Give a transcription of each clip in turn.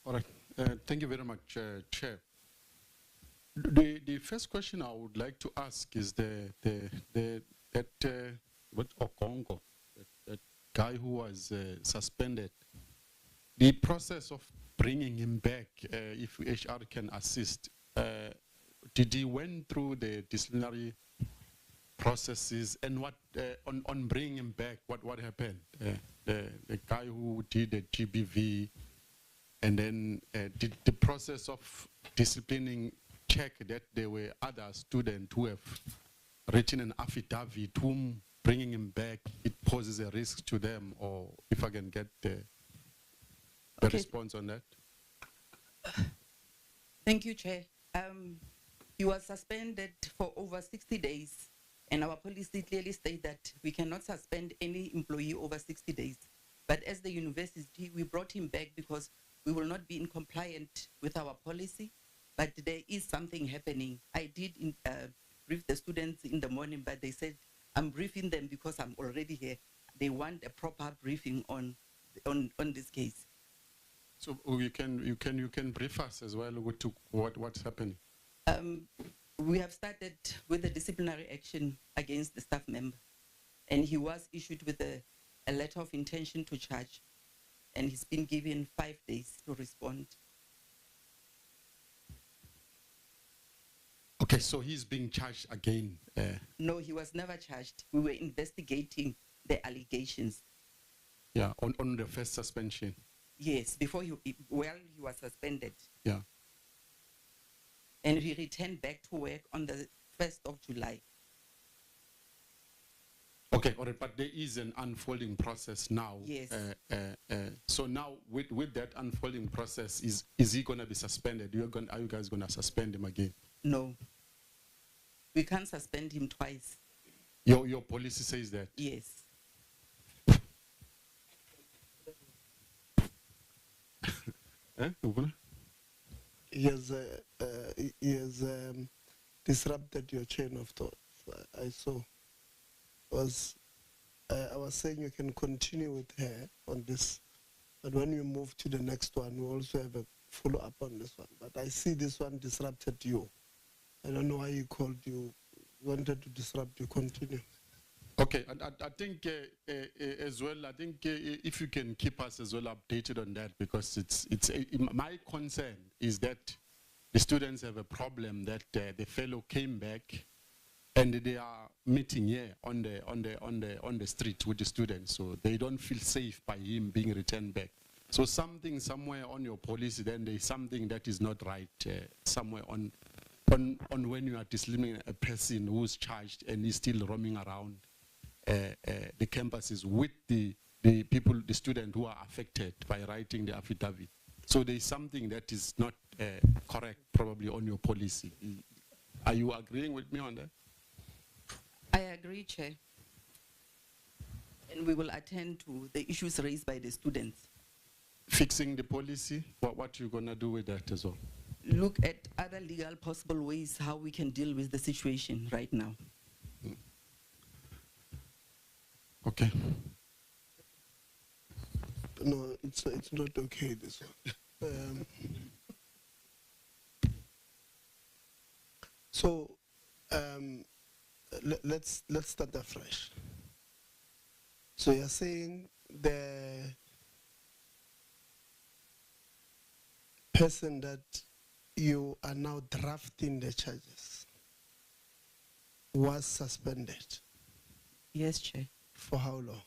All right. Thank you very much, Chair. The first question I would like to ask is that what Okongo, that guy who was suspended, the process of bringing him back, if HR can assist, did he went through the disciplinary processes, and what on bringing him back, what happened? The guy who did the GBV, and then did the process of disciplining check that there were other students who have written an affidavit whom bringing him back, it poses a risk to them, or if I can get the response on that? Thank you, Chair. He was suspended for over 60 days, and our policy clearly states that we cannot suspend any employee over 60 days. But as the university, we brought him back because we will not be in compliant with our policy, but there is something happening. I did brief the students in the morning, but they said, I'm briefing them because I'm already here. They want a proper briefing on this case. So you can brief us as well to what's happening. We have started with a disciplinary action against the staff member, and he was issued with a letter of intention to charge, and he's been given 5 days to respond. Okay, so he's being charged again? No, he was never charged. We were investigating the allegations. Yeah, on the first suspension. Yes, before he was suspended. Yeah. And he returned back to work on the 1st of July. Okay, all right, but there is an unfolding process now. Yes. So now with that unfolding process, is he going to be suspended? Are you guys going to suspend him again? No. We can't suspend him twice. Your policy says that? Yes. He has disrupted your chain of thought. I saw. I was saying you can continue with her on this, but when you move to the next one, we also have a follow-up on this one. But I see this one disrupted you. I don't know why you called you, wanted to disrupt you. Continue. Okay, and I think as well, I think if you can keep us as well updated on that, because my concern is that the students have a problem that the fellow came back and they are meeting here on the street with the students, so they don't feel safe by him being returned back. So something somewhere on your policy, then there is something that is not right somewhere on when you are disciplining a person who's charged and is still roaming around the campuses with the people, the students who are affected by writing the affidavit. So there is something that is not correct probably on your policy. Are you agreeing with me on that? I agree, Chair. And we will attend to the issues raised by the students. Fixing the policy, what are you going to do with that as well? Look at other legal possible ways how we can deal with the situation right now. Okay. No, it's not okay, this one. So let's start afresh. So you're saying the person that you are now drafting the charges was suspended? Yes, Chair. For how long?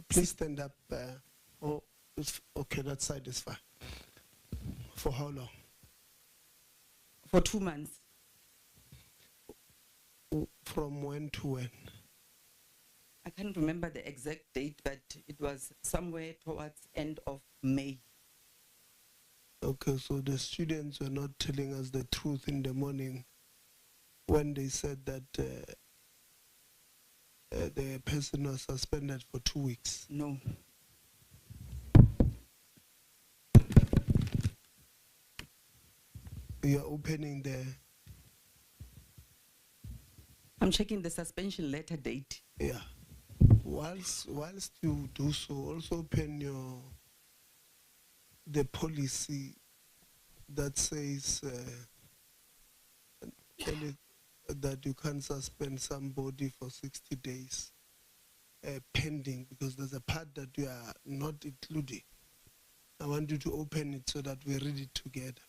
Please stand up. Okay, that side is fine. For how long? For 2 months. From when to when? I can't remember the exact date, but it was somewhere towards end of May. Okay, so the students were not telling us the truth in the morning when they said that the person was suspended for 2 weeks. No. You are opening the... I'm checking the suspension letter date. Yeah. Whilst you do so, also open the policy that says that you can't suspend somebody for 60 days pending, because there's a part that you are not including. I want you to open it so that we read it together.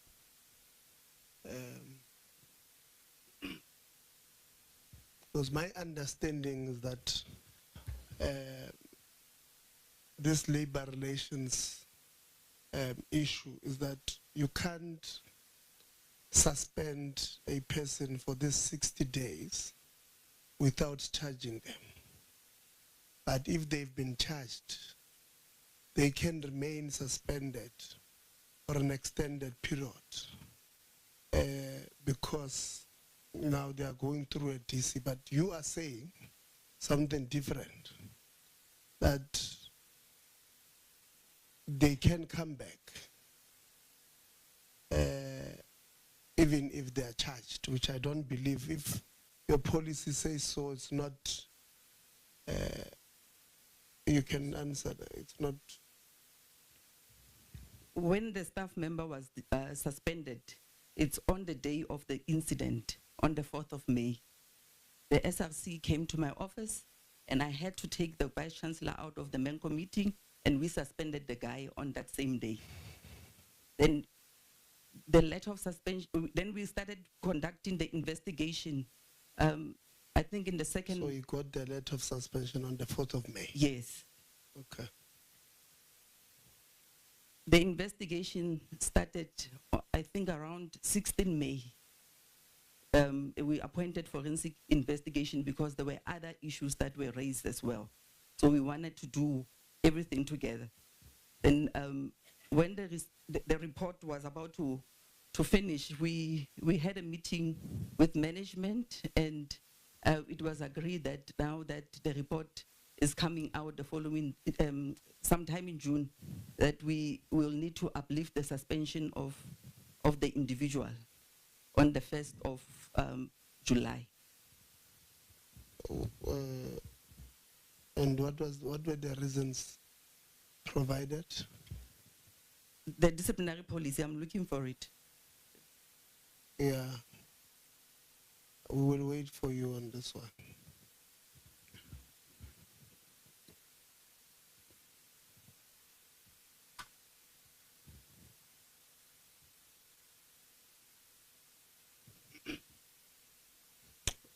Because my understanding is that this labor relations issue is that you can't suspend a person for this 60 days without charging them. But if they've been charged, they can remain suspended for an extended period because now they are going through a DC. But you are saying something different, that they can come back even if they are charged, which I don't believe. If your policy says so, it's not, you can answer that. It's not. When the staff member was suspended, it's on the day of the incident, on the 4th of May. The SRC came to my office and I had to take the Vice Chancellor out of the MENCO meeting, and we suspended the guy on that same day. Then the letter of suspension, then we started conducting the investigation. I think in the second... So you got the letter of suspension on the 4th of May? Yes. Okay. The investigation started, I think, around 16 May. We appointed forensic investigation because there were other issues that were raised as well. So we wanted to do everything together. Then when the report was about to finish, we had a meeting with management, and it was agreed that now that the report is coming out the following, sometime in June, that we will need to uplift the suspension of the individual on the 1st of July. And what were the reasons provided? The disciplinary policy, I'm looking for it. Yeah. We will wait for you on this one.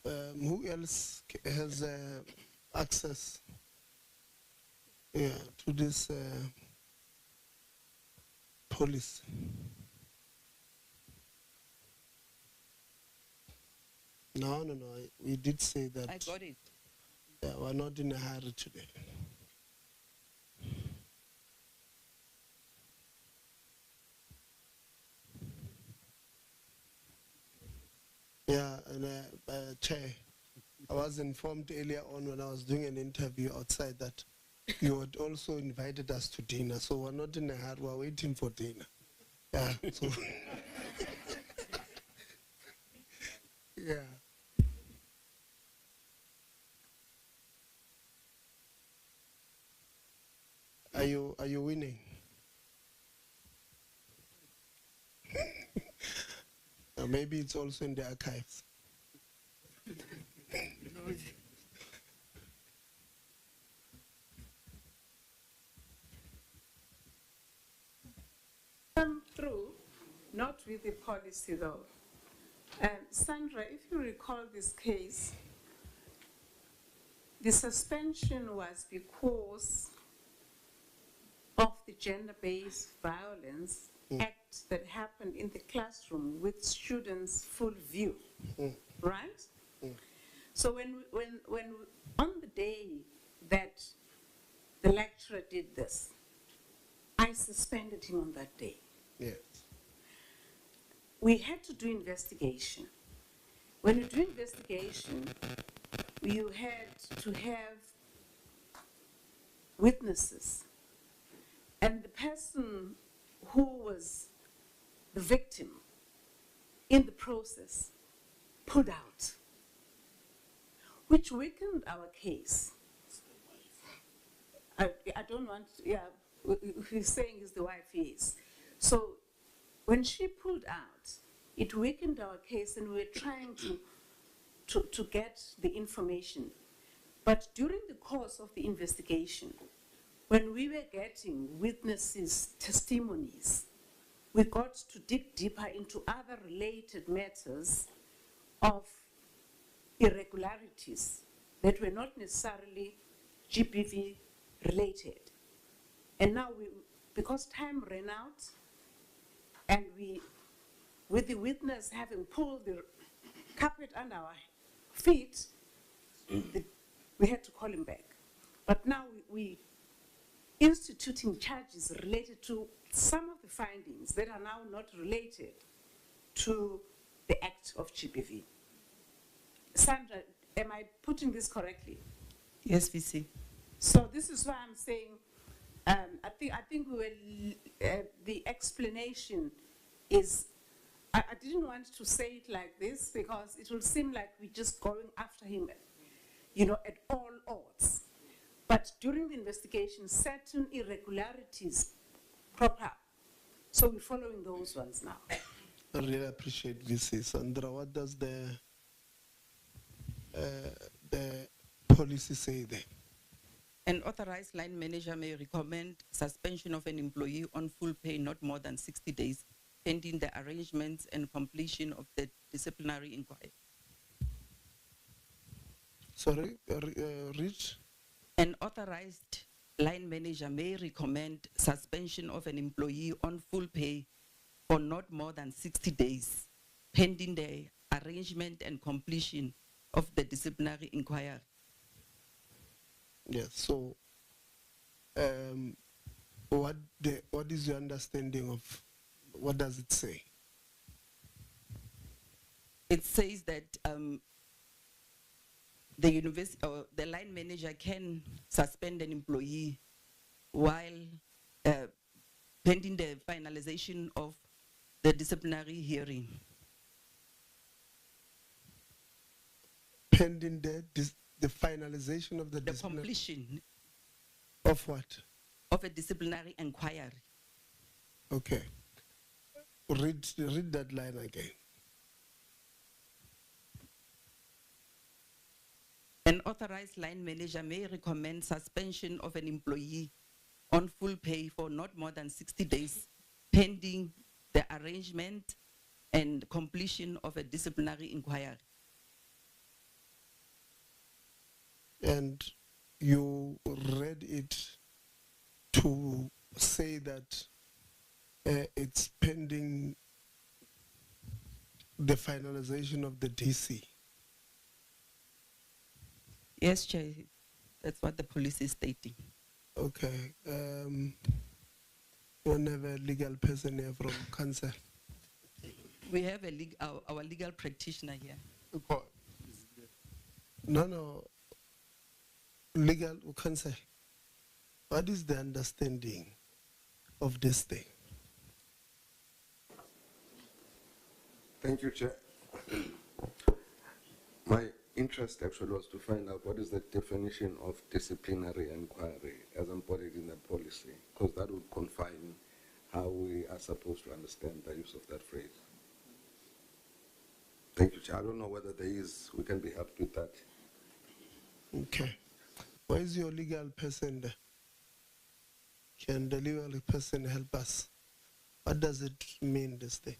Who else has access to this policy? No. We did say that. I got it. Yeah, we're not in a hurry today. Yeah, and Chair, I was informed earlier on when I was doing an interview outside that you had also invited us to dinner, so we're not in a hurry, we're waiting for dinner. Yeah, so yeah. Are you winning? Maybe it's also in the archives. Come through, not with the policy though. Sandra, if you recall this case, the suspension was because of the gender-based violence act that happened in the classroom with students' full view, right? So when on the day that the lecturer did this, I suspended him on that day. Yes. We had to do investigation. When you do investigation, you had to have witnesses. And the person who was the victim in the process pulled out, which weakened our case. I don't want, yeah, if he's saying he's the wife, he is. So when she pulled out, it weakened our case, and we were trying to get the information. But during the course of the investigation, when we were getting witnesses' testimonies, we got to dig deeper into other related matters of irregularities that were not necessarily GBV related. And now, because time ran out, and with the witness having pulled the carpet under our feet, we had to call him back. But now we instituting charges related to some of the findings that are now not related to the act of GBV. Sandra, am I putting this correctly? Yes, VC. So this is why I'm saying, I think we were, the explanation is, I didn't want to say it like this because it will seem like we're just going after him, at all odds. But during the investigation, certain irregularities crop up. So we're following those ones now. I really appreciate VC. Sandra, what does the policy say there? An authorized line manager may recommend suspension of an employee on full pay not more than 60 days, pending the arrangements and completion of the disciplinary inquiry. Sorry, Rich? An authorized line manager may recommend suspension of an employee on full pay for not more than 60 days, pending the arrangement and completion of the disciplinary inquiry. Yes, so what is your understanding of, what does it say? It says that the university or the line manager can suspend an employee while pending the finalization of the disciplinary hearing. Pending the finalization of the completion of what? Of a disciplinary inquiry. Okay. Read that line again. An authorized line manager may recommend suspension of an employee on full pay for not more than 60 days, pending the arrangement and completion of a disciplinary inquiry. And you read it to say that it's pending the finalization of the DC. Yes, Chair. That's what the police is stating. Okay. You don't have a legal person here from council? We have our legal practitioner here. No. Legal counsel. What is the understanding of this thing? Thank you, Chair. My interest actually was to find out what is the definition of disciplinary inquiry as embodied in the policy, because that would confine how we are supposed to understand the use of that phrase. Thank you, Chair. I don't know whether we can be helped with that. Okay. Where is your legal person there? Can the legal person help us? What does it mean, this thing?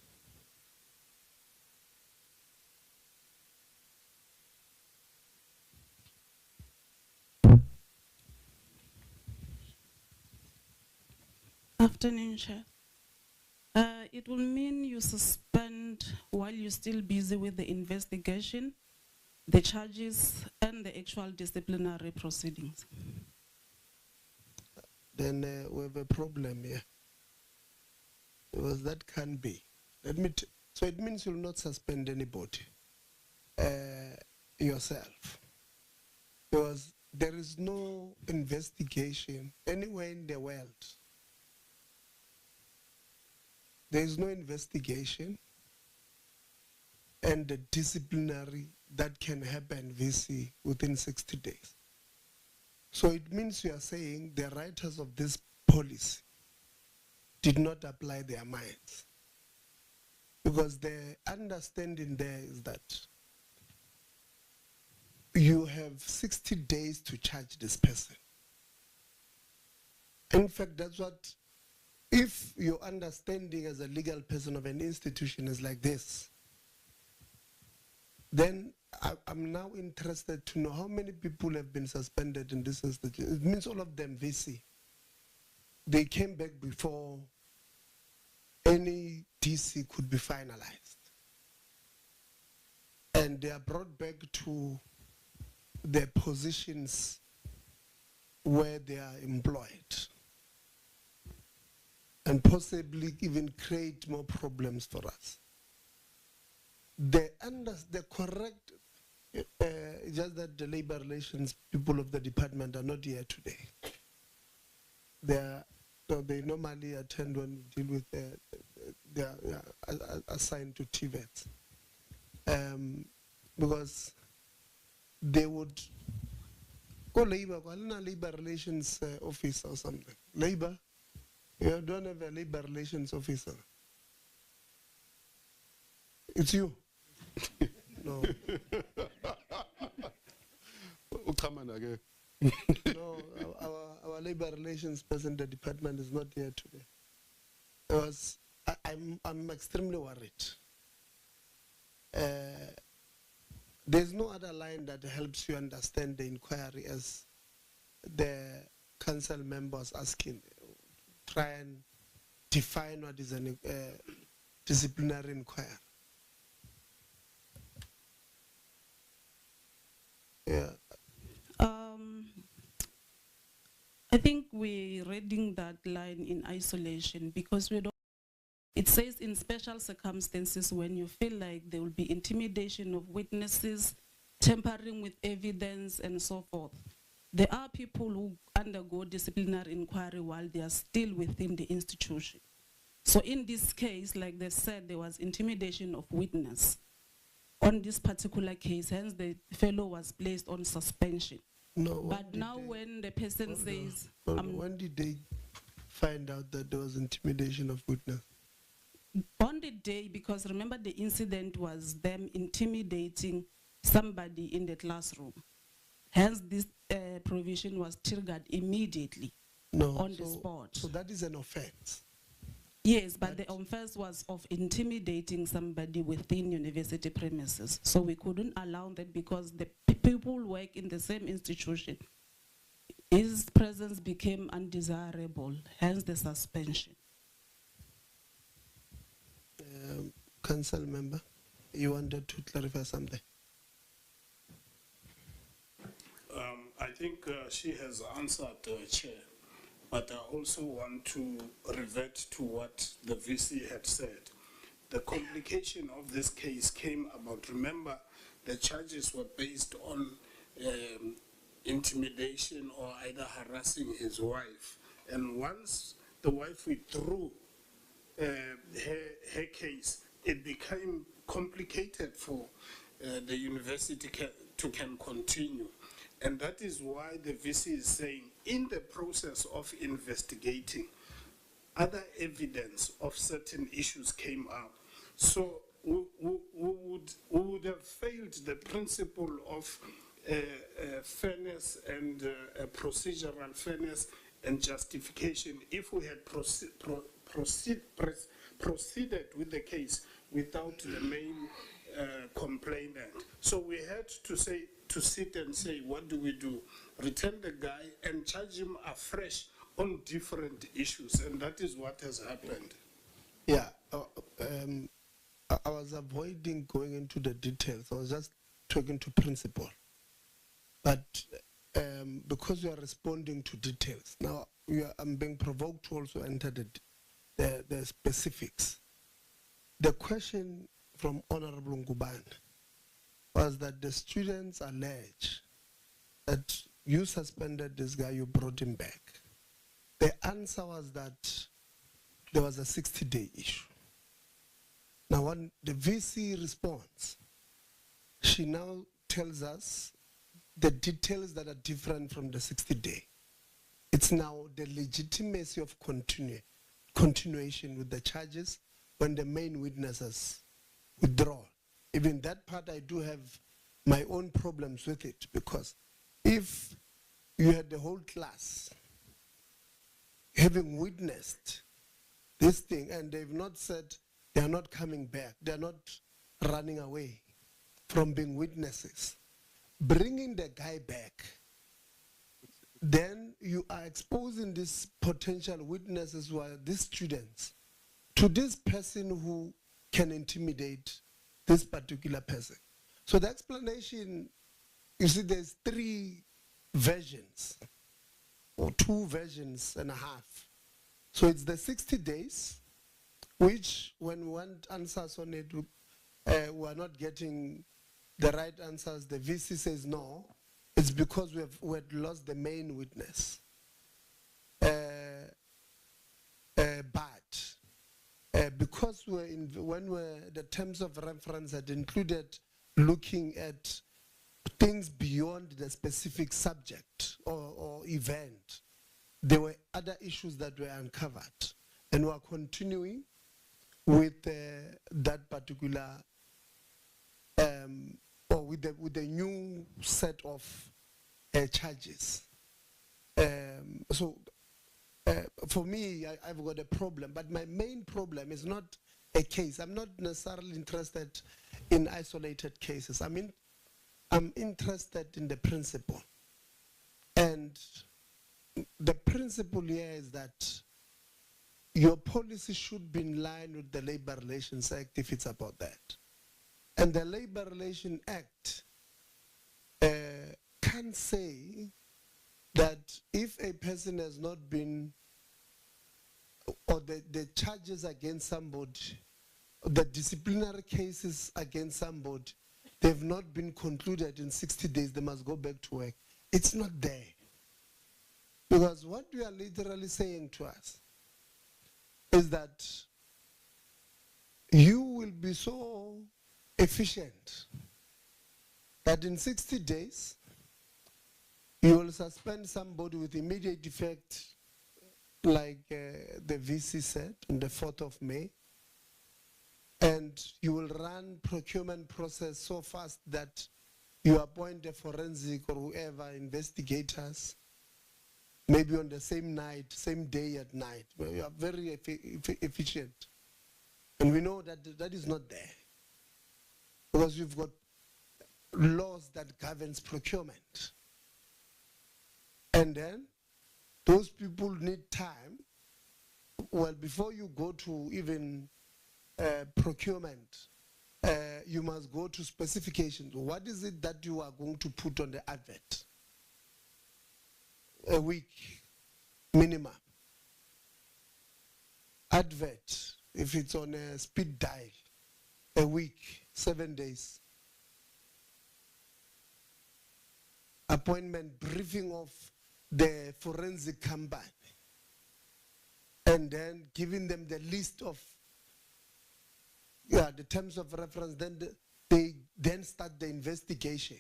Afternoon, Chair. It will mean you suspend while you're still busy with the investigation, the charges, and the actual disciplinary proceedings. Then we have a problem here. Because that can be. So it means you'll not suspend anybody yourself. Because there is no investigation anywhere in the world. There is no investigation and the disciplinary that can happen VC within 60 days. So it means you are saying the writers of this policy did not apply their minds. Because the understanding there is that you have 60 days to charge this person. In fact, that's what, if your understanding as a legal person of an institution is like this, then I'm now interested to know how many people have been suspended in this institution. It means all of them VC. They came back before any DC could be finalized. And they are brought back to their positions where they are employed, and possibly even create more problems for us. The correct, just that the labor relations people of the department are not here today. They normally attend when we deal with, they are assigned to TVETs. Because they would go labor relations officer or something. Labor, you don't have a labor relations officer. It's you. No. Come on again. No, our labor relations person, the department is not here today. Because I'm extremely worried. There's no other line that helps you understand the inquiry as the council members asking. Try and define what is a disciplinary inquiry. Yeah. I think we're reading that line in isolation because we don't. It says in special circumstances when you feel like there will be intimidation of witnesses, tampering with evidence, and so forth. There are people who undergo disciplinary inquiry while they are still within the institution. So in this case, like they said, there was intimidation of witness. On this particular case, hence the fellow was placed on suspension. No, but now when the person says... when did they find out that there was intimidation of witness? On the day, because remember the incident was them intimidating somebody in the classroom. Hence this provision was triggered immediately on the spot. So that is an offense? Yes, but the offense was of intimidating somebody within university premises. So we couldn't allow that because the people work in the same institution. His presence became undesirable, hence the suspension. Council member, you wanted to clarify something? I think she has answered, Chair, but I also want to revert to what the VC had said. The complication of this case came about, remember, the charges were based on intimidation or either harassing his wife. And once the wife withdrew her case, it became complicated for the university to continue. And that is why the VC is saying, in the process of investigating, other evidence of certain issues came up. So we would have failed the principle of fairness and procedural fairness and justification if we had proceeded with the case without the main complainant. So we had to sit and say, what do we do? Return the guy and charge him afresh on different issues, and that is what has happened. Yeah, I was avoiding going into the details. I was just talking to principle. But because you are responding to details, now I'm being provoked to also enter the specifics. The question from Honorable Ngubane was that the students allege that you suspended this guy, you brought him back. The answer was that there was a 60-day issue. Now, when the VC responds, she now tells us the details that are different from the 60-day. It's now the legitimacy of continuing. continuation with the charges when the main witnesses withdraw. Even that part, I do have my own problems with it, because if you had the whole class having witnessed this thing and they've not said they are not coming back, they are not running away from being witnesses, bringing the guy back, then you are exposing these potential witnesses who are these students to this person who can intimidate this particular person. So the explanation, you see, there's 3 versions or 2 versions and a half. So it's the 60 days, which when we want answers on it, we are not getting the right answers. The VC says no. It's because we had lost the main witness. But because the terms of reference had included looking at things beyond the specific subject or event, there were other issues that were uncovered, and we are continuing with that particular or with the new set of charges. So for me, I've got a problem, but my main problem is not a case. I'm not necessarily interested in isolated cases. I'm interested in the principle. And the principle here is that your policy should be in line with the Labor Relations Act if it's about that. And the Labor Relations Act can say that if a person has not been, or the charges against somebody, the disciplinary cases against somebody, they've not been concluded in 60 days, they must go back to work. It's not there. Because what we are literally saying to us is that you will be so efficient that in 60 days, you will suspend somebody with immediate effect, like the VC said, on the 4th of May, and you will run procurement process so fast that you appoint a forensic or whoever investigators, maybe on the same night, same day at night. You are very efficient. And we know that that is not there, because you've got laws that governs procurement. And then those people need time. Well, before you go to even procurement, you must go to specifications. What is it that you are going to put on the advert? A week minimum. Advert, if it's on a speed dial, a week, 7 days. Appointment, briefing of the forensic company, and then giving them the list of the terms of reference. Then they then start the investigation.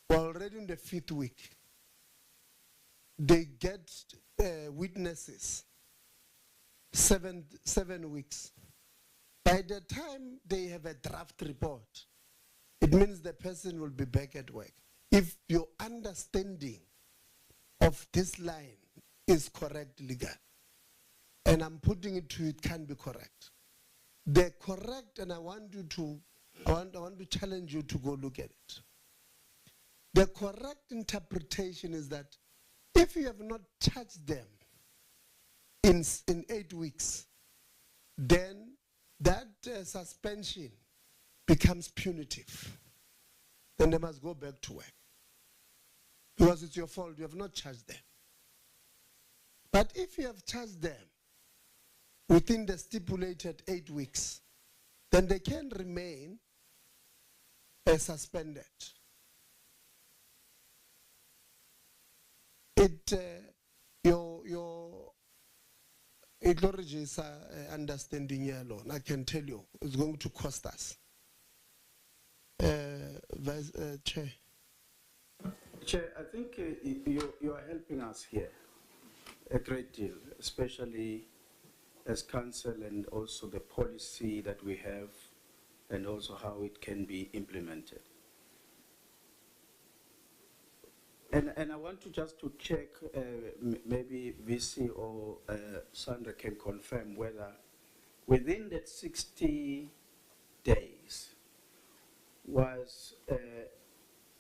We're already in the 5th week. They get witnesses 7 weeks. By the time they have a draft report, it means the person will be back at work. If your understanding of this line is correct, legal, and I'm putting it to you, it can be correct. The correct, and I want to challenge you to go look at it. The correct interpretation is that if you have not charged them in 8 weeks, then that suspension becomes punitive. Then they must go back to work. Because it's your fault, you have not charged them. But if you have charged them within the stipulated 8 weeks, then they can remain suspended. Your ecologists are understanding here alone. I can tell you, it's going to cost us. Chair. Chair, I think you are helping us here. a great deal, especially as council and also the policy that we have and also how it can be implemented. And I want to just to check, maybe VC or Sandra can confirm whether within that 60 days was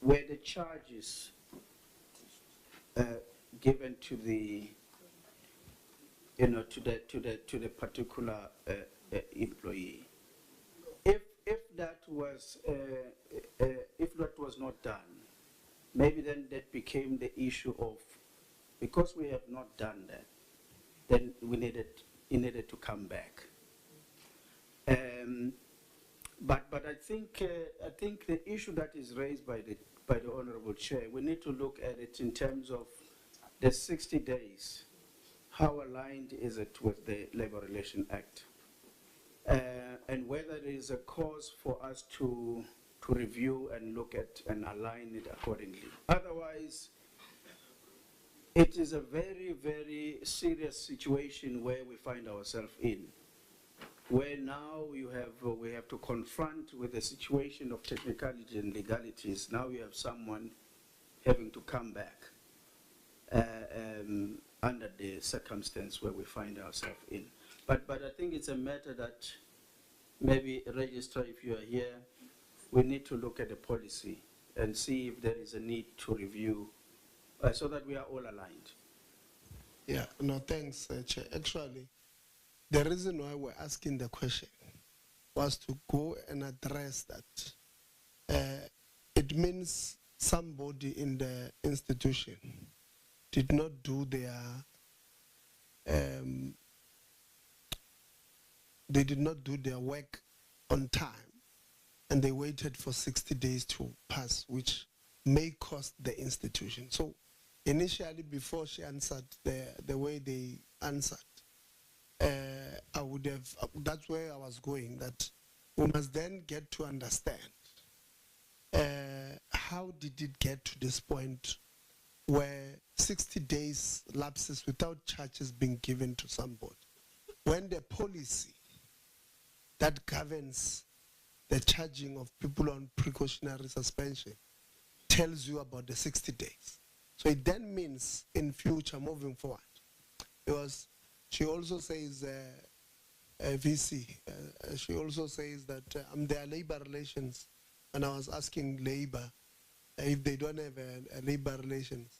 were the charges given to the to the particular employee. If that was not done, maybe then that became the issue of, because we have not done that, then he needed to come back. But I think the issue that is raised by the Honourable Chair, we need to look at it in terms of the 60 days. How aligned is it with the Labour Relations Act? And whether there is a cause for us to review and look at and align it accordingly. Otherwise, it is a very, very serious situation where we find ourselves in, where now we have to confront with the situation of technicality and legalities. Now we have someone having to come back under the circumstance where we find ourselves in. But I think it's a matter that maybe, Registrar, if you are here, we need to look at the policy and see if there is a need to review so that we are all aligned. Yeah, no, thanks, Chair. Actually, the reason why we're asking the question was to go and address that. It means somebody in the institution did not do their, they did not do their work on time, and they waited for 60 days to pass, which may cost the institution. So initially, before she answered the way they answered, I would have, that's where I was going, that we must then get to understand how did it get to this point where 60 days lapses without charges being given to somebody, when the policy that governs the charging of people on precautionary suspension tells you about the 60 days. So it then means in future moving forward, because she also says, VC, she also says that there are labor relations, and I was asking labor if they don't have a labor relations.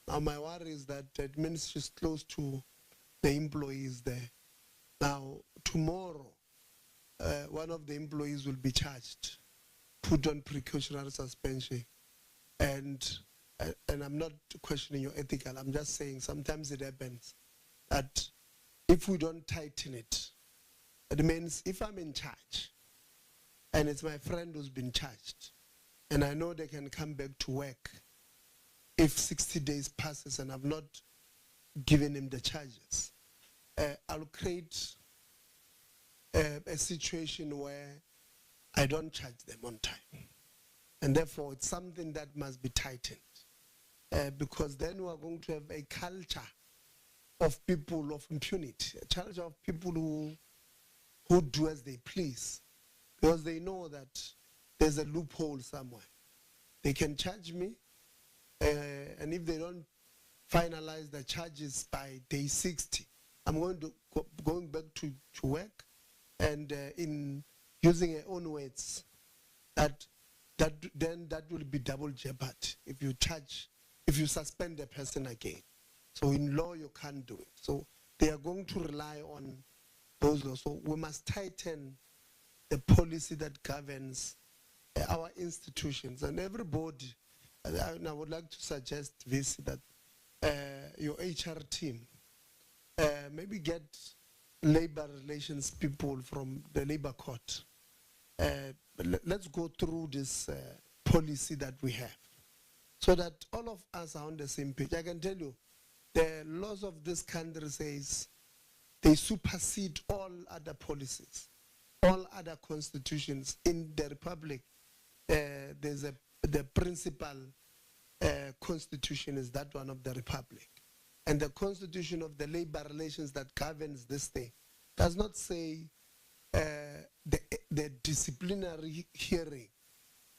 Now my worry is that it means she's close to the employees there. Now tomorrow, one of the employees will be charged, put on precautionary suspension, and I'm not questioning your ethical, I'm just saying sometimes it happens that if we don't tighten it, it means if I'm in charge and it's my friend who's been charged and I know they can come back to work if 60 days passes and I've not given him the charges, I'll create a situation where I don't charge them on time. And therefore, it's something that must be tightened. Because then we are going to have a culture of people of impunity, a culture of people who do as they please, because they know that there's a loophole somewhere. They can charge me, and if they don't finalize the charges by day 60, I'm going back to work, and in using your own words, that will be double jeopardy if you suspend the person again. So in law, you can't do it. So they are going to rely on those laws. So we must tighten the policy that governs our institutions and everybody. And I would like to suggest this, that your HR team maybe get labor relations people from the labor court. Let's go through this policy that we have so that all of us are on the same page. I can tell you, the laws of this country says they supersede all other policies, all other constitutions. In the Republic, the principal constitution is that one of the Republic. and the constitution of the labor relations that governs this thing does not say the disciplinary hearing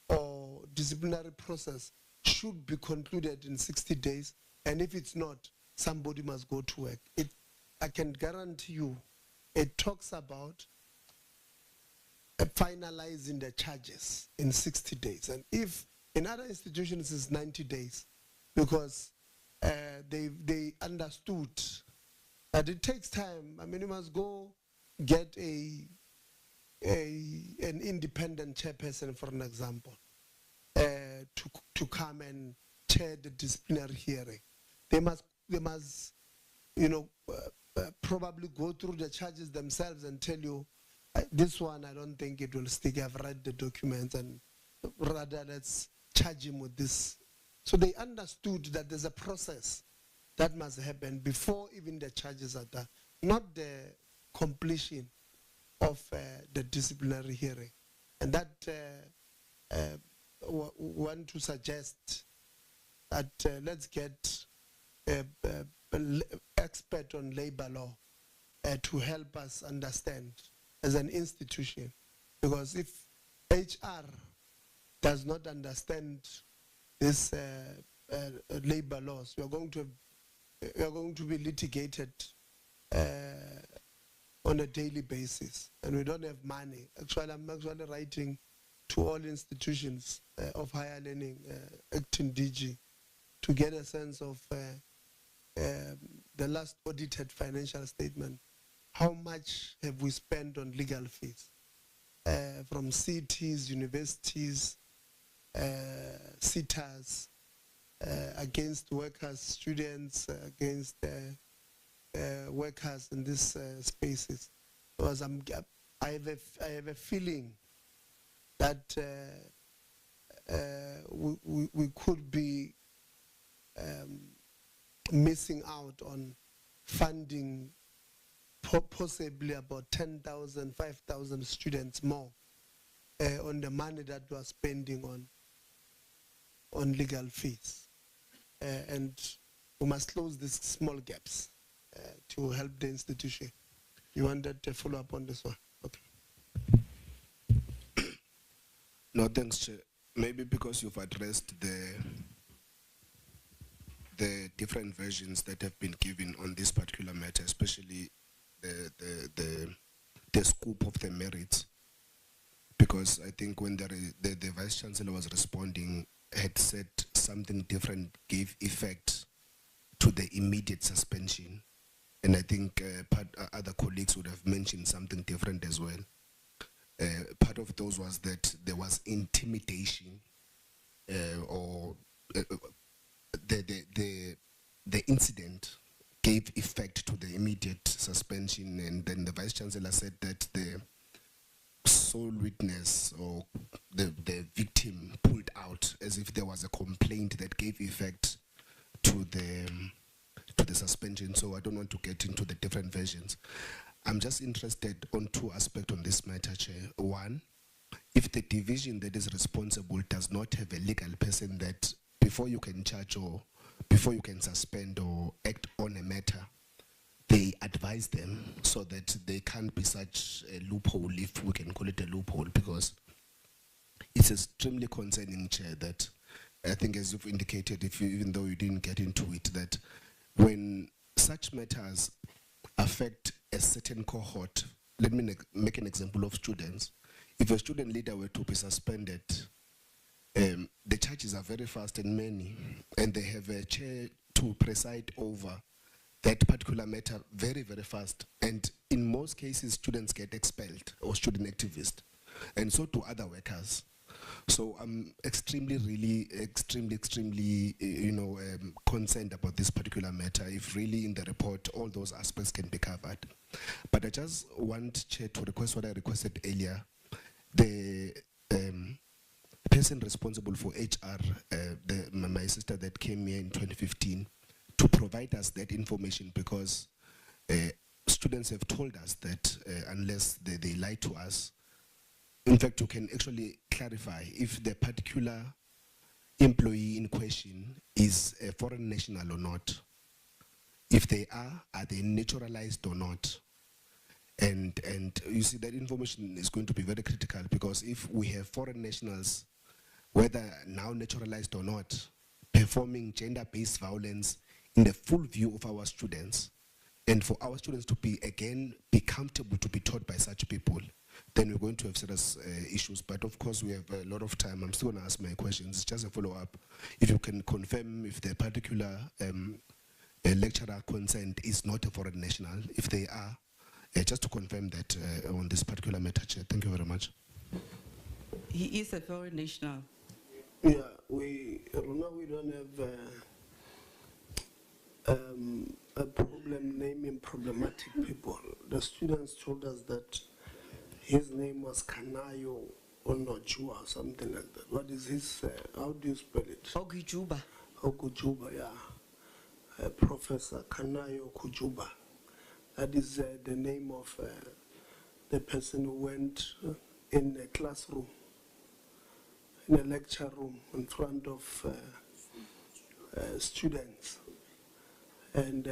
or disciplinary process should be concluded in 60 days, and if it's not, somebody must go to work. I can guarantee you, it talks about finalizing the charges in 60 days. And if in other institutions it's 90 days, because they understood that it takes time. I mean, you must go get an independent chairperson, for an example, to come and chair the disciplinary hearing. They must probably go through the charges themselves and tell you, this one, I don't think it will stick. I've read the documents, and rather let's charge him with this. So they understood that there's a process that must happen before even the charges are done, not the completion of the disciplinary hearing. And that want to suggest that let's get an expert on labor law to help us understand as an institution, because if HR does not understand this labor laws, we are going to be litigated on a daily basis, and we don't have money. Actually, I'm actually writing to all institutions of higher learning, acting DG, to get a sense of the last audited financial statement. How much have we spent on legal fees from cities, universities, sitters, against workers, students, against workers in these spaces? Because I have a feeling that we could be missing out on funding possibly about 10,000, 5,000 students more on the money that we are spending on legal fees. And we must close these small gaps to help the institution. You wanted to follow up on this one? Okay. No, thanks, Chair. Maybe because you've addressed the different versions that have been given on this particular matter, especially the scope of the merits, because I think when the Vice Chancellor was responding, had said something different, gave effect to the immediate suspension, and I think other colleagues would have mentioned something different as well. Part of those was that there was intimidation, or the incident gave effect to the immediate suspension, and then the Vice Chancellor said that the sole witness or the victim pulled out as if there was a complaint that gave effect to the suspension. So I don't want to get into the different versions. I'm just interested on two aspects on this matter, Chair. One, if the division that is responsible does not have a legal person that before you can charge or before you can suspend or act on a matter, they advise them so that there can't be such a loophole, if we can call it a loophole, because it's extremely concerning, Chair, that I think, as you've indicated, even though you didn't get into it, that when such matters affect a certain cohort, let me make an example of students. If a student leader were to be suspended, the charges are very fast and many, and they have a chair to preside over that particular matter very, very fast. And in most cases, students get expelled, or student activists, and so do other workers. So I'm extremely concerned about this particular matter, if really in the report all those aspects can be covered. But I just want, Chair, to request what I requested earlier. The person responsible for HR, my sister that came here in 2015, to provide us that information, because students have told us that unless they lie to us, in fact, you can actually clarify if the particular employee in question is a foreign national or not. If they are they naturalized or not? And you see that information is going to be very critical, because if we have foreign nationals, whether now naturalized or not, performing gender-based violence in the full view of our students, and for our students to be comfortable to be taught by such people, then we're going to have serious issues. But of course, we have a lot of time. I'm still going to ask my questions. It's just a follow-up. If you can confirm if the particular lecturer concerned is not a foreign national, if they are, just to confirm that on this particular matter, Chair. Thank you very much. He is a foreign national. Yeah, we don't have a problem naming problematic people. The students told us that his name was Kanayo Onochua or something like that. What is his, how do you spell it? Ogujuba. Ogujuba, yeah. Professor Kanayo Kujuba. That is the name of the person who went in a classroom, in a lecture room in front of students, and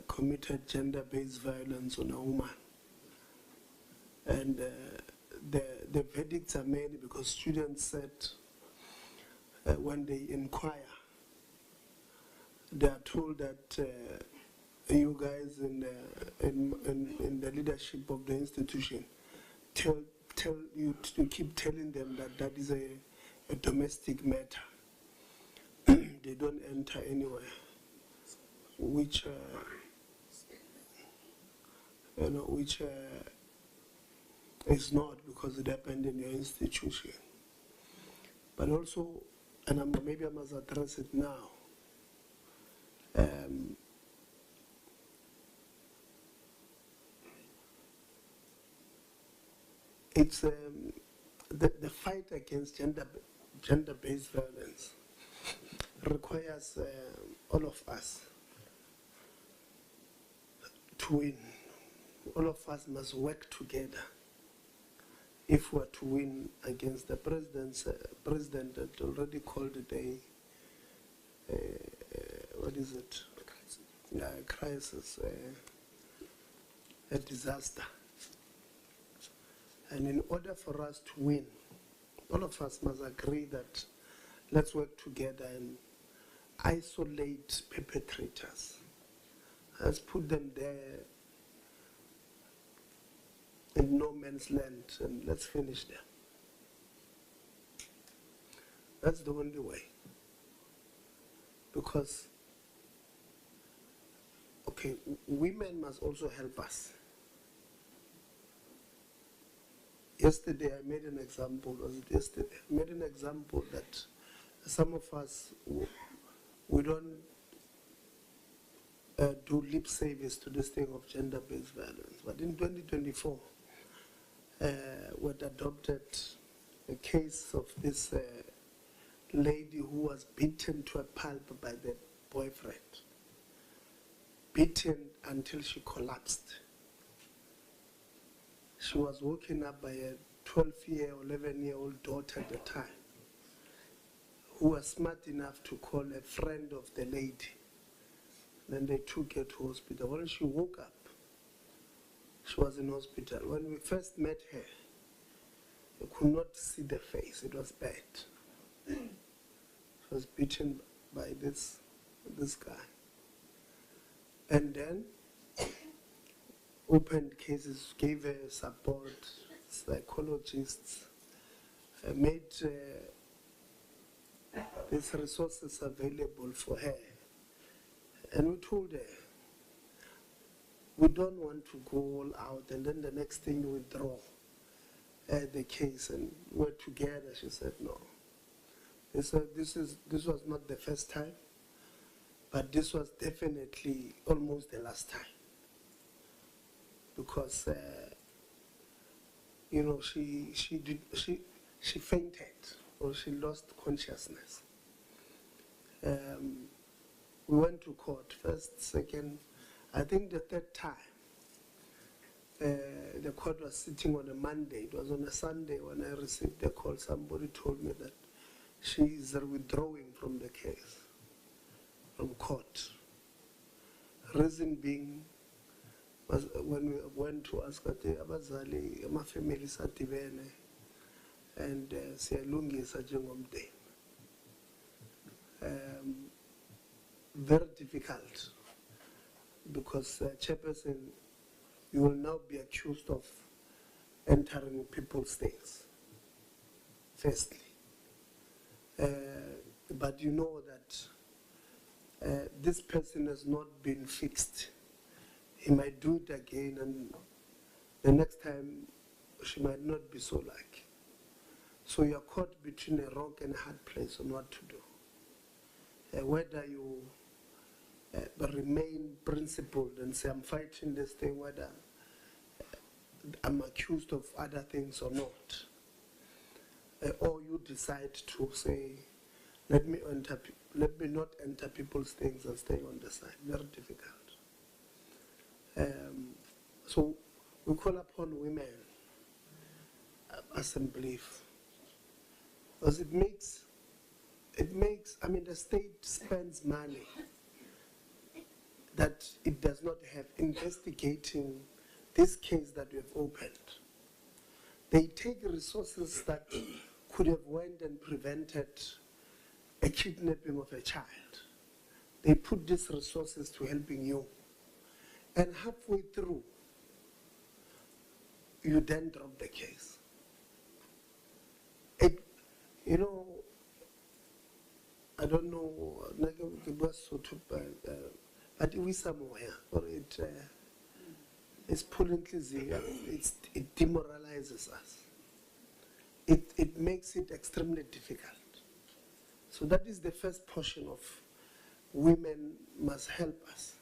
committed gender-based violence on a woman. And the verdicts are made because students said when they inquire, they are told that you guys in the leadership of the institution tell you to keep telling them that that is a domestic matter. They don't enter anywhere, which is not, because it happened in your institution. But also, and maybe I must address it now. It's the fight against gender-based violence requires all of us to win. All of us must work together if we're to win against the president that already called it what is it? A crisis, a disaster. And in order for us to win, all of us must agree that let's work together and isolate perpetrators. Let's put them there in no man's land and let's finish them. That's the only way. Because, okay, women must also help us. Yesterday I made an example, I made an example that some of us, we don't do lip service to this thing of gender-based violence. But in 2024, we adopted a case of this lady who was beaten to a pulp by the boyfriend. Beaten until she collapsed. She was woken up by a 12-year or 11-year-old daughter at the time, who was smart enough to call a friend of the lady. Then they took her to hospital. When she woke up, she was in hospital. When we first met her, you could not see the face. It was bad. She was beaten by this guy. And then opened cases, gave her support, psychologists, made these resources available for her. And we told her, we don't want to go all out and then the next thing you withdraw the case, and we're together. She said no. This was not the first time, but this was definitely almost the last time. Because she fainted or she lost consciousness. We went to court first, second, I think the third time. The court was sitting on a Monday. It was on a Sunday when I received the call. Somebody told me that she is withdrawing from the case, from court. Reason being, was when we went to ask abazali, my family sadibene, and siyalungisa njengomndeni. Very difficult, because chairperson, you will now be accused of entering people's things, firstly. But you know that this person has not been fixed. He might do it again, and the next time she might not be so lucky. So you're caught between a rock and a hard place on what to do. Whether you remain principled and say, I'm fighting this thing, whether I'm accused of other things or not. Or you decide to say, let me not enter people's things and stay on the side. Very difficult. So we call upon women as a belief, because it makes, I mean, the state spends money that it does not have investigating this case that we have opened. They take resources that could have went and prevented a kidnapping of a child. They put these resources to helping you. And halfway through, you then drop the case. You know, I don't know, but we somewhere, or it's pulling, it demoralizes us. It makes it extremely difficult. So that is the first portion of women must help us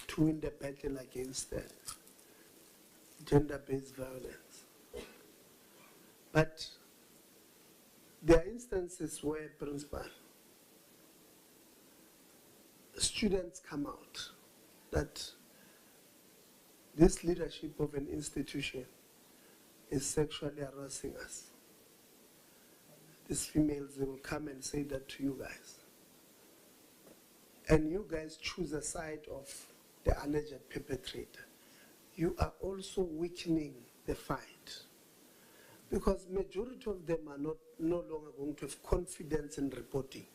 to win the battle against gender-based violence. But there are instances where, principal, students come out that this leadership of an institution is sexually harassing us. These females, they will come and say that to you guys. And you guys choose a side of the alleged perpetrator. You are also weakening the fight. Because majority of them are no longer going to have confidence in reporting.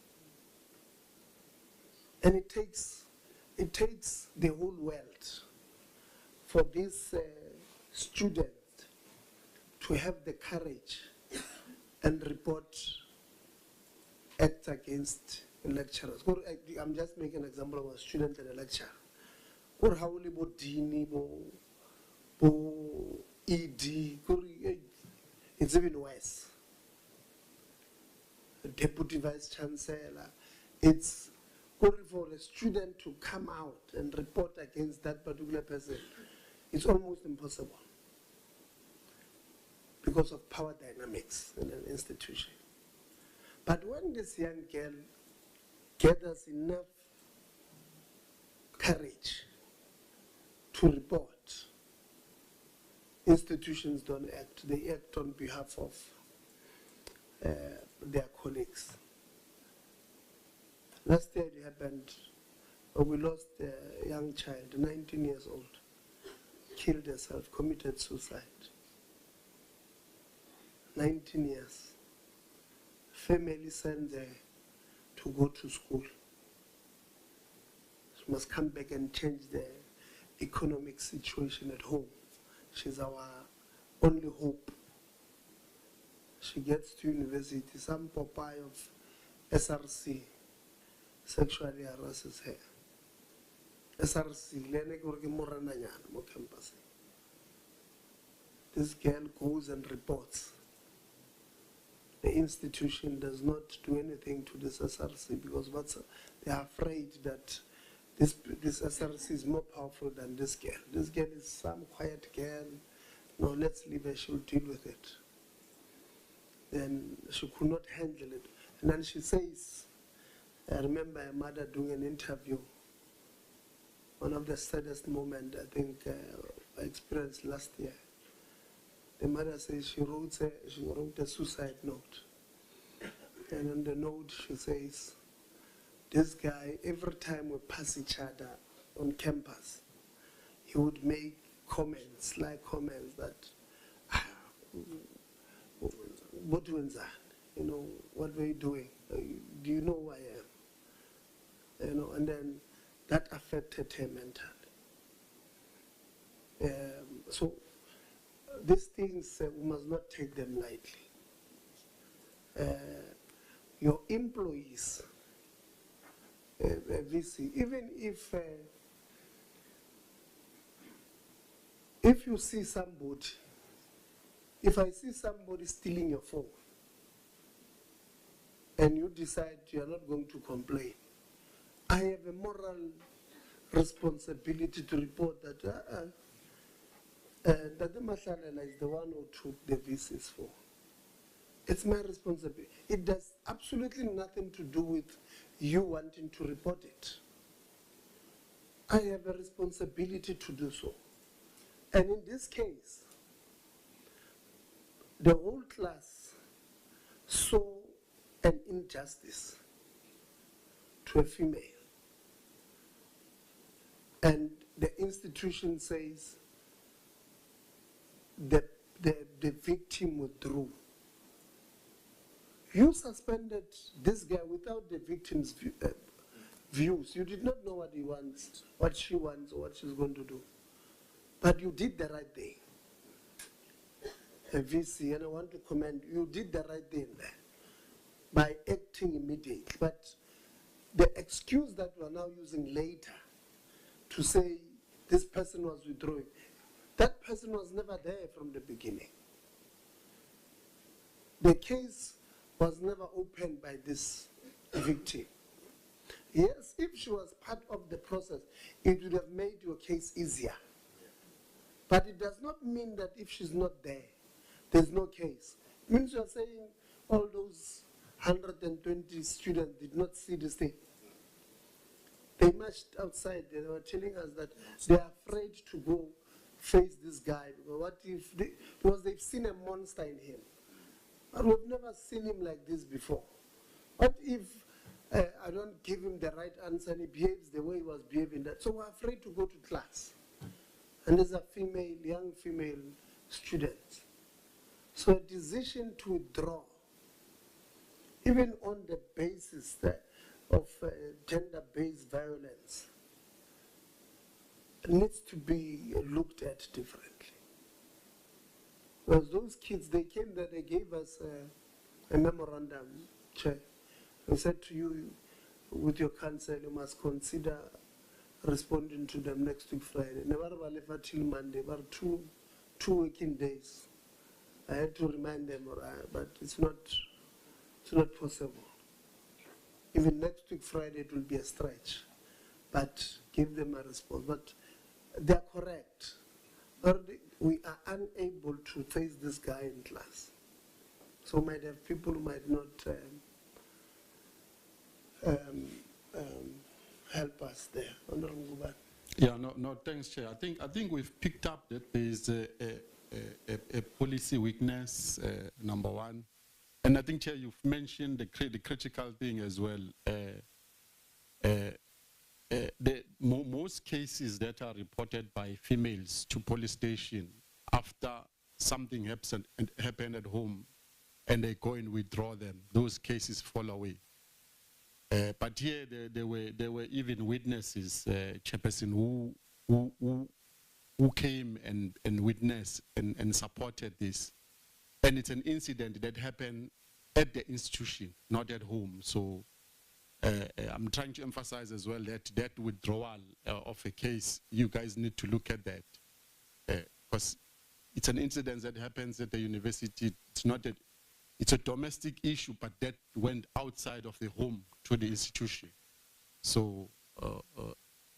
And it takes the whole world for these students to have the courage and report acts against lecturers. I'm just making an example of a student and a lecturer. Or how bo dini bo ED, it's even worse. The deputy vice chancellor, it's for a student to come out and report against that particular person. It's almost impossible because of power dynamics in an institution. But when this young girl gathers enough courage to report, institutions don't act. They act on behalf of their colleagues. Last year it happened, we lost a young child, 19 years old, killed herself, committed suicide. 19 years. Family sent her to go to school. She must come back and change the economic situation at home. She's our only hope. She gets to university, some Popeye of SRC sexually harasses her. SRC, campus. This girl goes and reports. The institution does not do anything to this SRC because they are afraid that this SRC is more powerful than this girl. This girl is some quiet girl. No, let's leave her, she'll deal with it. Then she could not handle it. And then she says, I remember her mother doing an interview. One of the saddest moments I think I experienced last year. The mother says she wrote a suicide note. And on the note she says, this guy, every time we pass each other on campus, he would make comments, sly comments that, what wenzani? You know, what were you doing? Do you know who I am? You know, and then that affected him mentally. So these things, we must not take them lightly. Your employees, VC, even if you see somebody, if I see somebody stealing your phone, and you decide you are not going to complain, I have a moral responsibility to report that Dade Mahlalela is the one who took the VC's phone. It's my responsibility. It does absolutely nothing to do with you wanting to report it. I have a responsibility to do so. And in this case, the whole class saw an injustice to a female. And the institution says that the victim withdrew. You suspended this guy without the victim's views. You did not know what he wants, what she wants, or what she's going to do. But you did the right thing. A VC, and I want to commend you, you did the right thing there by acting immediately. But the excuse that we are now using later to say this person was withdrawing, that person was never there from the beginning. The case was never opened by this victim. Yes, if she was part of the process, it would have made your case easier. But it does not mean that if she's not there, there's no case. It means you're saying all those 120 students did not see this thing. They marched outside, they were telling us that they are afraid to go face this guy. What if because they've seen a monster in him. But we've never seen him like this before. What if I don't give him the right answer and he behaves the way he was behaving? So we're afraid to go to class. And there's a young female student. So a decision to withdraw, even on the basis of gender-based violence, needs to be looked at differently. Because those kids, they came there, they gave us a memorandum, Chair. We said to you, with your counsel, you must consider responding to them next week Friday. Never left till Monday, about two working days. I had to remind them, but it's not possible. Even next week Friday, it will be a stretch. But give them a response. But they are correct. We are unable to face this guy in class. So might have people who might not help us there. Honorable Ngubane. Yeah, no, thanks, Chair. I think we've picked up that there is a policy weakness, number one. And I think, Chair, you've mentioned the critical thing as well. Most cases that are reported by females to police station after something happened at home and they go and withdraw them, those cases fall away. But here there were even witnesses, Chairperson, who came and witnessed and supported this. And it's an incident that happened at the institution, not at home. So I'm trying to emphasize as well that withdrawal of a case, you guys need to look at that. Because it's an incident that happens at the university. It's a domestic issue, but that went outside of the home to the institution. So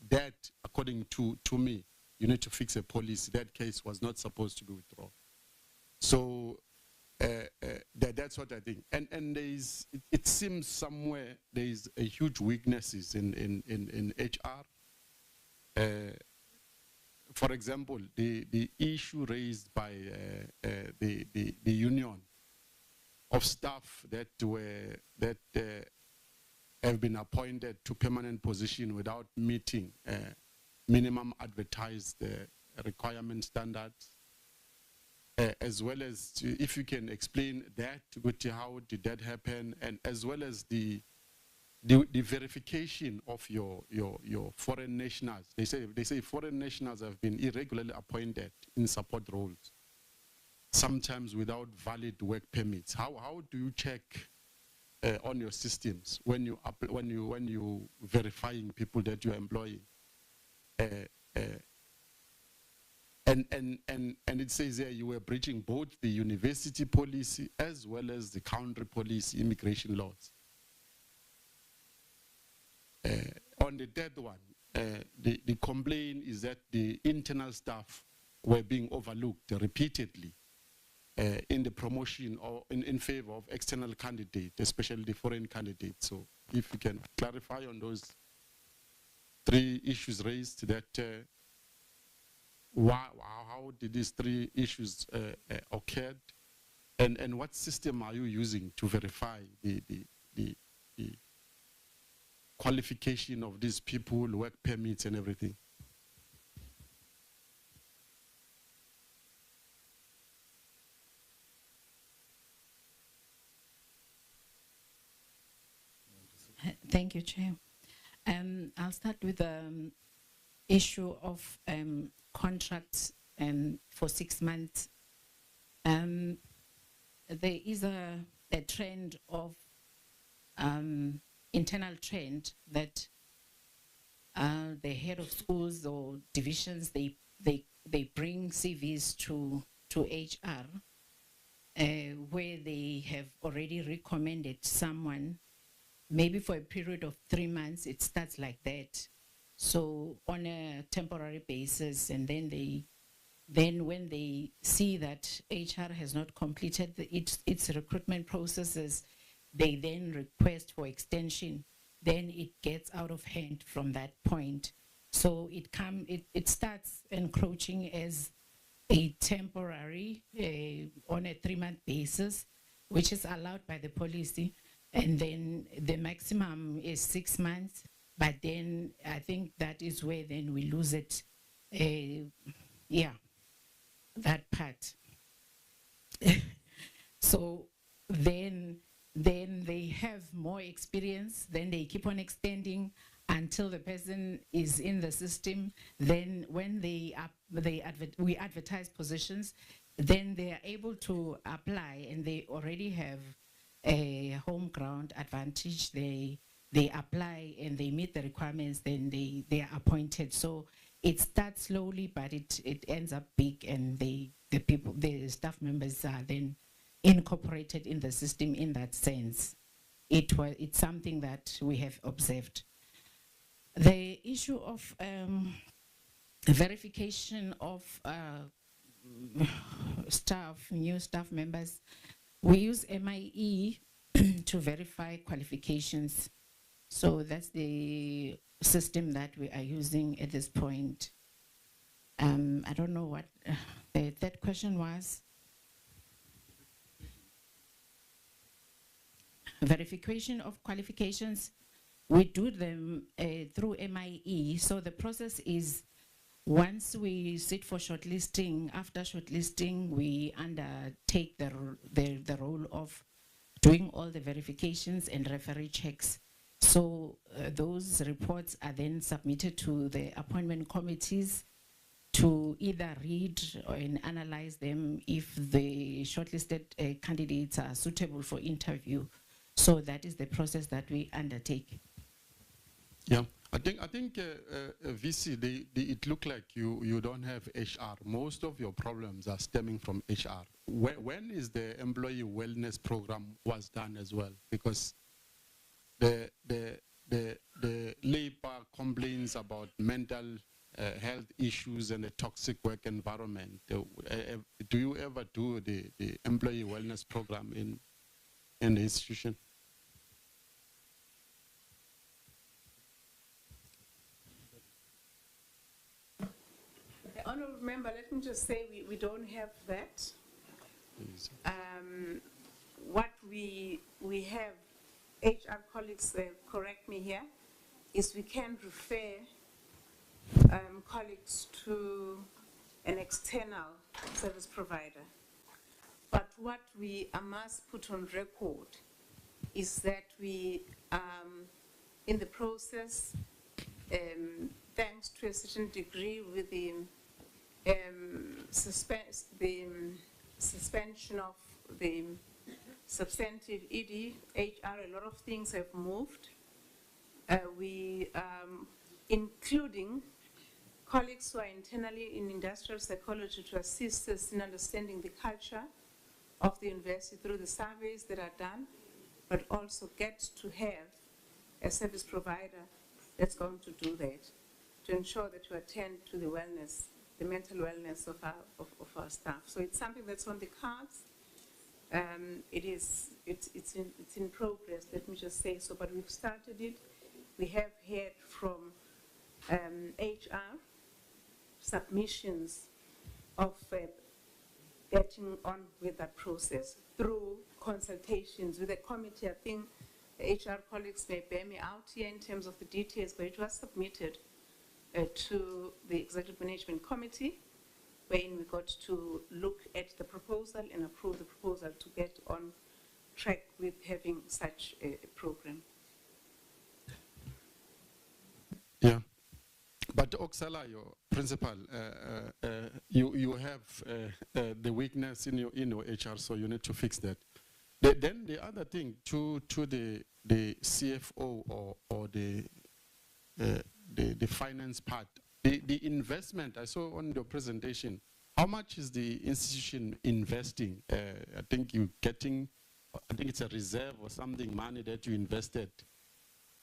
that, according to me, you need to fix a policy. That case was not supposed to be withdrawn. So that's what I think. And it seems somewhere there is a huge weaknesses in HR. For example, the issue raised by the union of staff that have been appointed to permanent position without meeting minimum advertised requirement standards, as well as if you can explain that, how did that happen, and as well as the verification of your foreign nationals. They say foreign nationals have been irregularly appointed in support roles, sometimes without valid work permits. How do you check on your systems when you verifying people that you are employing? And it says here you were breaching both the university policy as well as the country policy immigration laws. On the third one, the complaint is that the internal staff were being overlooked repeatedly in the promotion or in favor of external candidates, especially the foreign candidates. So if you can clarify on those three issues raised, that how did these three issues occurred, and what system are you using to verify the qualification of these people, work permits and everything? Thank you, Chair. I'll start with the issue of contracts for 6 months. There is a trend of internal trend that the head of schools or divisions, they bring CVs to HR where they have already recommended someone, maybe for a period of 3 months. It starts like that. So on a temporary basis, and then when they see that HR has not completed its recruitment processes, they then request for extension. Then it gets out of hand from that point. So it starts encroaching as a temporary on a 3-month basis, which is allowed by the policy. And then the maximum is 6 months. But then I think that is where then we lose it. Yeah, that part. So then they have more experience, then they keep on extending until the person is in the system. Then when we advertise positions, then they are able to apply, and they already have a home ground advantage. They apply and they meet the requirements, then they are appointed. So it starts slowly, but it ends up big, and the staff members are then incorporated in the system in that sense. It's something that we have observed. The issue of verification of new staff members, we use MIE to verify qualifications. So that's the system that we are using at this point. I don't know what the third question was. Verification of qualifications, we do them through MIE. So the process is, once we sit for shortlisting, after shortlisting, we undertake the role of doing all the verifications and referee checks. So those reports are then submitted to the appointment committees to either read and analyze them if the shortlisted candidates are suitable for interview. So that is the process that we undertake. Yeah, I think VC, it looked like you don't have HR. Most of your problems are stemming from HR. When is the employee wellness program was done as well? Because the labor complains about mental health issues and a toxic work environment. Do you ever do the employee wellness program in the institution? Honourable Member, let me just say we don't have that. What we have, HR HR colleagues correct me here, is we can refer colleagues to an external service provider. But what we must put on record is that we, in the process, thanks to a certain degree with the suspension of the substantive ED, HR, a lot of things have moved. We, including colleagues who are internally in industrial psychology to assist us in understanding the culture of the university through the surveys that are done, but also get to have a service provider that's going to do that, to ensure that we attend to the wellness, the mental wellness of our staff. So it's something that's on the cards. It's in progress, let me just say so, but we've started it. We have heard from HR submissions of getting on with that process through consultations with the committee. I think the HR colleagues may bear me out here in terms of the details, but it was submitted to the Executive Management Committee, wherein we got to look at the proposal and approve the proposal to get on track with having such a program. Yeah. But Oksala, your principal, you have the weakness in your HR, so you need to fix that. Then the other thing to the CFO or the finance part, the investment, I saw on your presentation, how much is the institution investing? I think you're getting, I think it's a reserve or something, money that you invested.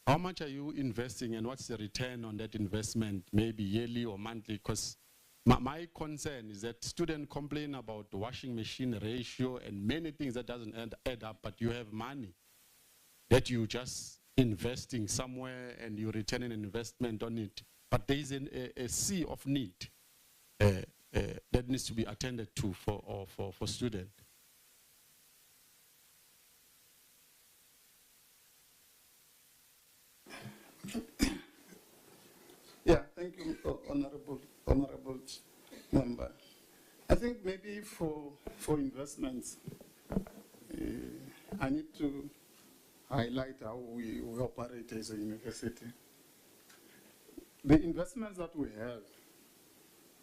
How much are you investing and what's the return on that investment, maybe yearly or monthly? Because my concern is that students complain about the washing machine ratio and many things that doesn't add up, but you have money that you just investing somewhere and you return an investment on it. But there is a sea of need that needs to be attended to for students. Yeah, thank you, honorable member. I think maybe for investments, I need to highlight how we operate as a university. The investments that we have,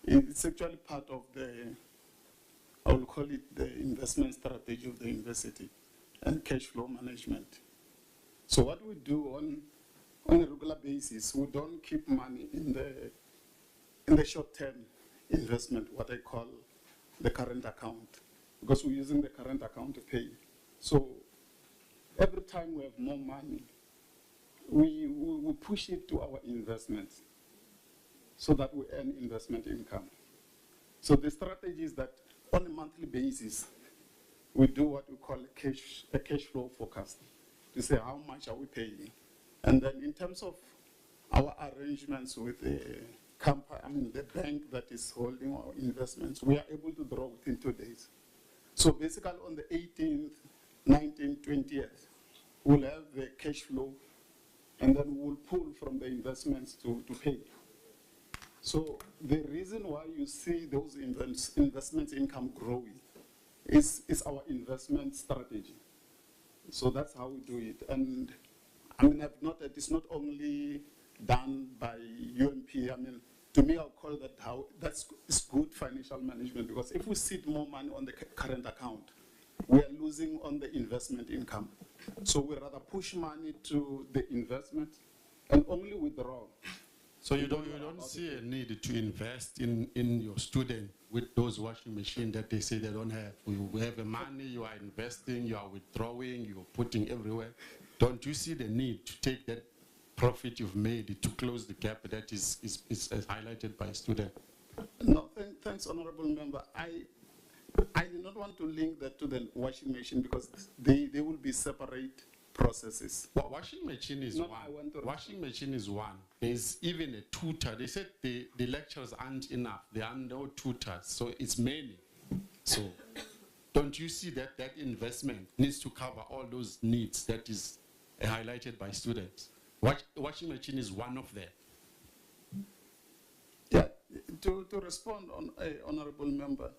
it's actually part of the, I will call it the investment strategy of the university and cash flow management. So what we do on a regular basis, we don't keep money in the short-term investment, what I call the current account, because we're using the current account to pay. So every time we have more money, we push it to our investments so that we earn investment income. So the strategy is that on a monthly basis, we do what we call a cash flow forecast to say how much are we paying. And then in terms of our arrangements with the company, the bank that is holding our investments, we are able to draw within 2 days. So basically on the 18th, 19th, 20th, we'll have the cash flow and then we'll pull from the investments to pay. So the reason why you see those investment income growing is our investment strategy. So that's how we do it. And I mean, it's not only done by UMP. I mean, to me, I'll call that that's good financial management, because if we sit more money on the current account, we are losing on the investment income. So we rather push money to the investment and only withdraw. So you don't see a need to invest in your student with those washing machines that they say they don't have. You have the money, you are investing, you are withdrawing, you're putting everywhere. Don't you see the need to take that profit you've made to close the gap that is highlighted by a student? No, thanks, honorable member. I do not want to link that to the washing machine, because they will be separate processes. Well, washing machine is one. Washing machine is one. There's even a tutor. They said the lectures aren't enough. There are no tutors, so it's many. So don't you see that investment needs to cover all those needs that is highlighted by students. Washing machine is one of them. Yeah, to respond on honorable member,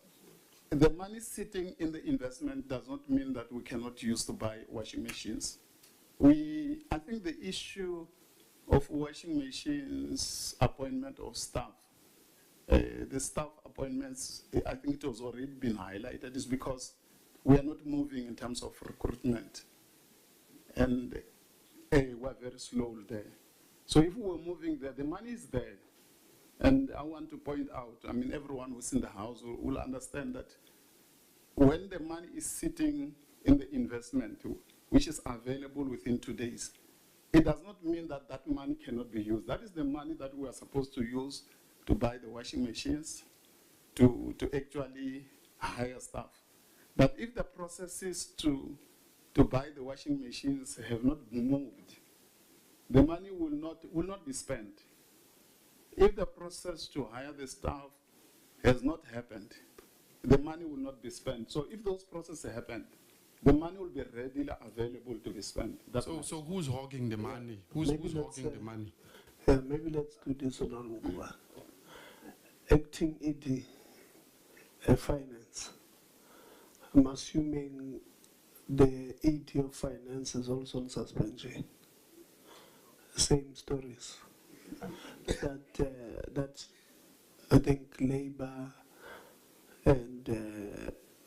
the money sitting in the investment does not mean that we cannot use to buy washing machines. I think the issue of washing machines, appointment of staff, the staff appointments, I think it was already been highlighted, is because we are not moving in terms of recruitment. And we're very slow there. So if we were moving there, the money is there. And I want to point out, I mean, everyone who's in the house will understand that when the money is sitting in the investment, which is available within 2 days, it does not mean that that money cannot be used. That is the money that we are supposed to use to buy the washing machines, to actually hire staff. But if the processes to buy the washing machines have not moved, the money will not be spent. If the process to hire the staff has not happened, the money will not be spent. So if those processes happen, the money will be readily available to be spent. So who's hogging the money? Who's hogging the money? Yeah, maybe let's do this on Ngua. Acting ED Finance. I'm assuming the ED of Finance is also on suspension. Same stories. That I think Labour and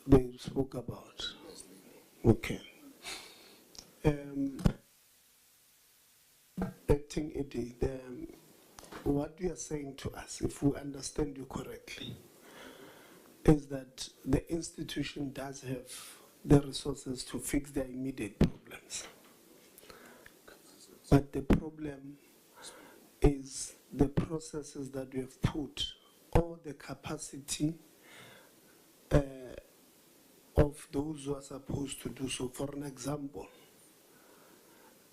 they spoke about. Okay. Acting ED, what you are saying to us, if we understand you correctly, is that the institution does have the resources to fix their immediate problems. But the problem is the processes that we have put, or the capacity of those who are supposed to do so. For an example,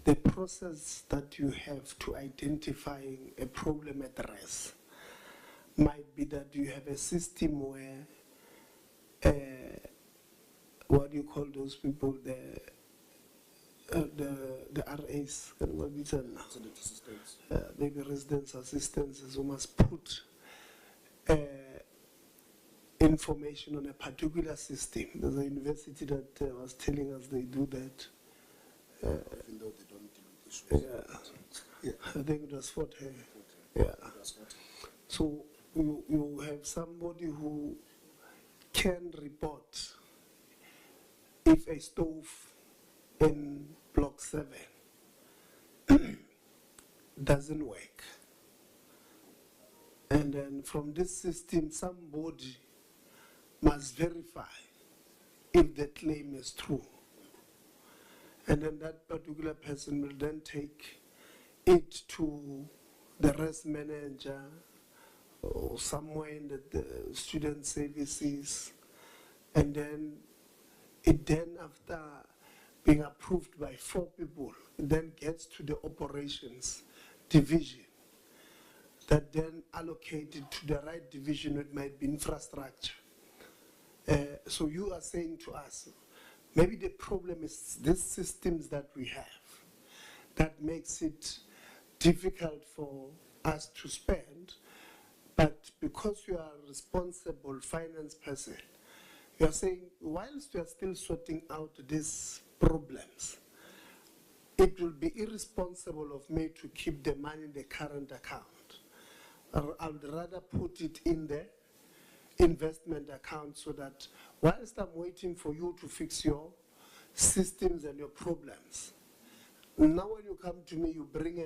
the process that you have to identifying a problem at rest might be that you have a system where, what do you call those people, the RAs, maybe residence assistants, who must put information on a particular system. There's a university that was telling us they do that. Even though they don't deal with issues. Yeah. I think it was Fort Hare. Yeah. So you have somebody who can report if a stove in block 7 doesn't work. And then from this system, somebody must verify if the claim is true. And then that particular person will then take it to the rest manager or somewhere in the student services. And then after being approved by 4 people, it then gets to the operations division that then allocated to the right division, it might be infrastructure. So you are saying to us, maybe the problem is these systems that we have that makes it difficult for us to spend, but because you are a responsible finance person, you are saying, whilst you are still sorting out these problems, it will be irresponsible of me to keep the money in the current account. I'd rather put it in the investment account so that whilst I'm waiting for you to fix your systems and your problems, now when you come to me, you bring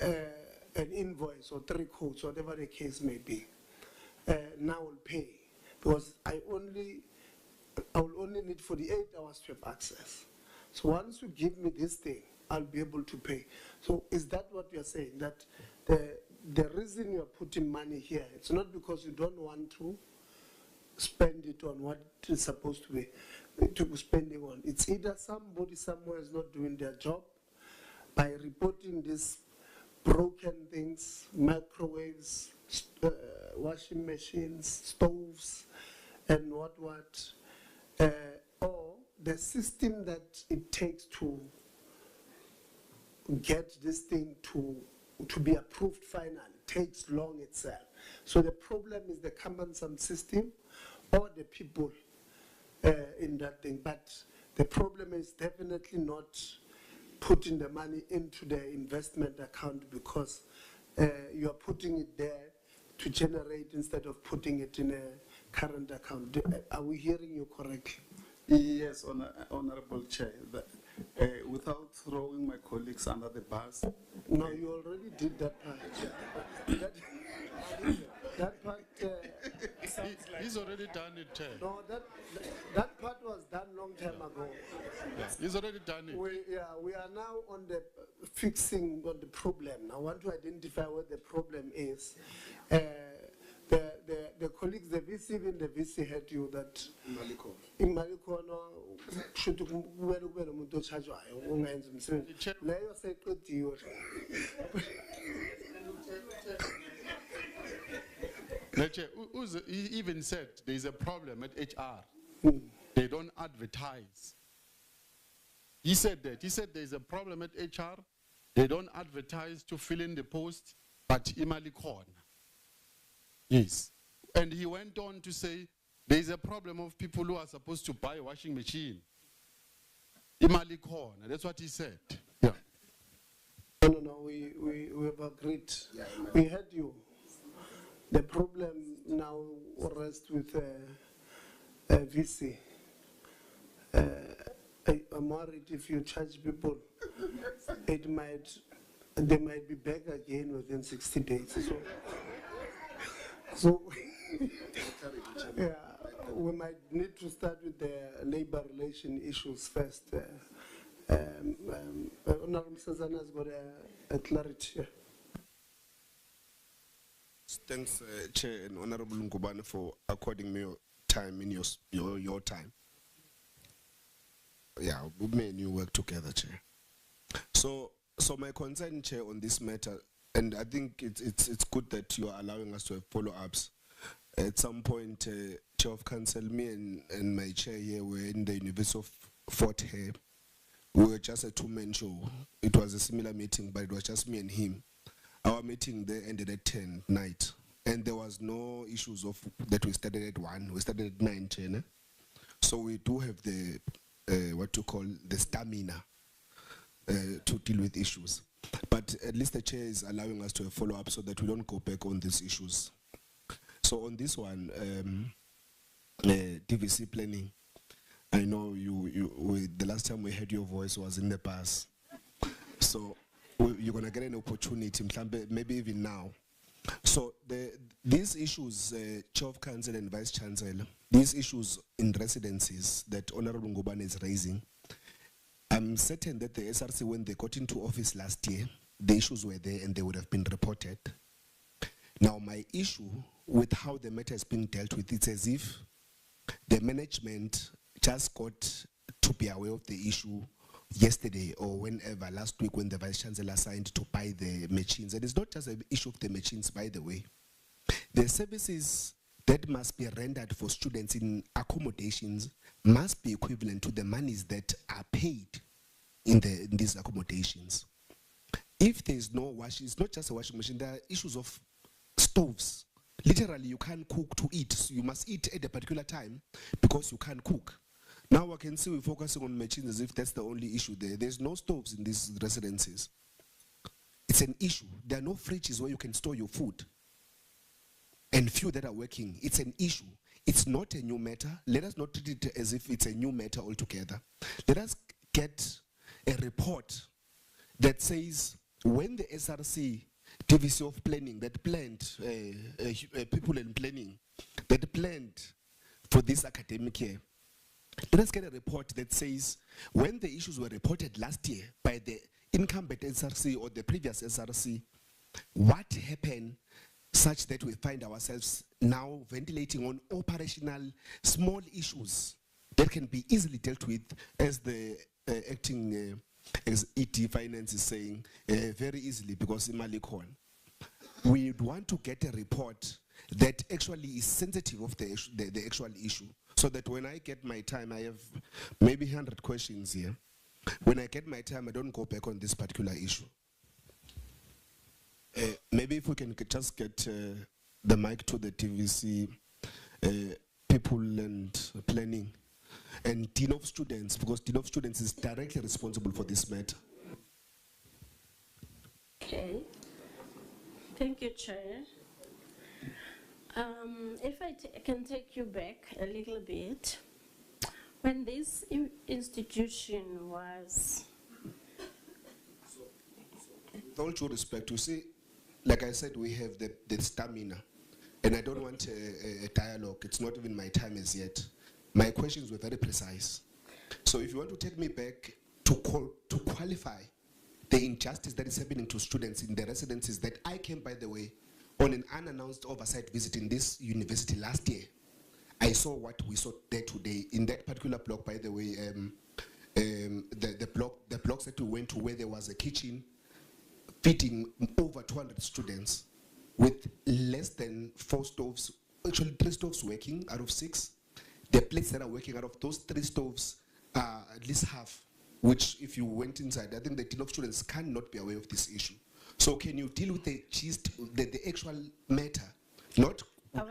an invoice or 3 quotes, whatever the case may be. Now I'll pay because I will only need 48 hours to have access. So once you give me this thing, I'll be able to pay. So is that what you're saying? That the reason you're putting money here, it's not because you don't want to spend it on what it's supposed to be spending on. It's either somebody somewhere is not doing their job by reporting these broken things, microwaves, washing machines, stoves, and what, or the system that it takes to get this thing to be approved finally takes long itself. So the problem is the cumbersome system or the people in that thing. But the problem is definitely not putting the money into the investment account, because you are putting it there to generate instead of putting it in a current account. Are we hearing you correctly? Yes, Honorable Chair. Without throwing my colleagues under the bus. No, you already did that part. that part. He's already done it, Chair. No, that part was done long time ago. Yeah, he's already done it. We are now on the fixing on the problem. I want to identify what the problem is. The colleagues, the VC, even the VC had you that in Malikono should kumele kube nomuntu ochajwayo ungenza umsebenzi leyo seqediwe. He even said there is a problem at HR. They don't advertise. He said that. He said there is a problem at HR. They don't advertise to fill in the post, but imali khona. Yes. And he went on to say there is a problem of people who are supposed to buy a washing machine. Imali khona. That's what he said. Yeah. No, we have agreed. Yeah, we heard you. The problem now rests with VC. I'm worried if you charge people, they might be back again within 60 days. So yeah, we might need to start with the labor relation issues first. Honorable Sazana has got a clarity. Thanks, Chair and Honorable Ngubane, for according me your time in your time. Yeah, we may and you work together, Chair. So my concern, Chair, on this matter, and I think it's good that you are allowing us to have follow-ups. At some point, Chair of Council, me and my chair here were in the University of Fort Hare. We were just a two-man show. It was a similar meeting, but it was just me and him. Our meeting there ended at 10 night, and there was no issues of that we started at 1. We started at 9, 10. So we do have the what to call the stamina to deal with issues. But at least the chair is allowing us to follow up so that we don't go back on these issues. So on this one, DVC planning, I know the last time we heard your voice was in the past. So you're going to get an opportunity, maybe even now. So these issues, Chair of Council and Vice Chancellor, these issues in residencies that Honorable Ngubane is raising, I'm certain that the SRC, when they got into office last year, the issues were there and they would have been reported. Now, my issue with how the matter is being dealt with, it's as if the management just got to be aware of the issue yesterday or whenever, last week when the Vice Chancellor signed to buy the machines. And it's not just an issue of the machines, by the way. The services that must be rendered for students in accommodations must be equivalent to the monies that are paid in these accommodations. If there's no washing, it's not just a washing machine, there are issues of stoves. Literally, you can't cook to eat. So you must eat at a particular time because you can't cook. Now I can see we're focusing on machines as if that's the only issue there. There's no stoves in these residences. It's an issue. There are no fridges where you can store your food. And few that are working, it's an issue. It's not a new matter. Let us not treat it as if it's a new matter altogether. Let us get a report that says when the SRC DVC of planning that planned, people in planning, that planned for this academic year, let us get a report that says when the issues were reported last year by the incumbent SRC or the previous SRC, what happened such that we find ourselves now ventilating on operational small issues that can be easily dealt with, as the acting as ET Finance is saying, very easily because imali khona. We want to get a report that actually is sensitive of the actual issue, so that when I get my time, I have maybe 100 questions here. when I get my time, I don't go back on this particular issue. Maybe if we can just get the mic to the TVC people and planning and Dean of Students, because Dean of Students is directly responsible for this matter. Okay. Thank you, Chair. If I can take you back a little bit, when this institution was... With all due respect, you see, like I said, we have the stamina, and I don't want a dialogue. It's not even my time as yet. My questions were very precise. So if you want to take me back to qualify the injustice that is happening to students in the residences that I came, by the way, on an unannounced oversight visit in this university last year. I saw what we saw there today. In that particular block, by the way, the blocks that we went to where there was a kitchen feeding over 200 students with less than 4 stoves, actually 3 stoves working out of 6. The plates that are working out of those 3 stoves are at least half, which if you went inside, I think the Dean of Students cannot be aware of this issue. So can you deal with the gist, the actual matter, not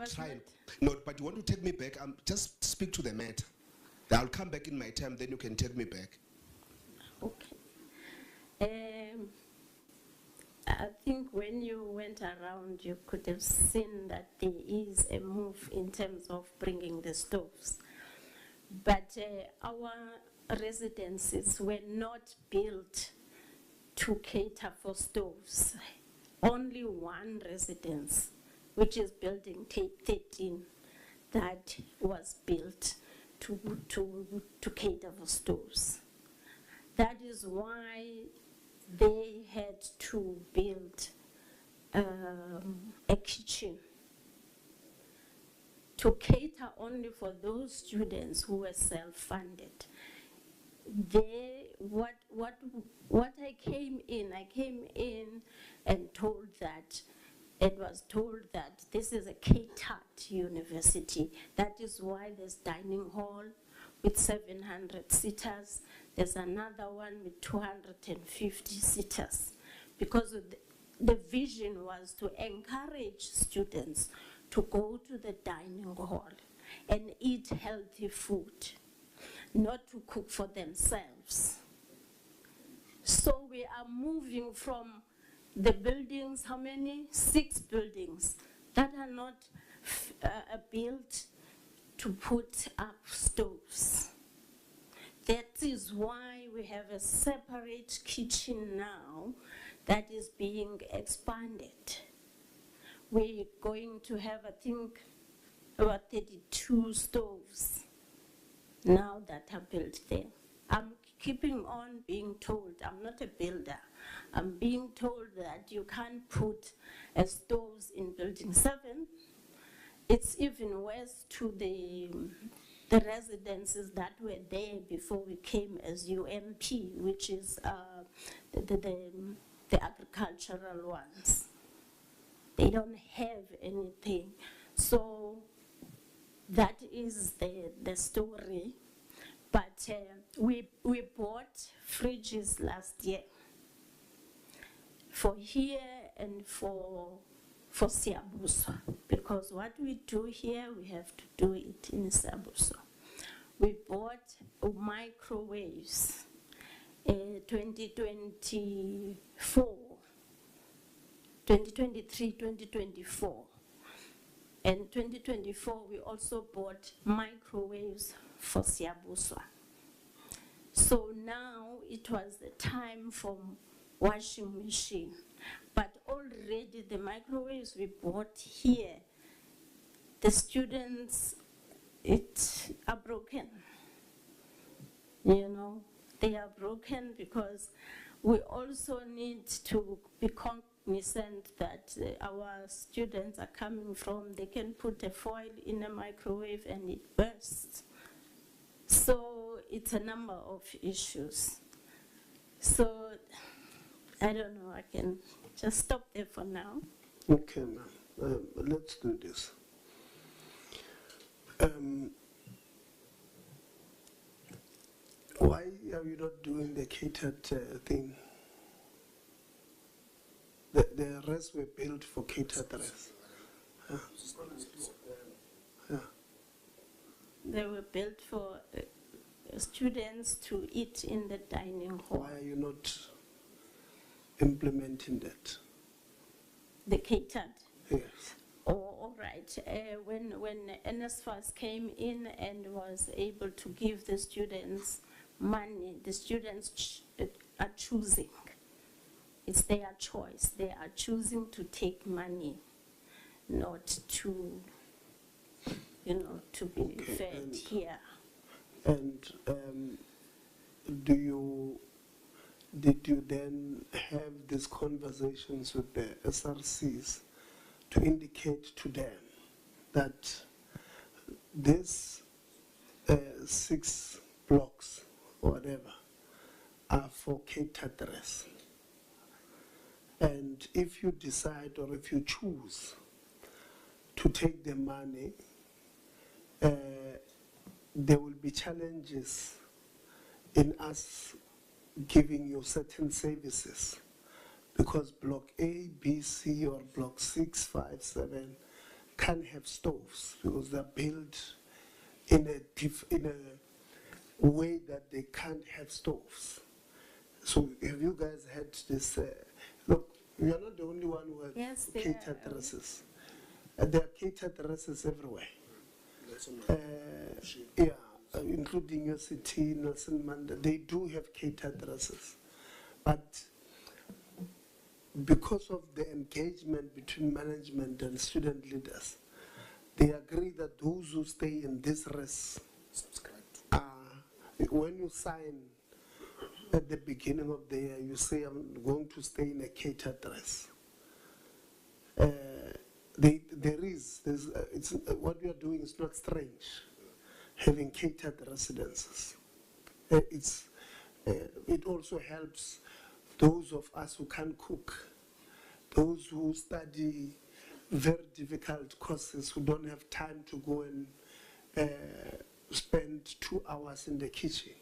try, not, but you want to take me back, just speak to the matter. I'll come back in my time, then you can take me back. Okay. I think when you went around, you could have seen that there is a move in terms of bringing the stoves. But our residences were not built to cater for stoves. Only one residence, which is building 13, that was built to cater for stoves. That is why they had to build a kitchen to cater only for those students who were self-funded. What I came in and told that, it was told that this is a catered university. That is why there's dining hall with 700 seaters. There's another one with 250 seaters. Because the vision was to encourage students to go to the dining hall and eat healthy food, not to cook for themselves. So we are moving from the buildings, how many? 6 buildings that are not built to put up stoves. That is why we have a separate kitchen now that is being expanded. We're going to have, I think, about 32 stoves now that are built there. I'm keeping on being told, I'm not a builder, I'm being told that you can't put stoves in building 7. It's even worse to the residences that were there before we came as UMP, which is the agricultural ones. They don't have anything. So that is the story. But we bought fridges last year for here and for Siyabuso, because what we do here, we have to do it in Siyabuso. We bought microwaves 2023, 2024. And 2024, we also bought microwaves for Siyabuso. So now it was the time for washing machine. But already the microwaves we bought here, the students are broken. You know, they are broken because we also need to be cognizant that our students are coming from, they can put a foil in a microwave and it bursts. So it's a number of issues. So I don't know, I can just stop there for now. Okay, ma'am. Let's do this. Why are you not doing the catered thing? The rest were built for catered rest. They were built for students to eat in the dining hall. Why are you not implementing that? The catered. Yes. Oh, all right. When NSFAS came in and was able to give the students money, the students are choosing. It's their choice. They are choosing to take money, not to, to be fed here. And did you then have these conversations with the SRCs to indicate to them that these 6 blocks or whatever are for catered rest? And if you decide or if you choose to take the money, there will be challenges in us giving you certain services, because block A, B, C, or block 6, 5, 7 can't have stoves because they're built in a way that they can't have stoves. So have you guys had this? Look, we are not the only one who has catered dresses. There are catered dresses everywhere. Yeah, including your city, Nelson Mandela. They do have catered dresses, but because of the engagement between management and student leaders, they agree that those who stay in this rest, when you sign at the beginning of the year, you say, I'm going to stay in a catered dress. What we are doing is not strange, having catered residences. It also helps those of us who can't cook, those who study very difficult courses, who don't have time to go and spend 2 hours in the kitchen.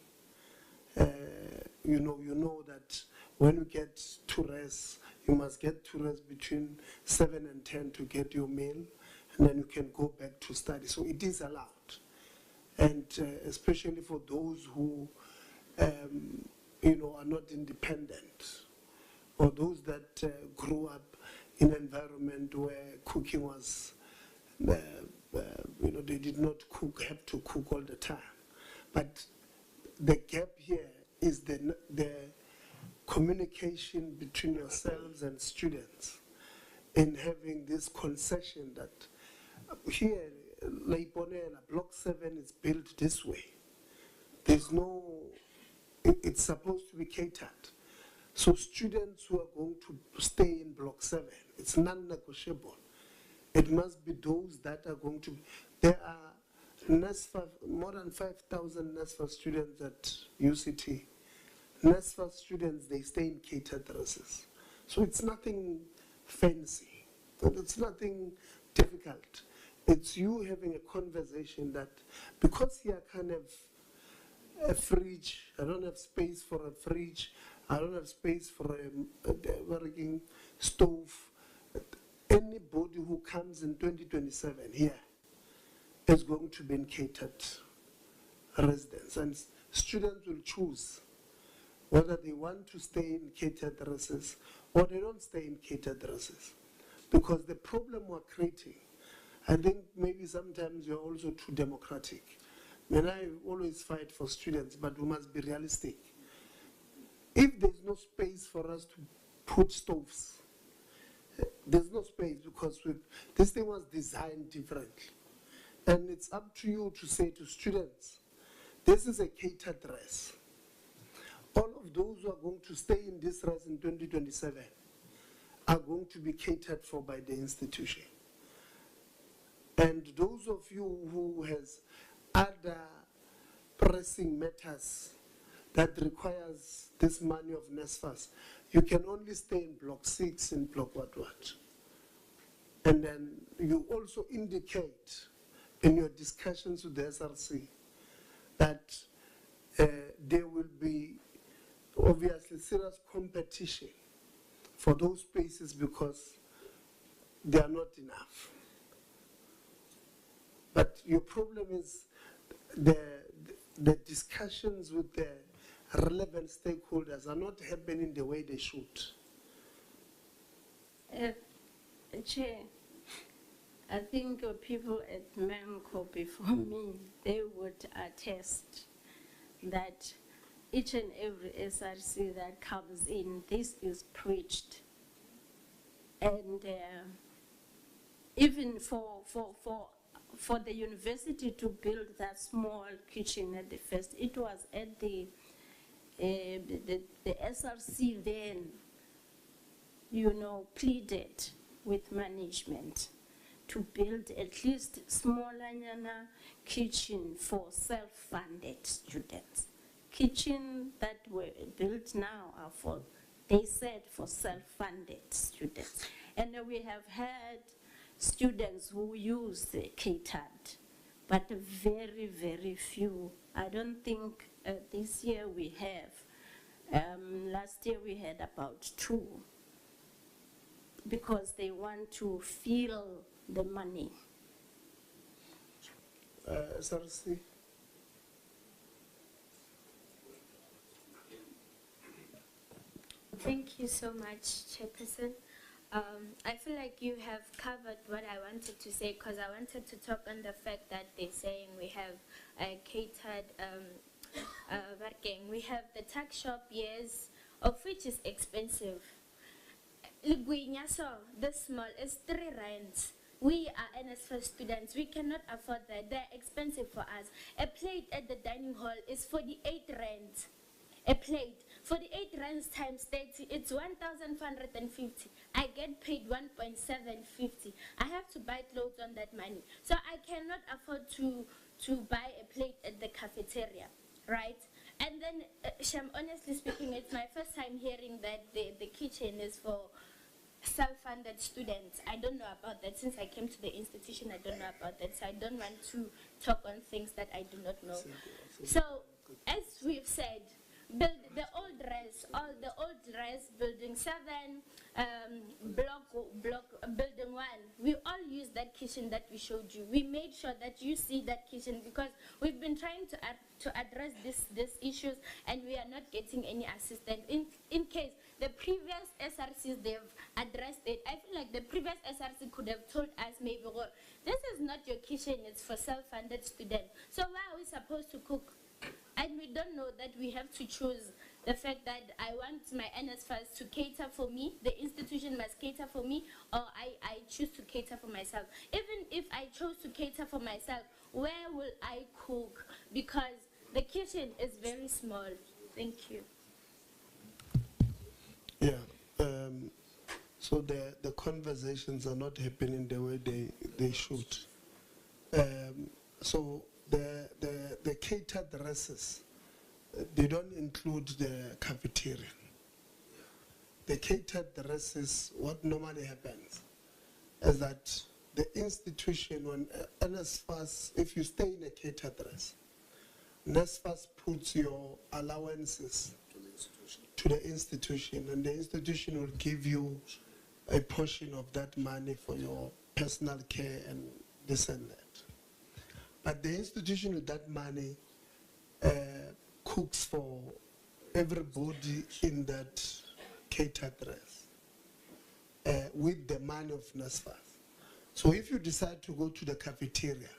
You know that when you get to rest, you must get to rest between 7 and 10 to get your meal, and then you can go back to study. So it is allowed. And especially for those who, are not independent, or those that grew up in an environment where cooking was, they did not have to cook all the time. But the gap here is the communication between yourselves and students in having this concession that here, Leiponela, Block 7 is built this way. There's no, it's supposed to be catered. So students who are going to stay in Block 7, it's non-negotiable. It must be those that are going to, there are NSFA, more than 5,000 NSFA students at UCT. NSFA students, they stay in catered dresses. So it's nothing fancy, it's nothing difficult. It's you having a conversation that, because here I can't have a fridge, I don't have space for a fridge, I don't have space for a working stove. Anybody who comes in 2027 here is going to be in catered residence, and students will choose whether they want to stay in catered dresses or they don't stay in catered dresses. Because the problem we're creating, I think maybe sometimes you're also too democratic. I always fight for students, but we must be realistic. If there's no space for us to put stoves, there's no space, because this thing was designed differently. And it's up to you to say to students, this is a catered dress. All of those who are going to stay in this dress in 2027 are going to be catered for by the institution. And those of you who has other pressing matters that requires this money of NSFAS, you can only stay in Block 6 and Block what. And then you also indicate in your discussions with the SRC that there will be obviously serious competition for those spaces because they are not enough. But your problem is the discussions with the relevant stakeholders are not happening the way they should. Chair, I think people at Manco before me, they would attest that each and every SRC that comes in, this is preached. And even for the university to build that small kitchen at the first, it was at the SRC then, you know, pleaded with management to build at least smaller kitchen for self-funded students. Kitchen that were built now are for, they said, for self-funded students. And we have had students who use the catered, but very, very few. I don't think this year we have. Last year we had about 2, because they want to feel the money. SRC. Thank you so much, Chairperson. I feel like you have covered what I wanted to say, because I wanted to talk on the fact that they're saying we have a catered working. We have the tuck shop, yes, of which is expensive. So this small is 3 rands. We are NSF students. We cannot afford that. They're expensive for us. A plate at the dining hall is 48 rands. A plate. 48 rands times 30, it's 1,450. I get paid 1.750. I have to buy clothes on that money. So I cannot afford to buy a plate at the cafeteria, right? And then, Sham, honestly speaking, it's my first time hearing that the kitchen is for self-funded students. I don't know about that. Since I came to the institution, I don't know about that. So I don't want to talk on things that I do not know. So, as we've said, build the old res building 7, block building 1. We all use that kitchen that we showed you. We made sure that you see that kitchen, because we've been trying to address these issues, and we are not getting any assistance. In case the previous SRCs, they've addressed it. I feel like the previous SRC could have told us maybe, well, this is not your kitchen, it's for self-funded students. So why are we supposed to cook? And we don't know that we have to choose the fact that I want my NSFAs to cater for me, the institution must cater for me, or I choose to cater for myself. Even if I chose to cater for myself, where will I cook? Because the kitchen is very small. Thank you. Yeah. So the conversations are not happening the way they should. So the catered dresses, they don't include the cafeteria. The catered dresses, what normally happens is that the institution, when NSFAS, if you stay in a catered dress, NSFAS puts your allowances to the institution, and the institution will give you a portion of that money for your personal care and this and that. But the institution with that money cooks for everybody in that catered dress with the money of NSFAS. So if you decide to go to the cafeteria,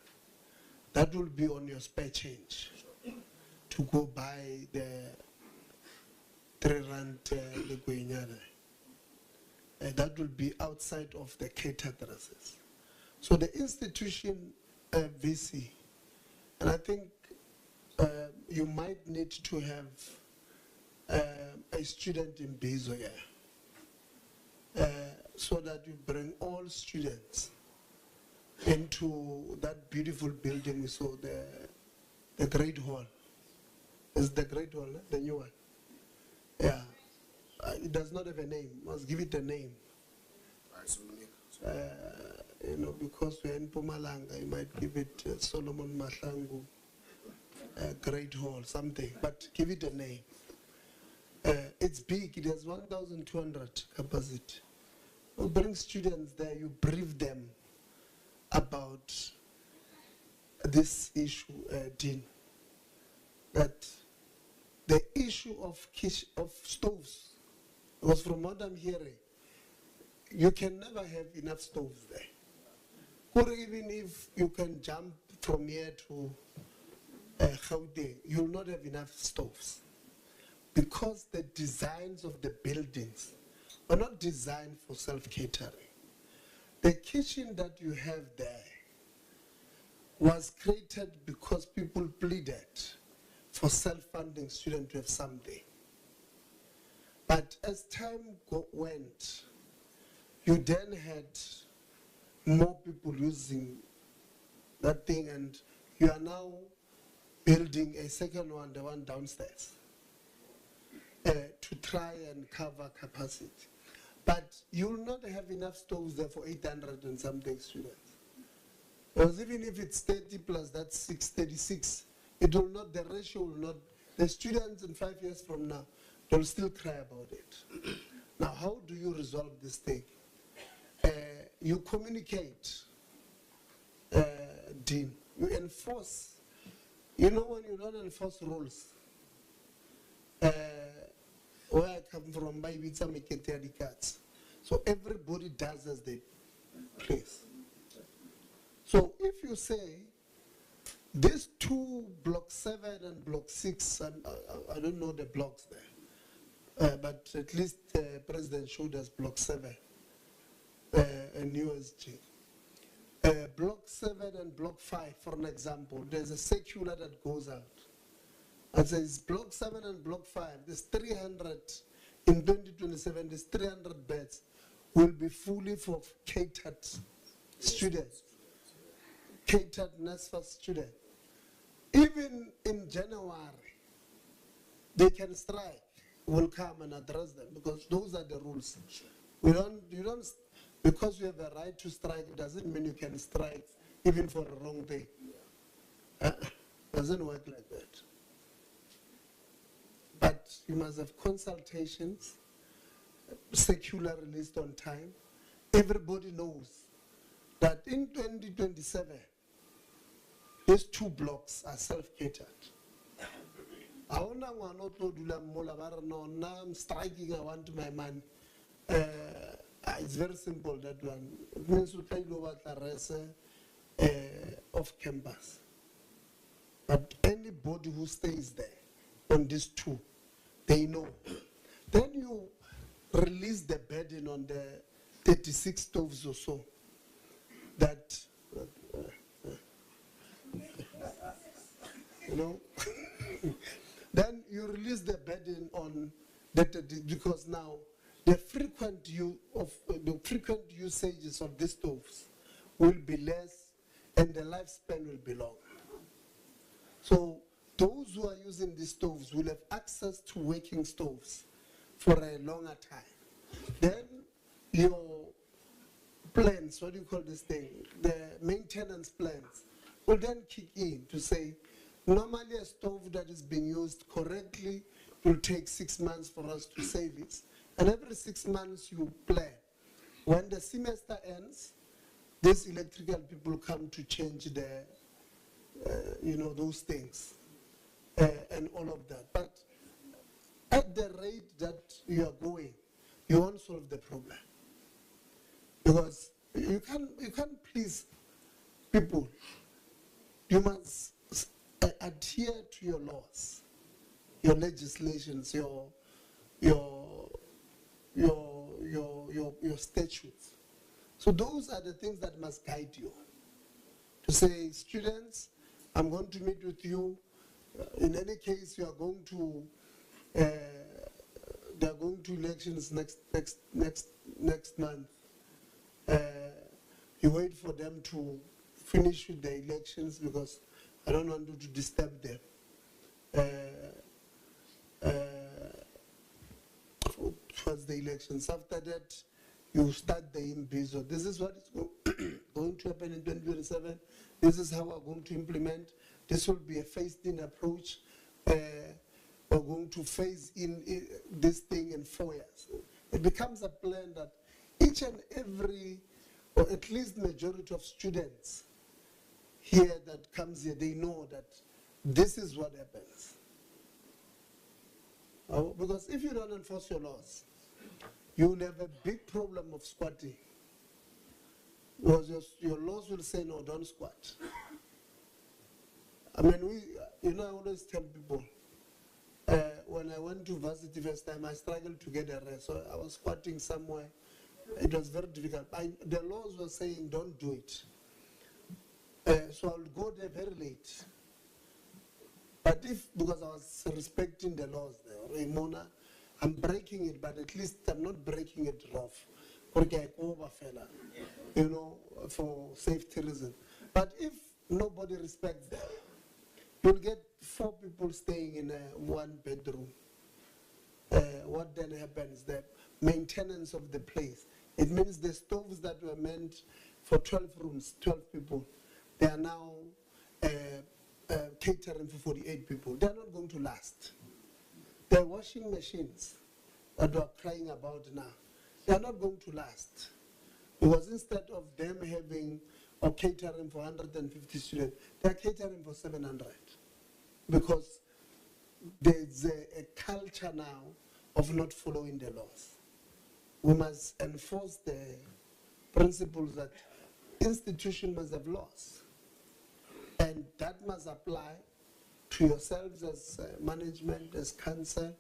that will be on your spare change to go buy the 3 rand leguinyana. That will be outside of the catered dresses. So the institution VC, and I think you might need to have a student in Bezo here, so that you bring all students into that beautiful building we saw, the Great Hall. Is the Great Hall, the new one? Yeah. It does not have a name. Must give it a name. You know, because we're in Mpumalanga, you might give it Solomon Mahlangu Great Hall, something, but give it a name. It's big, it has 1,200 capacity. You bring students there, you brief them about this issue, Dean, that the issue of stoves, because from what I'm hearing, you can never have enough stoves there. Or even if you can jump from here to Gauteng, you'll not have enough stoves. Because the designs of the buildings are not designed for self-catering. The kitchen that you have there was created because people pleaded for self-funding students to have something. But as time went, you then had more people using that thing, and you are now building a second one, the one downstairs, to try and cover capacity. But you will not have enough stoves there for 800 and something students. Because even if it's 30 plus, that's 636, it will not, the ratio will not, the students in 5 years from now, they'll still cry about it. Now, how do you resolve this thing? You communicate, Dean. You enforce. You know, when you don't enforce rules, where I come from, so everybody does as they please. So if you say, these two, block 7 and block 6, and I don't know the blocks there, but at least the president showed us block 7 and USG. Block 7 and block 5, for an example, there's a circular that goes out. And says block 7 and block 5, there's 300, in 2027, there's 300 beds will be fully for catered students, catered NSFAS students. Even in January, they can strike. We'll come and address them because those are the rules. You don't, because you have a right to strike, it doesn't mean you can strike even for a wrong thing. Doesn't work like that. But you must have consultations, secular released on time. Everybody knows that in 2027, these 2 blocks are self-catered. I'm striking, I want my money. It's very simple, that one. It means we take over the rest off campus. But anybody who stays there on these 2, they know. Then you release the burden on the 36 stoves or so. That, you know, then you release the burden on that, because now the frequent usages of these stoves will be less and the lifespan will be long. So those who are using these stoves will have access to working stoves for a longer time. Then your plans, what do you call this thing? The maintenance plans will then kick in to say, normally a stove that is being used correctly will take 6 months for us to save it. And every 6 months you plan. When the semester ends, these electrical people come to change the, those things and all of that. But at the rate that you are going, you won't solve the problem. Because you can't please people. You must adhere to your laws, your legislations, your statutes. So those are the things that must guide you. To say, students, I'm going to meet with you. In any case, you are going to. They are going to elections next month. You wait for them to finish with the elections because I don't want you to disturb them. Towards the elections. After that, you start the IMB. So this is what is going to happen in 2027. This is how we're going to implement. This will be a phased-in approach. we're going to phase in this thing in 4 years. It becomes a plan that each and every, or at least majority of students here that comes here, they know that this is what happens. Because if you don't enforce your laws, you will have a big problem of squatting. Because your laws will say, no, don't squat. I mean, I always tell people, when I went to varsity first time, I struggled to get a rest. So I was squatting somewhere. It was very difficult. The laws were saying, don't do it. So I would go there very late. But because I was respecting the laws there, Ramona, I'm breaking it, but at least I'm not breaking it rough. For safety reasons. But if nobody respects them, you'll get 4 people staying in one bedroom. What then happens? The maintenance of the place. It means the stoves that were meant for 12 rooms, 12 people, they are now catering for 48 people. They're not going to last. The washing machines that we're crying about now, they're not going to last. Because instead of them having or catering for 150 students, they're catering for 700. Because there's a culture now of not following the laws. We must enforce the principles that institutions must have laws. And that must apply to yourselves as management, as council,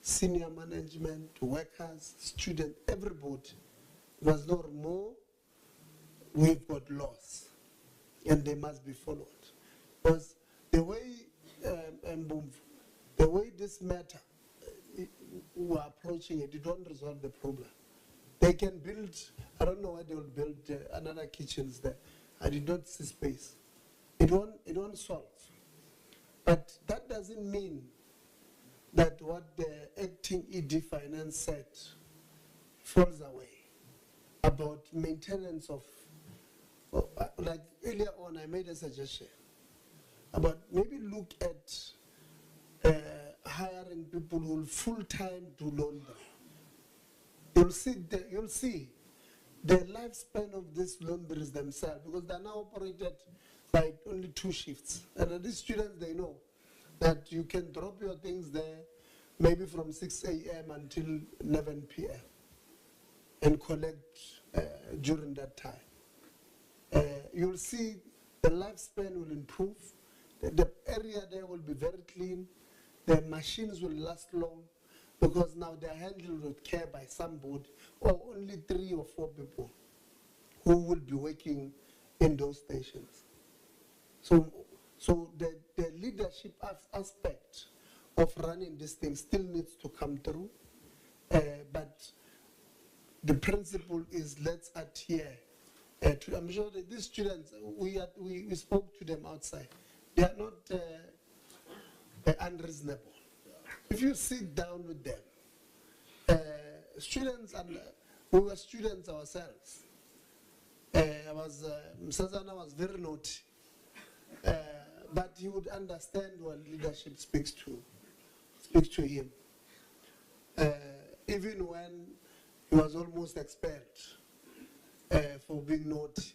senior management, workers, students, everybody. Must know more. We've got laws, and they must be followed. Because the way this matter, we're approaching it, it won't resolve the problem. They can build, I don't know why they will build another kitchens there. I did not see space. It won't solve. But that doesn't mean that what the acting ED Finance said falls away about maintenance of, like earlier on I made a suggestion about maybe look at hiring people who will full-time do laundry. You'll see the lifespan of these laundries themselves, because they're now operated by only 2 shifts. And these students, they know that you can drop your things there maybe from 6 a.m. until 11 p.m. and collect during that time. You'll see the lifespan will improve. The area there will be very clean. The machines will last long, because now they're handled with care by somebody, or only 3 or 4 people who will be working in those stations. So the leadership aspect of running this thing still needs to come through, but the principle is let's adhere. I'm sure that these students, we spoke to them outside. They are not unreasonable. If you sit down with them, students, and we were students ourselves. Msazana was very naughty, but he would understand when leadership speaks to him. Even when he was almost expelled for being naughty.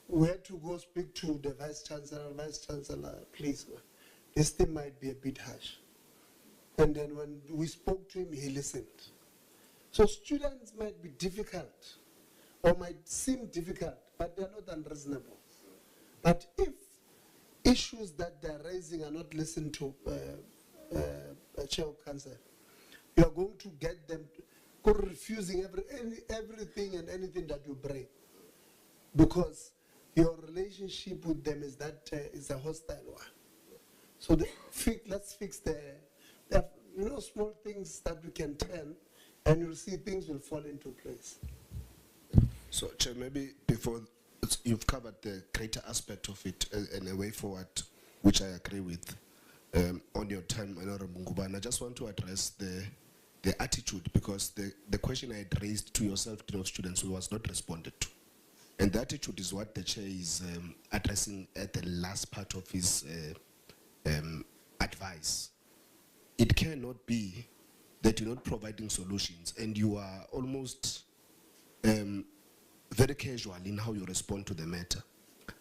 We had to go speak to the Vice Chancellor, please, this thing might be a bit harsh. And then when we spoke to him, he listened. So students might be difficult, or might seem difficult, but they're not unreasonable. But if issues that they're raising are not listened to, Chair of Council, you are going to get them refusing everything and anything that you bring, because your relationship with them is that is a hostile one. So let's fix the small things that we can turn, and you'll see things will fall into place. So, Chair, maybe before you've covered the greater aspect of it and a way forward, which I agree with, on your time, Honorable Ngubane, I just want to address the attitude, because the question I had raised to yourself, to those students, was not responded to. And the attitude is what the Chair is addressing at the last part of his advice. advice. It cannot be that you're not providing solutions and you are almost very casual in how you respond to the matter.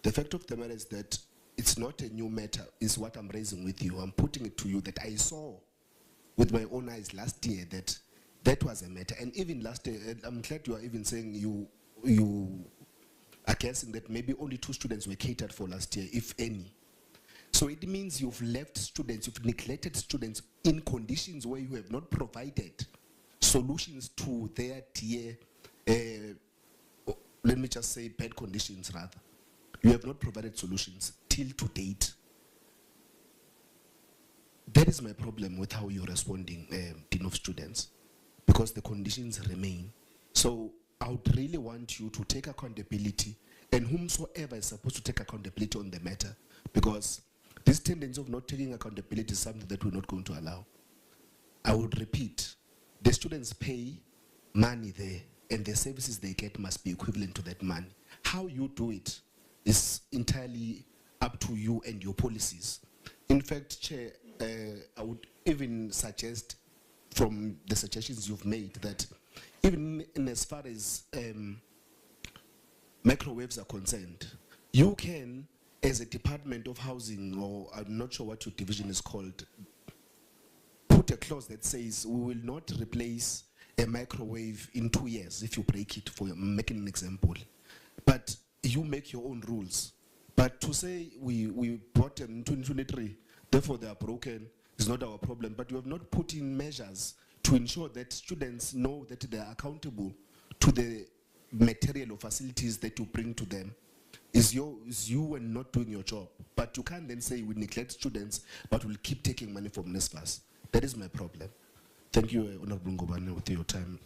The fact of the matter is that it's not a new matter, is what I'm raising with you. I'm putting it to you that I saw with my own eyes last year that that was a matter. And even last year, I'm glad you are even saying you are guessing that maybe only 2 students were catered for last year, if any. So it means you've left students, you've neglected students in conditions where you have not provided solutions to their dear, let me just say bad conditions rather. You have not provided solutions till to date. That is my problem with how you're responding, Dean of Students, because the conditions remain. So I would really want you to take accountability, and whomsoever is supposed to take accountability on the matter, because this tendency of not taking accountability is something that we're not going to allow. I would repeat, the students pay money there, and the services they get must be equivalent to that money. How you do it is entirely up to you and your policies. In fact, Chair, I would even suggest from the suggestions you've made that even in as far as microwaves are concerned, you can, as a Department of Housing, or I'm not sure what your division is called, put a clause that says we will not replace a microwave in 2 years if you break it, for making an example. But you make your own rules. But to say we bought them in 2023, therefore they are broken, is not our problem. But you have not put in measures to ensure that students know that they are accountable to the material or facilities that you bring to them. Is you and not doing your job. But you can't then say we neglect students, but we'll keep taking money from NSFAS. That is my problem. Thank you, Honorable Ngobane, with your time.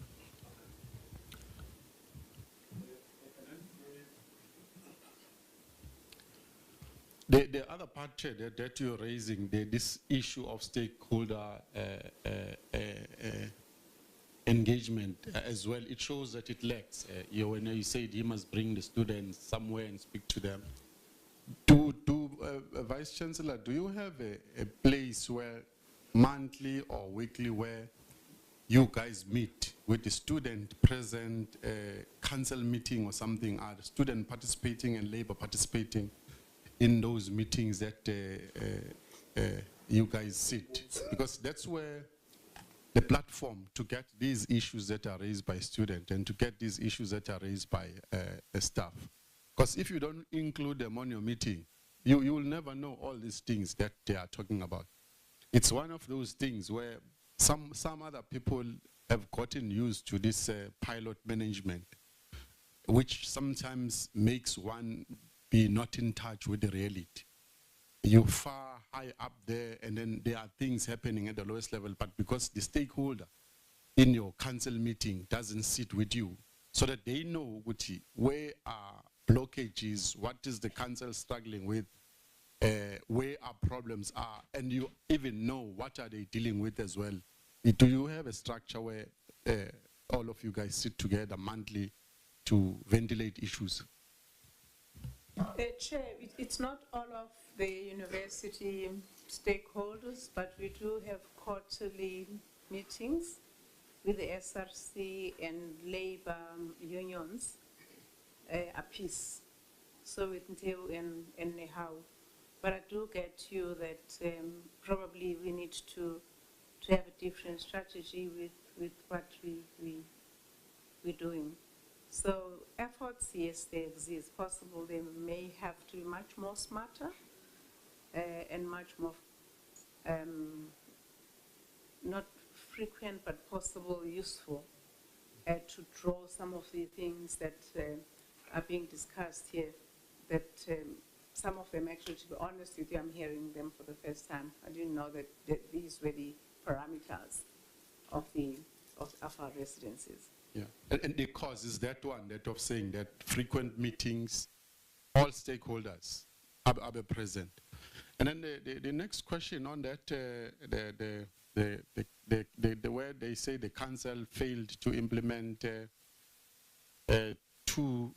The other part that you're raising, this issue of stakeholder engagement as well, it shows that it lacks. When you said he must bring the students somewhere and speak to them. Vice Chancellor, do you have a place where monthly or weekly where you guys meet with the student present, council meeting or something, are the student participating and labor participating in those meetings that you guys sit? Because that's where the platform to get these issues that are raised by students and to get these issues that are raised by staff. Because if you don't include them on your meeting, you will never know all these things that they are talking about. It's one of those things where some other people have gotten used to this pilot management, which sometimes makes one be not in touch with the reality. You're far high up there, and then there are things happening at the lowest level, but because the stakeholder in your council meeting doesn't sit with you, so that they know where are blockages, what is the council struggling with, where our problems are, and you even know what are they dealing with as well. Do you have a structure where all of you guys sit together monthly to ventilate issues? Chair, it's not all of the university stakeholders, but we do have quarterly meetings with the SRC and labor unions a piece. So with Nteu and Nehau. But I do get you that probably we need to have a different strategy with what we're doing. So efforts, yes, they exist. Possible they may have to be much more smarter and much more not frequent, but possible useful to draw some of the things that are being discussed here. That some of them, actually, to be honest with you, I'm hearing them for the first time. I didn't know that these were the parameters of our residencies. Yeah, and the cause is that one, that of saying that frequent meetings, all stakeholders are present. And then the next question on that, where they say the council failed to implement 2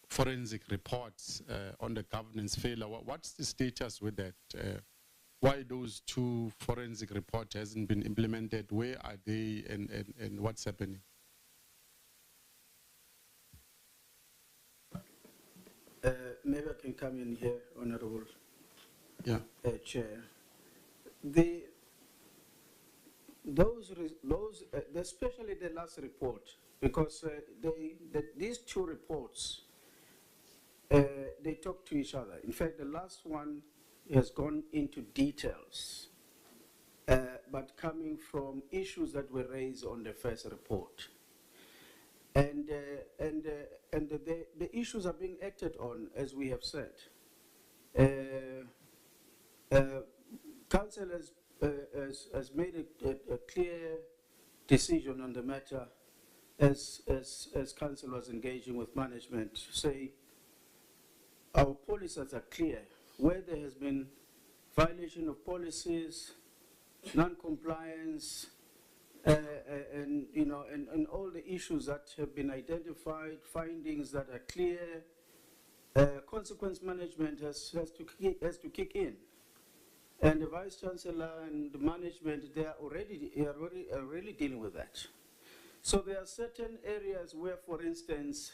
forensic reports on the governance failure. What's the status with that? why those two forensic reports hasn't been implemented, where are they, and what's happening? Maybe I can come in here, Honorable Chair. Especially the last report, because these two reports, they talk to each other. In fact, the last one has gone into details, but coming from issues that were raised on the first report. And the issues are being acted on, as we have said. Council has made a clear decision on the matter as Council was engaging with management to say our policies are clear. Where there has been violation of policies, non-compliance, and all the issues that have been identified, findings that are clear, consequence management has to kick in. And the Vice Chancellor and the management, they are already dealing with that. So there are certain areas where, for instance,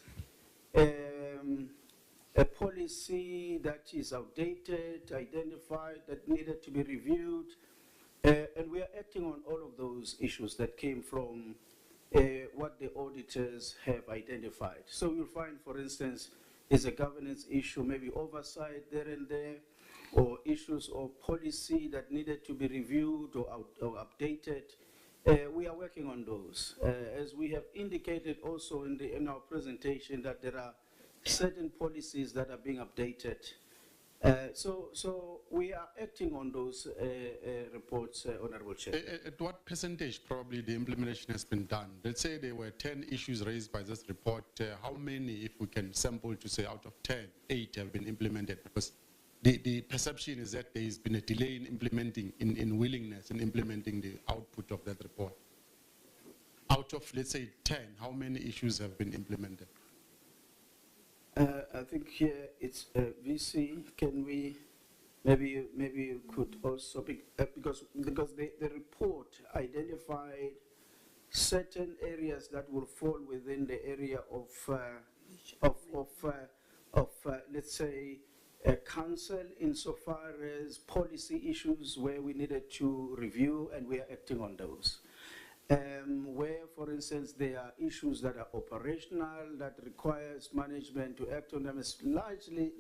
a policy that is outdated, identified, that needed to be reviewed, and we are acting on all of those issues that came from what the auditors have identified. So you'll find, for instance, there's a governance issue, maybe oversight there and there, or issues of policy that needed to be reviewed or updated. We are working on those. As we have indicated also in our presentation, that there are certain policies that are being updated. So we are acting on those reports, Honorable Chair. At what percentage probably the implementation has been done? Let's say there were 10 issues raised by this report. How many, if we can sample to say out of 10, 8 have been implemented? Because the perception is that there has been a delay in implementing, in willingness in implementing the output of that report. Out of, let's say, 10, how many issues have been implemented? I think here it's VC. Can we, maybe you could also, because the report identified certain areas that will fall within the area of let's say, council insofar as policy issues where we needed to review, and we are acting on those. Where, for instance, there are issues that are operational, that requires management to act on them, largely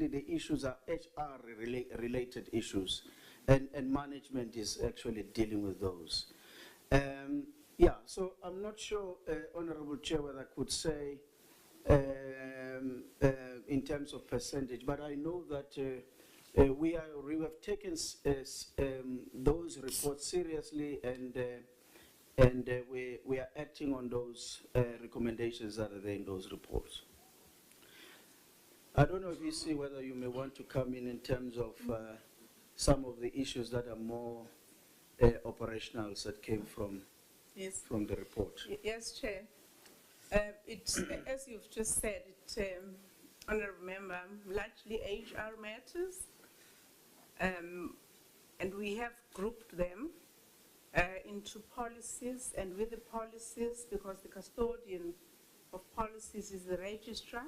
the issues are HR related issues, and management is actually dealing with those. Yeah, so I'm not sure, Honorable Chair, whether I could say in terms of percentage, but I know that we have taken those reports seriously, and we are acting on those recommendations that are there in those reports. I don't know if you see whether you may want to come in terms of some of the issues that are more operational that came from the report. Yes, Chair. It's, as you've just said, Honourable Member, largely HR matters, and we have grouped them into policies, and with the policies, because the custodian of policies is the registrar,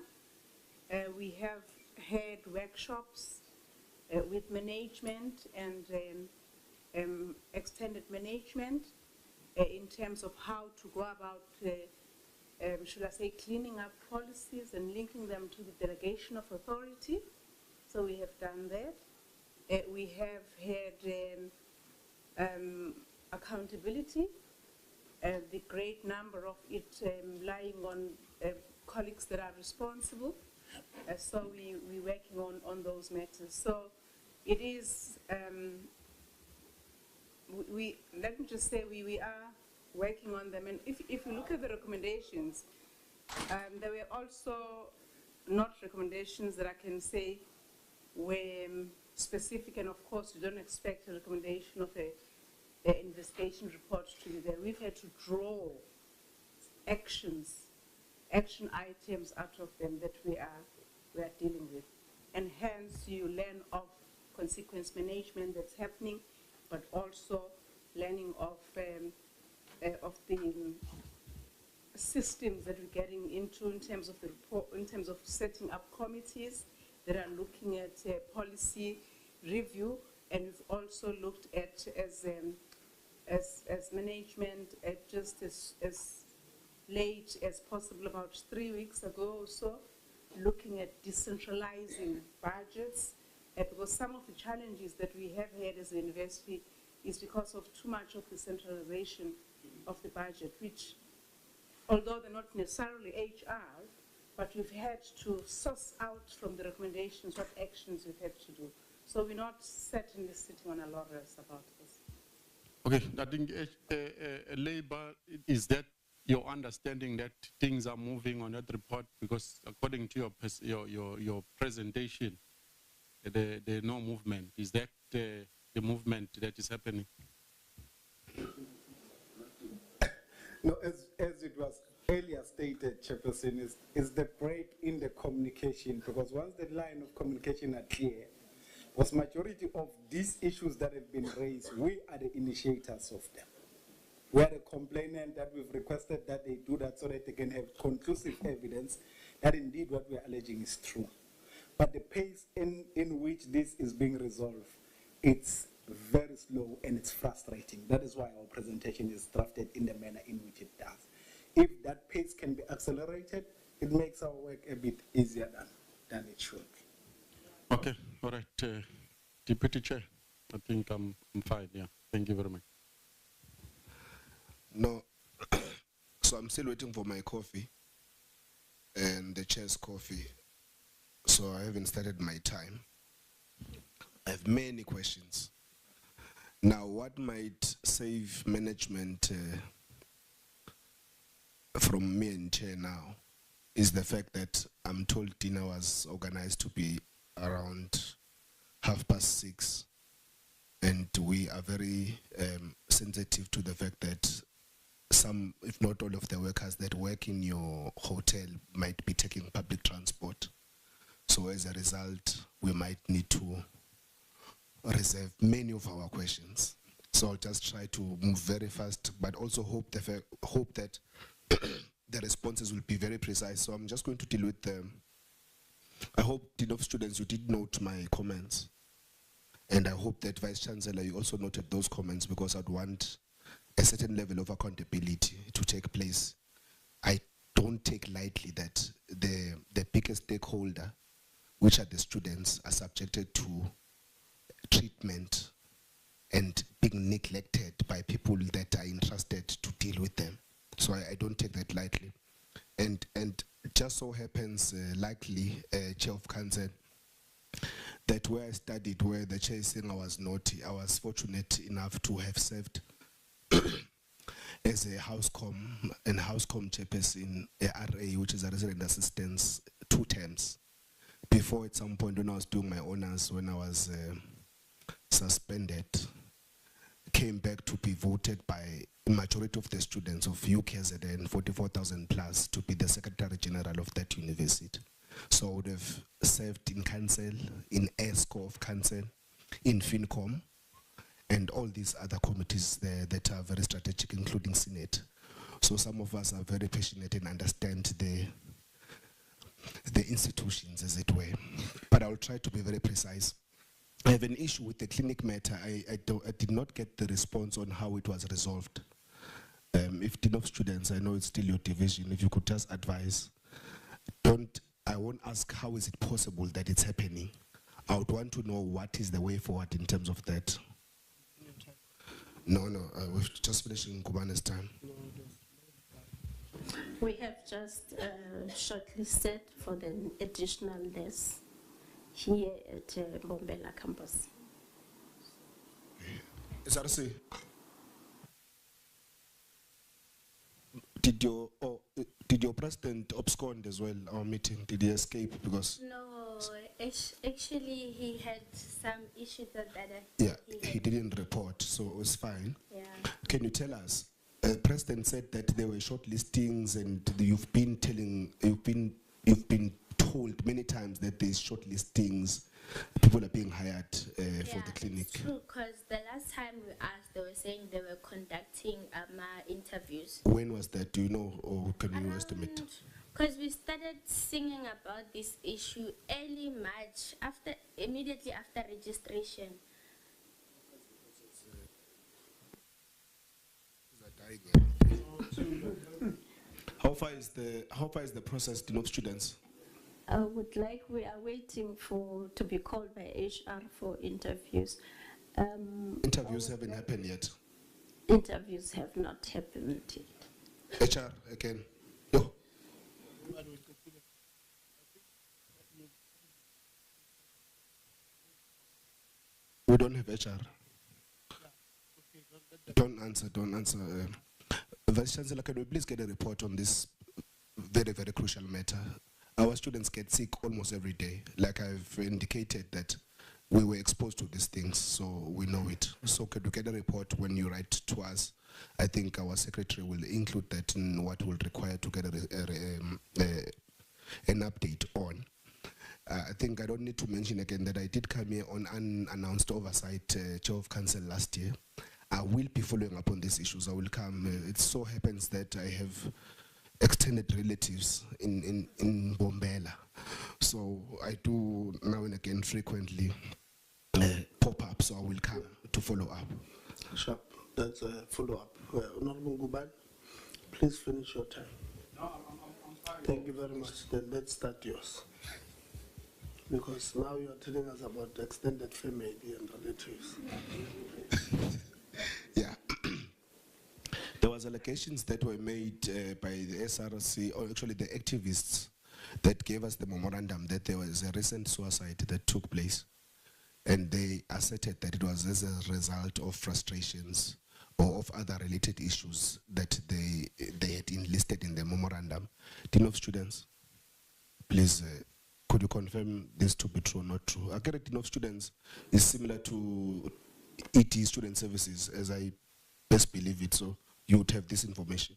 we have had workshops with management and extended management in terms of how to go about, should I say, cleaning up policies and linking them to the delegation of authority. So we have done that. We have had accountability, the great number of it lying on colleagues that are responsible. So we're working on those matters. So it is, let me just say, we are working on them. And if you look at the recommendations, there were also not recommendations that I can say were specific, and of course you don't expect a recommendation of an investigation report to be there. We've had to draw action items out of them that we are dealing with, and hence you learn of consequence management that's happening, but also learning of the systems that we're getting into in terms of the report, in terms of setting up committees that are looking at policy review, and we've also looked at as management at just as late as possible, about 3 weeks ago or so, looking at decentralizing budgets, because some of the challenges that we have had as a university is because of too much of the centralization of the budget, which, although they're not necessarily HR, but we've had to source out from the recommendations what actions we've had to do. So we're not certainly sitting on our laurels about this. Okay, I think labor, is that your understanding that things are moving on that report? Because according to your presentation, the no movement. Is that the movement that is happening? No, as it was earlier stated, Chairperson, is the break in the communication, because once the line of communication are clear, was majority of these issues that have been raised, we are the initiators of them. We are the complainant that we've requested that they do that so that they can have conclusive evidence that indeed what we are alleging is true. But the pace in which this is being resolved, it's very slow and it's frustrating. That is why our presentation is drafted in the manner in which it does. If that pace can be accelerated, it makes our work a bit easier than it should be. Okay, all right. Deputy Chair, I think I'm fine, yeah. Thank you very much. No, so I'm still waiting for my coffee and the chair's coffee. So I haven't started my time. I have many questions. Now, what might save management from me and chair now is the fact that I'm told dinner was organized to be around 6:30, and we are very sensitive to the fact that some, if not all of the workers that work in your hotel might be taking public transport. So as a result, we might need to reserve many of our questions. So I'll just try to move very fast, but also hope that the responses will be very precise. So I'm just going to deal with them. I hope, Dean of Students, you did note my comments. And I hope that Vice Chancellor, you also noted those comments, because I'd want a certain level of accountability to take place. I don't take lightly that the biggest stakeholder, which are the students, are subjected to treatment and being neglected by people that are entrusted to deal with them. So I don't take that lightly. And just so happens, likely, Chair of Council, that where I studied, where the chair is saying I was naughty, I was fortunate enough to have served as a housecom chairperson in RA, which is a resident assistance, 2 terms. Before, at some point when I was doing my honors, when I was suspended, came back to be voted by a majority of the students of UKZN, 44,000 plus, to be the Secretary General of that university. So I would have served in council, in ESCO of council, in FinCom, and all these other committees there that are very strategic, including Senate. So some of us are very passionate and understand the institutions, as it were. But I'll try to be very precise. I have an issue with the clinic matter. I did not get the response on how it was resolved. If Dean of Students, I know it's still your division, if you could just advise. I won't ask how is it possible that it's happening. I would want to know what is the way forward in terms of that. No, we're just finishing Kubana's time. We have just shortlisted for the additional nurse here at Mpumalanga campus. SRC, did your president abscond as well, our meeting? Did he escape? Because No, actually he had some issues that yeah, he didn't report, so it was fine. Yeah. Can you tell us? The president said that there were short listings, and you've been told many times that there's short listings people are being hired for the clinic. It's true, because the last time we asked, they were saying they were conducting interviews. When was that? Do you know, or can you estimate? Because we started singing about this issue early March, immediately after registration. How far is the process to know students? We are waiting to be called by HR for interviews. Interviews haven't happened yet. Interviews have not happened yet. HR again. Yo. We don't have HR. Don't answer. Vice Chancellor, can we please get a report on this very, very crucial matter? Our students get sick almost every day. Like I've indicated that we were exposed to these things, so we know it. So could we get a report when you write to us? I think our secretary will include that in what we'll require to get an update on. I think I don't need to mention again that I did come here on unannounced oversight chair of council last year. I will be following up on these issues. I will come. It so happens that I have extended relatives in Bombela. So I do now and again frequently pop up, so I will come to follow up. Sharp, that's a follow-up. Honorable Guban, please finish your time. No, I'm fine. Thank you very much. Then let's start yours. Because now you are telling us about the extended family and relatives. Yeah. There was allegations that were made by the SRC, or actually the activists, that gave us the memorandum that there was a recent suicide that took place. And they asserted that it was as a result of frustrations or of other related issues that they had enlisted in the memorandum. Dean of Students, please, could you confirm this to be true or not true? Agere Dean of Students is similar to ET Student Services, as I best believe it, so you would have this information.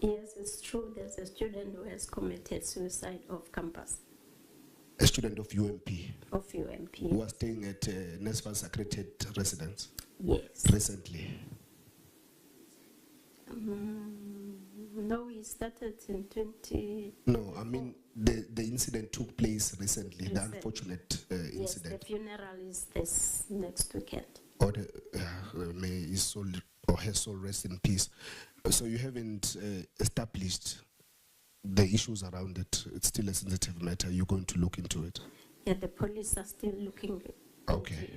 Yes, it's true. There's a student who has committed suicide off campus. A student of UMP? Of UMP. Who was staying at NSFAS accredited residence? Yes. Recently? No, he started in 20... No, I mean, the incident took place recently, the unfortunate incident. Yes, the funeral is this next weekend. Or may his soul or her soul rest in peace. So you haven't established the issues around it. It's still a sensitive matter. You're going to look into it. Yeah, the police are still looking. Okay.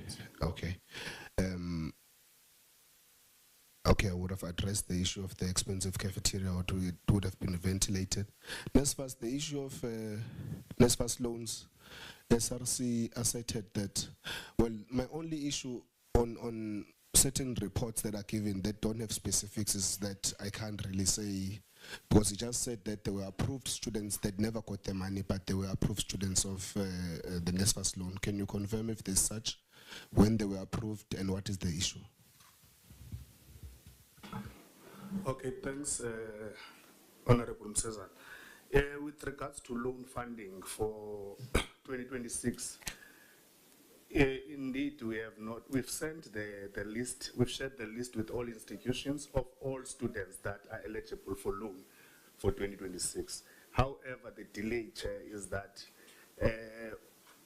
Okay, I would have addressed the issue of the expensive cafeteria, or it would have been ventilated. NSFAS, the issue of NSFAS loans, SRC asserted that, well, my only issue on certain reports that are given that don't have specifics is that I can't really say, because he just said that there were approved students that never got the money, but they were approved students of the NSFAS loan. Can you confirm if there's such, when they were approved, and what is the issue? Okay, thanks, Honorable Msezan. With regards to loan funding for 2026, indeed we've sent the list, we've shared the list with all institutions of all students that are eligible for loan for 2026. However, the delay, Chair, is that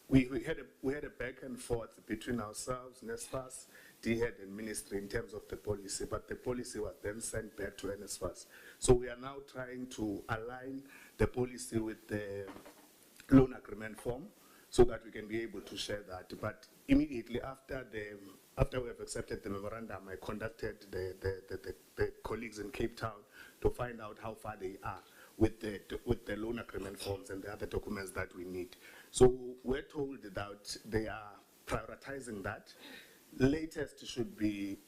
we had a back and forth between ourselves, NSFAS, DHEAD and Ministry in terms of the policy, but the policy was then sent back to NSFAS. So we are now trying to align the policy with the loan agreement form so that we can be able to share that. But immediately after we have accepted the memorandum, I contacted the colleagues in Cape Town to find out how far they are with the loan agreement forms and the other documents that we need. So we're told that they are prioritizing that. Latest should be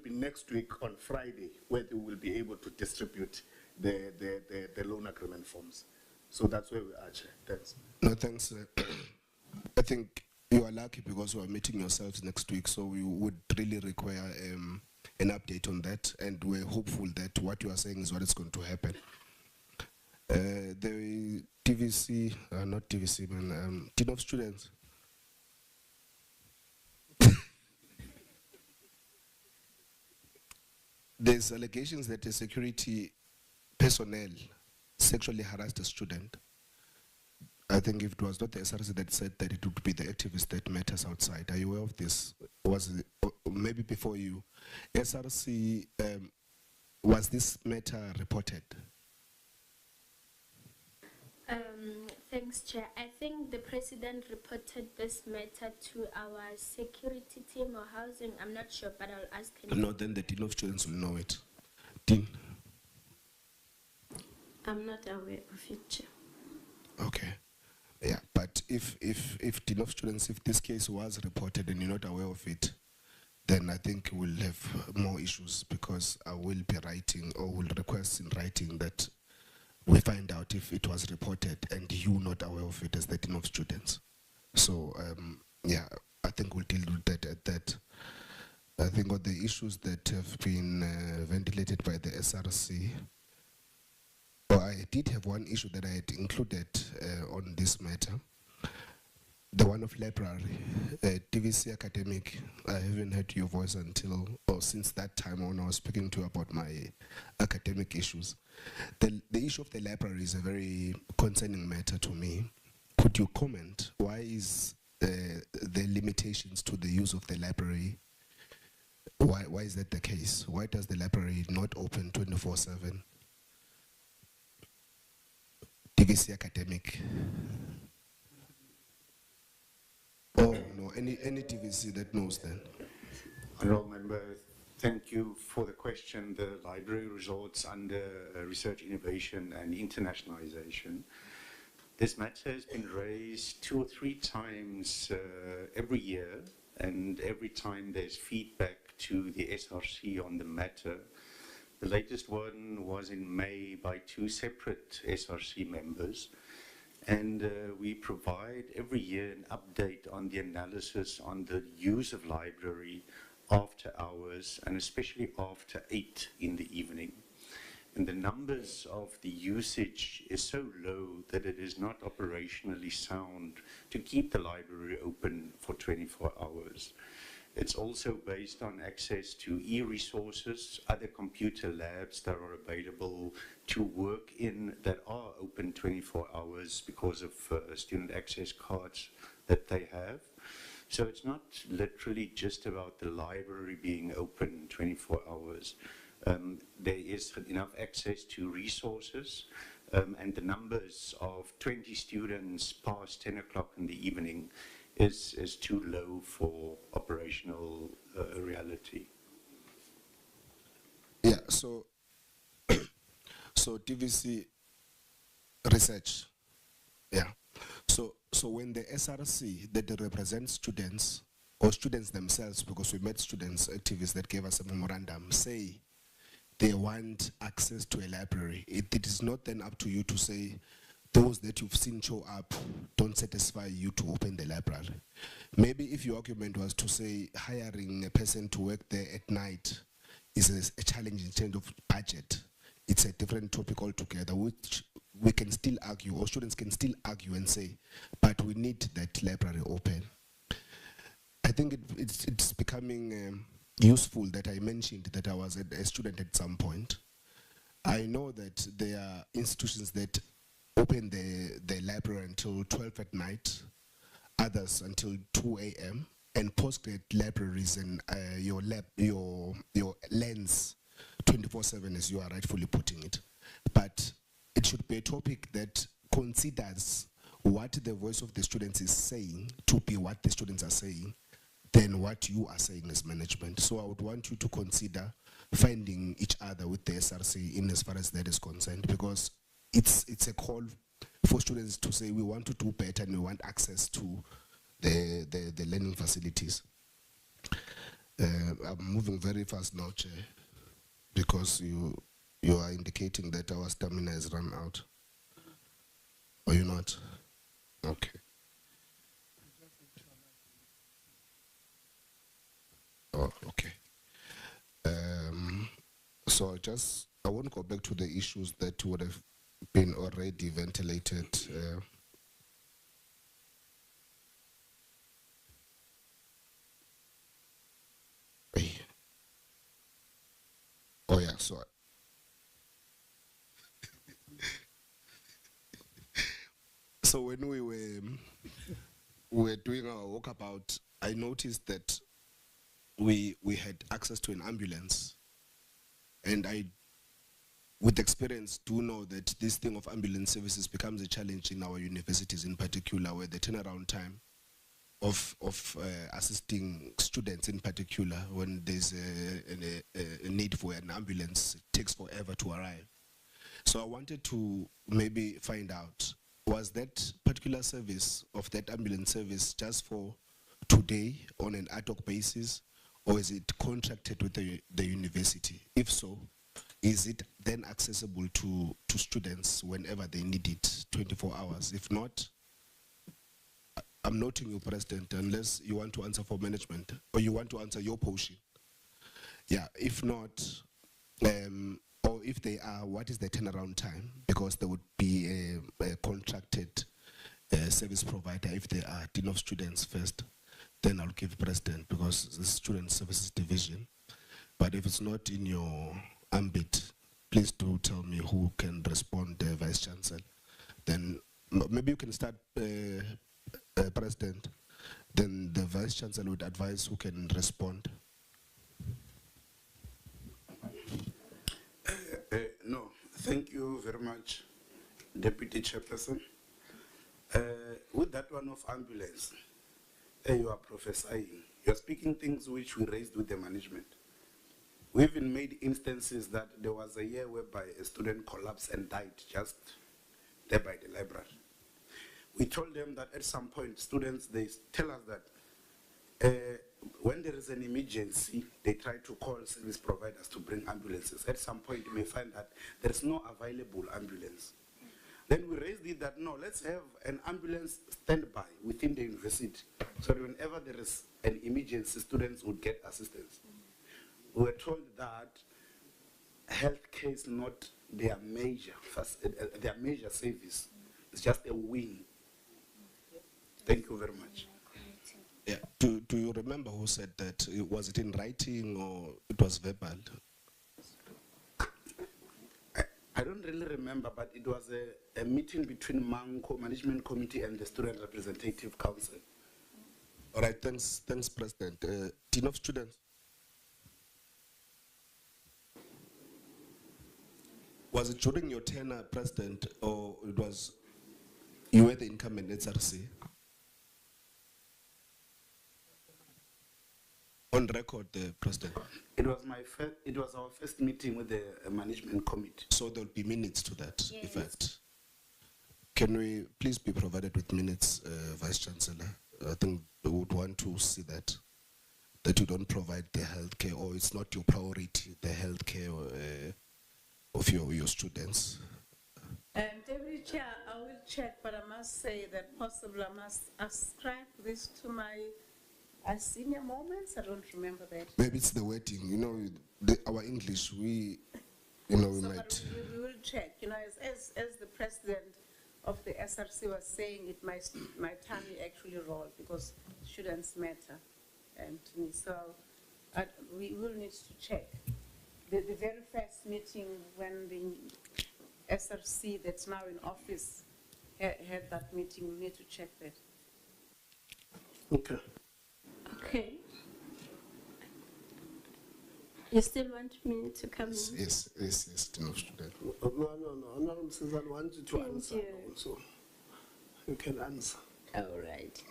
next week on Friday, where they will be able to distribute the loan agreement forms. So that's where we are, Chair. Thanks. No, thanks. I think you are lucky because we are meeting yourselves next week, so we would really require an update on that, and we're hopeful that what you are saying is what is going to happen. TVC, not TVC, man, Dean of Students. There's allegations that a security personnel sexually harassed a student. I think if it was not the SRC that said that, it would be the activists that met us outside. Are you aware of this? Was it, maybe before you, SRC, was this matter reported? Thanks, Chair. I think the President reported this matter to our security team or housing. I'm not sure, but I'll ask him. No, then the Dean of Students will know it. Dean? I'm not aware of it, Chair. Okay. Yeah, but if Dean of Students, if this case was reported and you're not aware of it, then I think we'll have more issues, because I will be writing or will request in writing that we find out if it was reported and you not aware of it as the Dean of Students. So, yeah, I think we'll deal with that at that. I think on the issues that have been ventilated by the SRC, well, I did have one issue that I had included on this matter. The one of library, TVC academic. I haven't heard your voice until, or since that time when I was speaking to you about my academic issues. The issue of the library is a very concerning matter to me. Could you comment? Why is the limitations to the use of the library? Why is that the case? Why does the library not open 24/7? TVC academic. Oh no, any TVC that knows then. Honourable Member, thank you for the question. The library resorts under research, innovation and internationalization. This matter has been raised 2 or 3 times every year, and every time there's feedback to the SRC on the matter. The latest one was in May by 2 separate SRC members. And we provide every year an update on the analysis on the use of library after hours, and especially after 8 in the evening. And the numbers of the usage is so low that it is not operationally sound to keep the library open for 24 hours. It's also based on access to e-resources, other computer labs that are available to work in that are open 24 hours because of student access cards that they have. So it's not literally just about the library being open 24 hours. There is enough access to resources, and the numbers of 20 students past 10 o'clock in the evening is too low for operational reality. Yeah, so so TVC research, yeah. So when the SRC that represents students, or students themselves, because we met students, activists that gave us a memorandum, say they want access to a library, it is not then up to you to say, those that you've seen show up don't satisfy you to open the library. Maybe if your argument was to say hiring a person to work there at night is a challenge in terms of budget, it's a different topic altogether, which we can still argue, or students can still argue and say, but we need that library open. I think it's becoming useful that I mentioned that I was a student at some point. I know that there are institutions that open the library until 12 at night, others until 2 a.m., and postgrad libraries and your lens 24/7, as you are rightfully putting it. But it should be a topic that considers what the voice of the students is saying to be what the students are saying than what you are saying as management. So I would want you to consider finding each other with the SRC in as far as that is concerned, because it's a call for students to say we want to do better and we want access to the learning facilities. I'm moving very fast now, Chair, because you are indicating that our stamina has run out. Are you not? Okay. Oh, okay. So I won't go back to the issues that would have been already ventilated. Oh yeah, so so when we were doing our walkabout, I noticed that we had access to an ambulance, and I, with experience, do know that this thing of ambulance services becomes a challenge in our universities in particular, where the turnaround time of assisting students in particular, when there's a need for an ambulance, it takes forever to arrive. So I wanted to maybe find out, was that particular service of that ambulance service just for today on an ad hoc basis, or is it contracted with the university? If so, is it then accessible to students whenever they need it, 24 hours? If not, I'm noting you, President, unless you want to answer for management, or you want to answer your portion. Yeah, if not, or if they are, what is the turnaround time? Because there would be a contracted service provider if they are dean of students first. Then I'll give President, because it's Student Services Division. But if it's not in your ambit, please do tell me who can respond, Vice Chancellor. Then maybe you can start, President. Then the Vice Chancellor would advise who can respond. No, thank you very much, Deputy Chairperson. With that one of ambulance, you are prophesying. You are speaking things which we raised with the management. We even made instances that there was a year whereby a student collapsed and died just there by the library. We told them that at some point, students, they tell us that when there is an emergency, they try to call service providers to bring ambulances. At some point, you may find that there is no available ambulance. Then we raised it that, no, let's have an ambulance standby within the university, so that whenever there is an emergency, students would get assistance. We were told that healthcare is not their major service. It's just a wing. Thank you very much. Yeah. Do you remember who said that? Was it in writing or it was verbal? I don't really remember, but it was a meeting between MANCO, Management Committee, and the Student Representative Council. All right, thanks, President. Dean of Students. Was it during your tenure, President, or it was, you were the incumbent SRC? On record, President. It was it was our first meeting with the management committee. So there'll be minutes to that Yes. effect. Can we please be provided with minutes, Vice Chancellor? I think we would want to see that you don't provide the healthcare, or it's not your priority, the healthcare of your students. Deputy Chair, I will check, but I must say that possibly I must ascribe this to my senior moments. I don't remember that. Maybe it's the wording. You know, our English, we So, might. but we will check. You know, as the president of the SRC was saying, it my tummy actually rolled because students matter, and to me. So we will need to check. The very first meeting when the SRC that's now in office had that meeting, we need to check that. Okay. Okay. You still want me to come in? Yes, Dean of Students. No. Honorable Susan wanted to Thank answer you. also. You can answer. All right.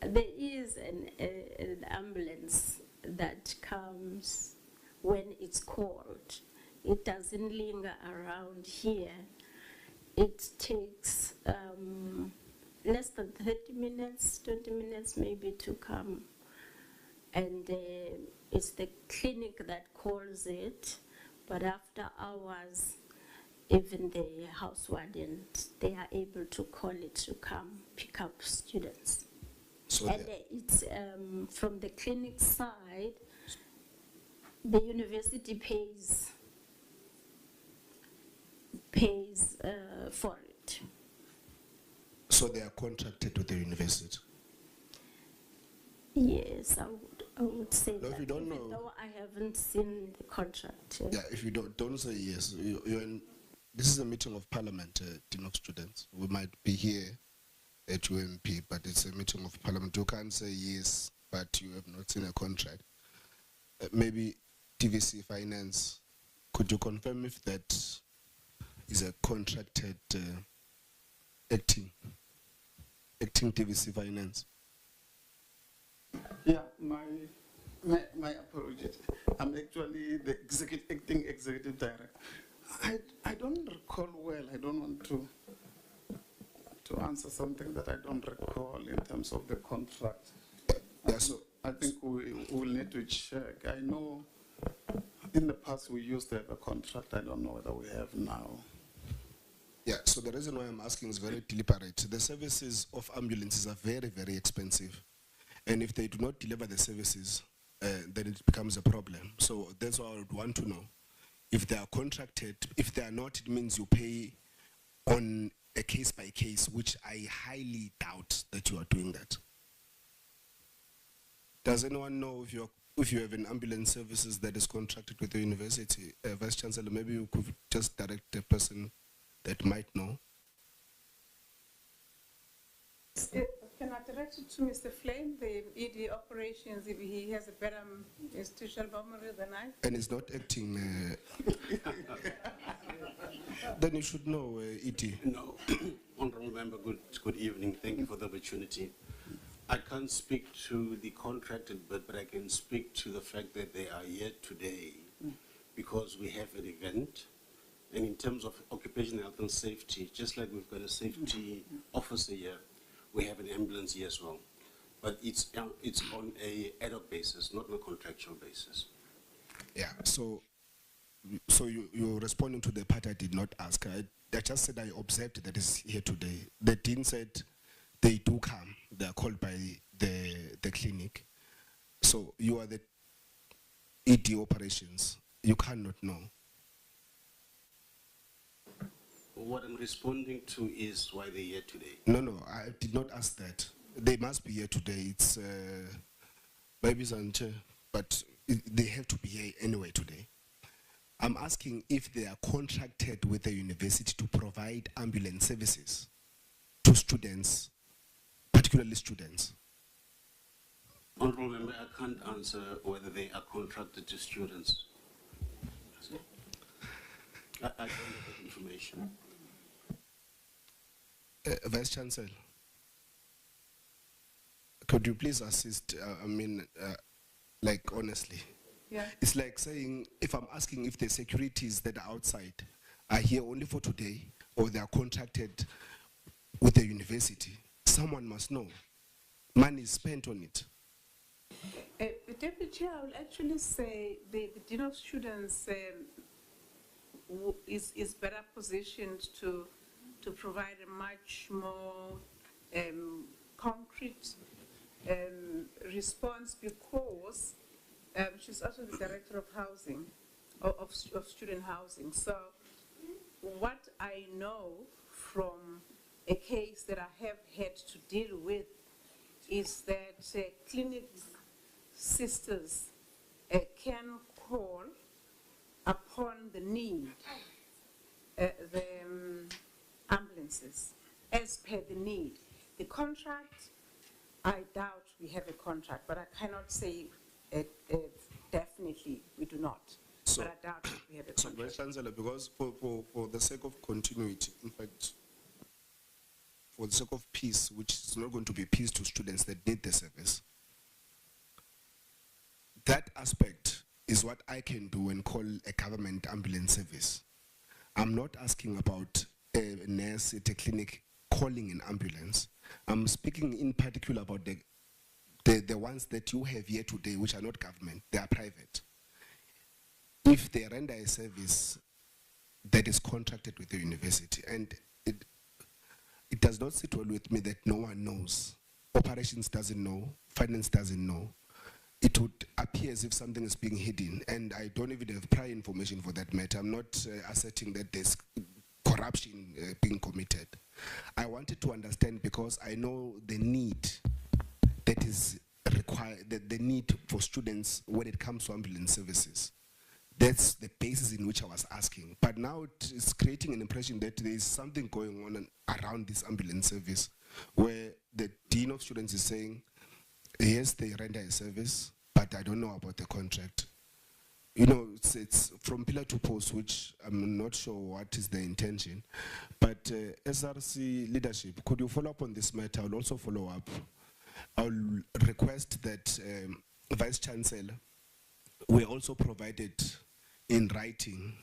There is an ambulance that comes when it's called. It doesn't linger around here. It takes less than 30 minutes, 20 minutes maybe to come. And it's the clinic that calls it, but after hours, even the house wardens, they are able to call it to come pick up students. So And it's from the clinic side, the university pays pays for it. So they are contracted with the university? Yes, I would say No, that, if you don't even know- though I haven't seen the contract. Yeah, if you don't say yes. This is a meeting of Parliament, Dean of Students. We might be here at UMP, but it's a meeting of Parliament. You can't say yes, but you have not seen a contract. Maybe TVC Finance, could you confirm if that is a contracted acting TVC Finance? Yeah, my apologies. I'm actually the acting executive director. I don't recall well. I don't want to answer something that I don't recall in terms of the contract. Yeah, so I think we will need to check. I know in the past we used to have a contract. I don't know whether we have now. Yeah, so the reason why I'm asking is very deliberate. The services of ambulances are very, very expensive. And if they do not deliver the services, then it becomes a problem. So that's why I would want to know if they are contracted. If they are not, it means you pay on a case by case, which I highly doubt that you are doing that. Does anyone know if you have an ambulance services that is contracted with the university? Vice Chancellor, maybe you could just direct the person that might know. Can I direct it to Mr. Flame, the ED operations, if he has a better institutional memory than I? And is not acting. Then you should know, ED. No, Honorable Member, good evening. Thank you for the opportunity. I can't speak to the contracted bit, but I can speak to the fact that they are here today because we have an event. And in terms of occupational health and safety, just like we've got a safety officer here, we have an ambulance here as well. But it's on a ad hoc basis, not on a contractual basis. Yeah, so you're responding to the part I did not ask. I just said I observed that is here today. The dean said they do come. They are called by the clinic. So you are the ED operations. You cannot know. What I'm responding to is why they're here today. No, I did not ask that. They must be here today. It's maybe Sanche, but they have to be here anyway today. I'm asking if they are contracted with the university to provide ambulance services to students, particularly students. Honorable Member, I can't answer whether they are contracted to students. I don't have that information. Vice Chancellor, could you please assist? Like honestly. Yeah. It's like saying, if I'm asking if the securities that are outside are here only for today or they are contracted with the university, someone must know. Money is spent on it. Deputy Chair, I will actually say the Dean of Students is better positioned to provide a much more concrete response because she's also the Director of Housing, of Student Housing. So what I know from a case that I have had to deal with is that clinic sisters can call upon the need the ambulances as per the need. The contract, I doubt we have a contract, but I cannot say definitely we do not. So, but I doubt we have a so contract. Vice Chancellor, because for the sake of continuity, in fact, for the sake of peace, which is not going to be peace to students that need the service, that aspect is what I can do and call a government ambulance service. I'm not asking about a nurse at a clinic calling an ambulance. I'm speaking in particular about the ones that you have here today, which are not government, they are private. If they render a service that is contracted with the university, and it does not sit well with me that no one knows. Operations doesn't know, finance doesn't know. It would appear as if something is being hidden, and I don't even have prior information for that matter. I'm not asserting that there's corruption being committed. I wanted to understand because I know the need that is required, the need for students when it comes to ambulance services. That's the basis in which I was asking. But now it is creating an impression that there is something going on around this ambulance service where the dean of students is saying, yes, they render a service, but I don't know about the contract. You know, it's from pillar to post, which I'm not sure what is the intention. But SRC leadership, could you follow up on this matter? I'll also follow up. I'll request that Vice Chancellor, we also provided in writing.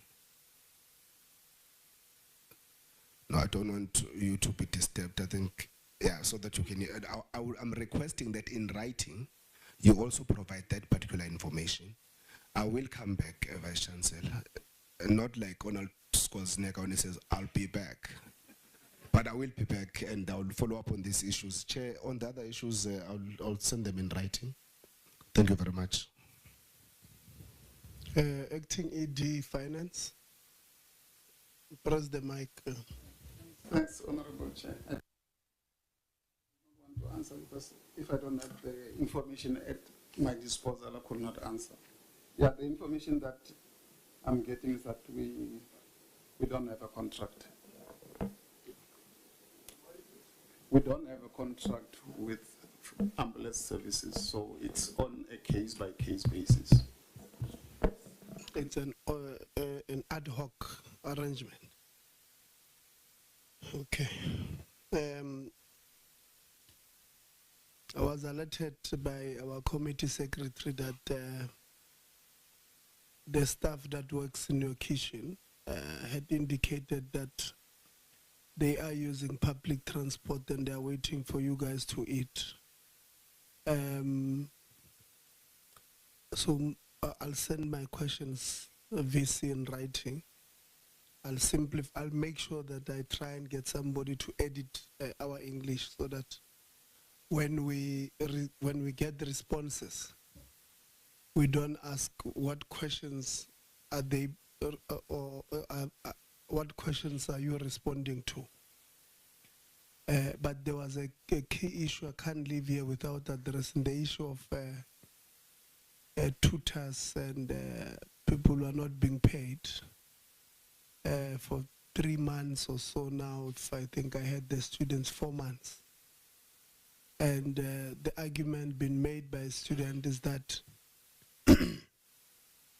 No, I don't want you to be disturbed. I think, yeah, so that you can, I'm requesting that in writing, you also provide that particular information. I will come back, Vice Chancellor. Not like Donald Schwarzenegger when he says, I'll be back. But I will be back and I'll follow up on these issues. Chair, on the other issues, I'll send them in writing. Thank you very much. Acting ED Finance. Press the mic. Thanks, Honorable Chair. I don't want to answer because if I don't have the information at my disposal, I could not answer. Yeah, the information that I'm getting is that we don't have a contract. We don't have a contract with ambulance services, so it's on a case-by-case basis. It's an ad hoc arrangement. Okay. I was alerted by our committee secretary that the staff that works in your kitchen had indicated that they are using public transport and they are waiting for you guys to eat. So I'll send my questions VC in writing. I'll make sure that I try and get somebody to edit our English so that when we get the responses, we don't ask what questions are they what questions are you responding to. But there was a key issue I can't leave here without addressing, the issue of tutors and people who are not being paid for 3 months or so now. If I think I had the students 4 months. And the argument being made by a student is that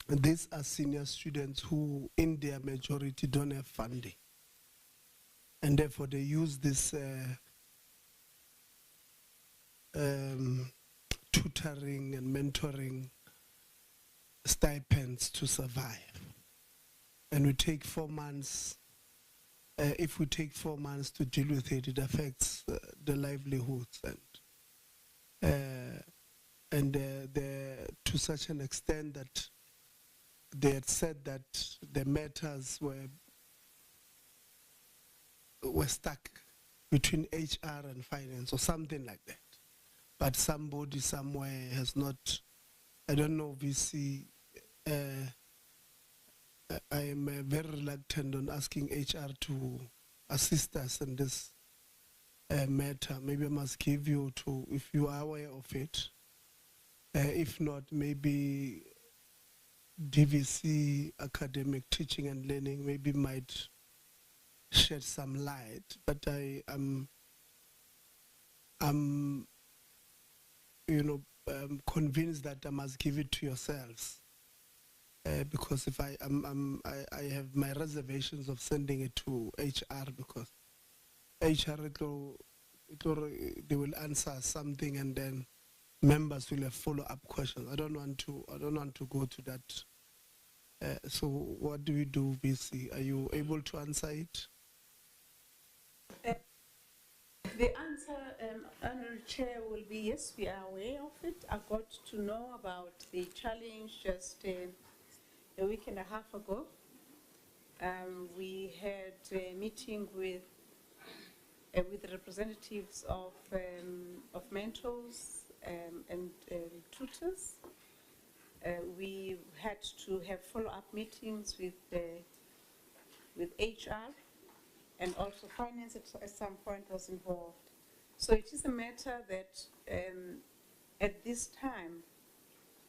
these are senior students who, in their majority, don't have funding. And therefore, they use this tutoring and mentoring stipends to survive. And we take 4 months. If we take 4 months to deal with it, it affects the livelihoods and to such an extent that they had said that the matters were stuck between HR and finance or something like that. But somebody somewhere has not, I don't know, VC, I am very reluctant on asking HR to assist us in this matter. Maybe I must give you to, if you are aware of it. If not, maybe DVC, academic teaching and learning, maybe might shed some light. But I'm convinced that I must give it to yourselves. Because if I have my reservations of sending it to HR, because HR they will answer something and then members will have follow-up questions. I don't want to go to that. So what do we do, VC? Are you able to answer it? The answer, Honourable Chair, will be yes, we are aware of it. I got to know about the challenge just a week and a half ago. We had a meeting with representatives of mentors and tutors. We had to have follow-up meetings with HR and also finance at some point was involved. So it is a matter that at this time,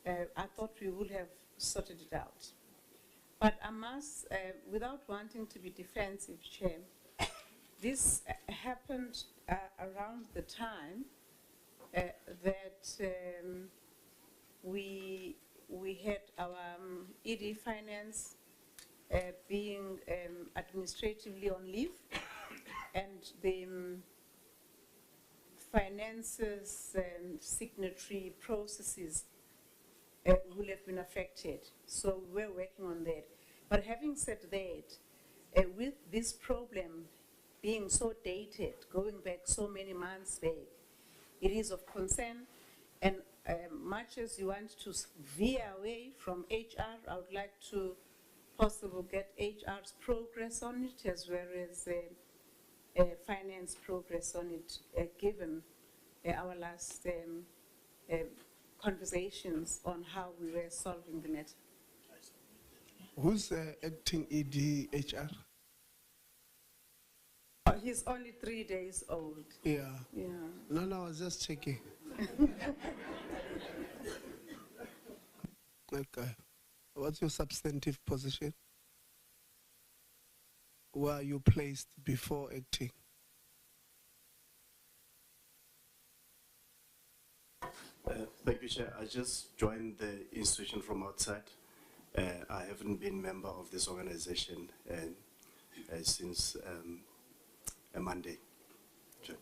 I thought we would have sorted it out. But I must, without wanting to be defensive, Chair, this happened around the time that we had our ED finance being administratively on leave, and the finances signatory processes will have been affected. So we're working on that. But having said that, with this problem being so dated, going back so many months back, it is of concern. And much as you want to veer away from HR, I would like to possibly get HR's progress on it as well as finance progress on it, given our last conversations on how we were solving the matter. Who's acting ED HR? He's only 3 days old. Yeah. Yeah. No, I was just checking. Okay. What's your substantive position? Where are you placed before acting? Thank you, Chair. I just joined the institution from outside. I haven't been member of this organization since a Monday. Chair.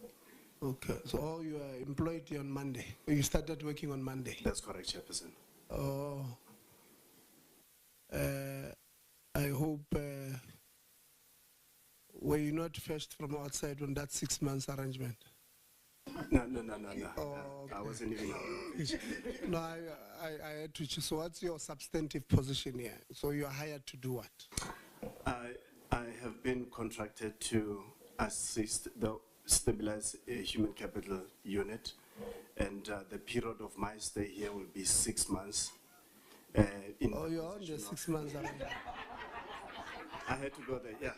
Okay, so you are employed on Monday. You started working on Monday? That's correct, Chairperson. Oh. I hope, were you not first from outside on that 6 months arrangement? No. Oh, I wasn't even aware. No, I had to choose. So what's your substantive position here? So you are hired to do what? I have been contracted to assist the stabilized human capital unit, and the period of my stay here will be 6 months. Oh, you're on the 6 months arrangement. I had to go there, yeah.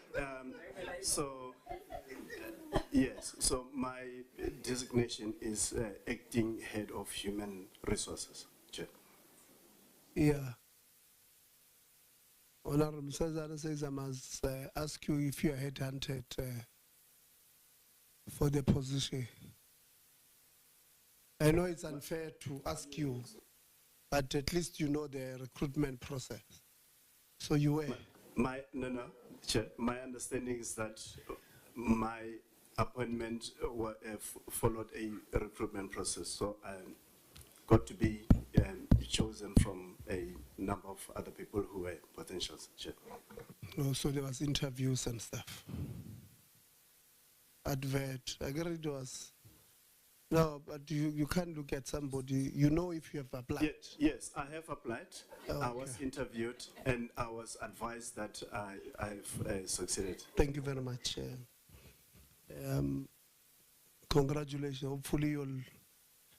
Yes, so my designation is acting head of human resources, Chair. Yeah. Honorable Msazana says I must ask you if you are headhunted for the position. I know it's unfair to ask you, but at least you know the recruitment process. So you were? No, Chair. My understanding is that my appointment followed a recruitment process, so I got to be chosen from a number of other people who were potentials. Chair. No, so there was interviews and stuff. Advert. I get it was. No, but you can't look at somebody. You know if you have applied. Yes, I have applied. Okay. I was interviewed, and I was advised that I've succeeded. Thank you very much. Congratulations. Hopefully you'll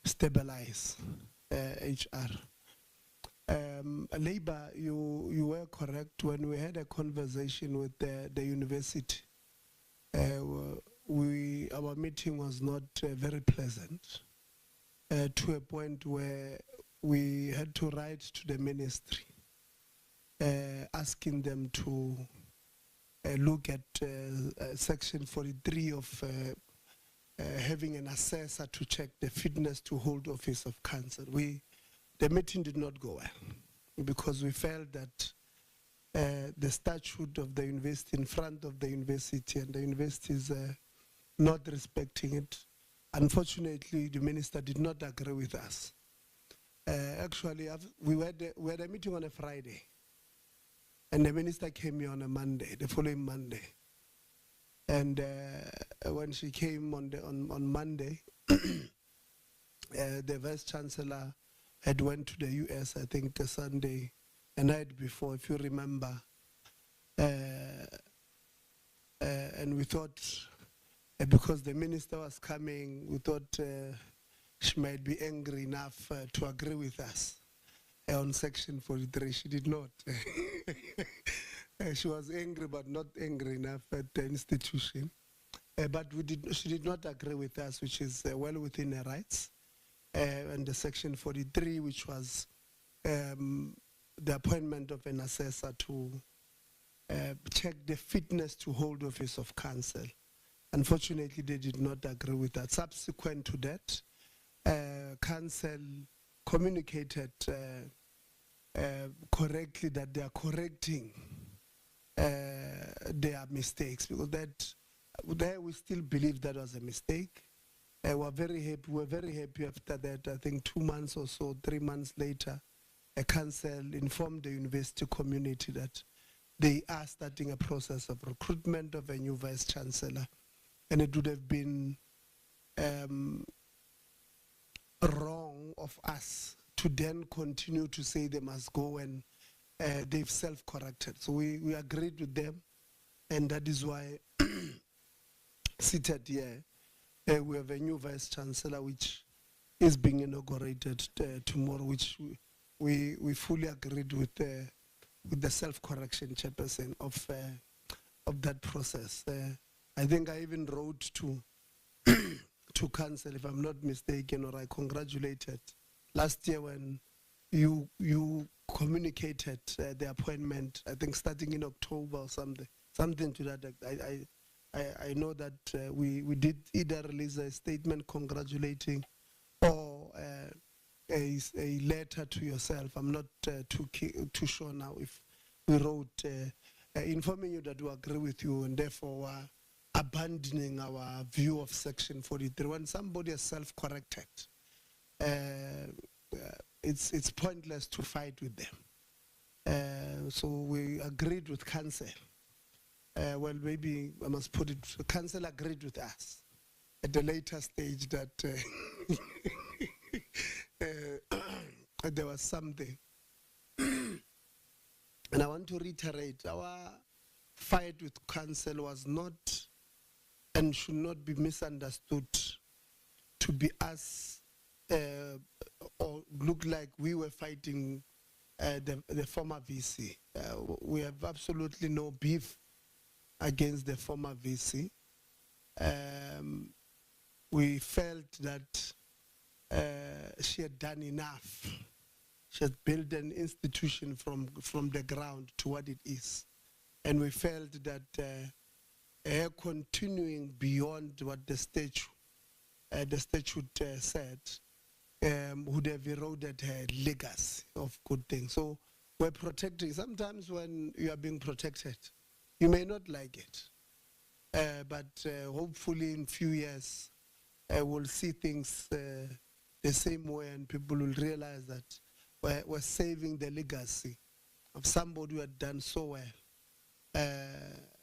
stabilize HR. Labour, you were correct when we had a conversation with the university. Our meeting was not very pleasant to a point where we had to write to the ministry asking them to look at section 43 of having an assessor to check the fitness to hold office of council. The meeting did not go well because we felt that the statute of the university in front of the university, and the university is not respecting it. Unfortunately, the minister did not agree with us. Actually, we had a meeting on a Friday, and the minister came here on a Monday, the following Monday. And when she came on Monday, the Vice Chancellor had went to the US, I think a Sunday, a night before, if you remember. And we thought, because the minister was coming, we thought she might be angry enough to agree with us on section 43. She did not. She was angry, but not angry enough at the institution. But she did not agree with us, which is well within her rights. And the section 43, which was the appointment of an assessor to check the fitness to hold office of council. Unfortunately, they did not agree with that. Subsequent to that, council communicated correctly that they are correcting their mistakes, because there we still believe that was a mistake. We're very happy after that. I think 2 months or so, 3 months later, a council informed the university community that they are starting a process of recruitment of a new vice chancellor, and it would have been wrong of us to then continue to say they must go, and they've self-corrected. So we agreed with them, and that is why seated here, we have a new vice chancellor which is being inaugurated tomorrow, which we fully agreed with the self-correction chairperson of that process. I think I even wrote to to council, if I'm not mistaken, or I congratulated last year when you communicated the appointment, I think starting in October or something to that effect. I know that we did either release a statement congratulating or a letter to yourself. I'm not too sure now if we wrote informing you that we agree with you, and therefore abandoning our view of section 43. When somebody is self-corrected, it's pointless to fight with them. So we agreed with council. Well, maybe I must put it, council agreed with us at the later stage that there was something. And I want to reiterate, our fight with council was not and should not be misunderstood to be us or look like we were fighting the former VC. We have absolutely no beef against the former VC. We felt that she had done enough. She had built an institution from the ground to what it is. And we felt that her continuing beyond what the statute said would have eroded her legacy of good things. So we're protecting. Sometimes when you are being protected, you may not like it, but hopefully in a few years we'll see things the same way, and people will realize that we're saving the legacy of somebody who had done so well.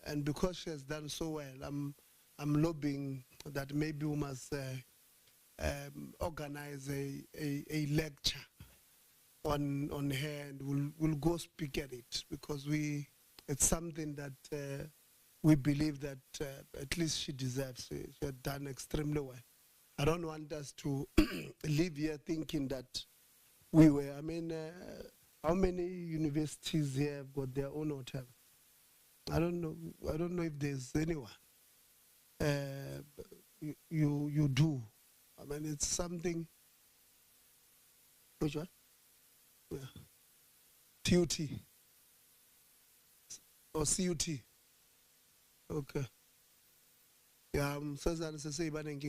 And because she has done so well, I'm lobbying that maybe we must organize a lecture on her, and we'll go speak at it, because it's something that we believe that at least she deserves. She had done extremely well. I don't want us to live here thinking that we were, I mean, how many universities here have got their own hotel? I don't know if there's anyone. You do. I mean, it's something. Which one? Yeah. TUT. Or CUT. Okay. Yeah, I'm so sorry to say, but I'm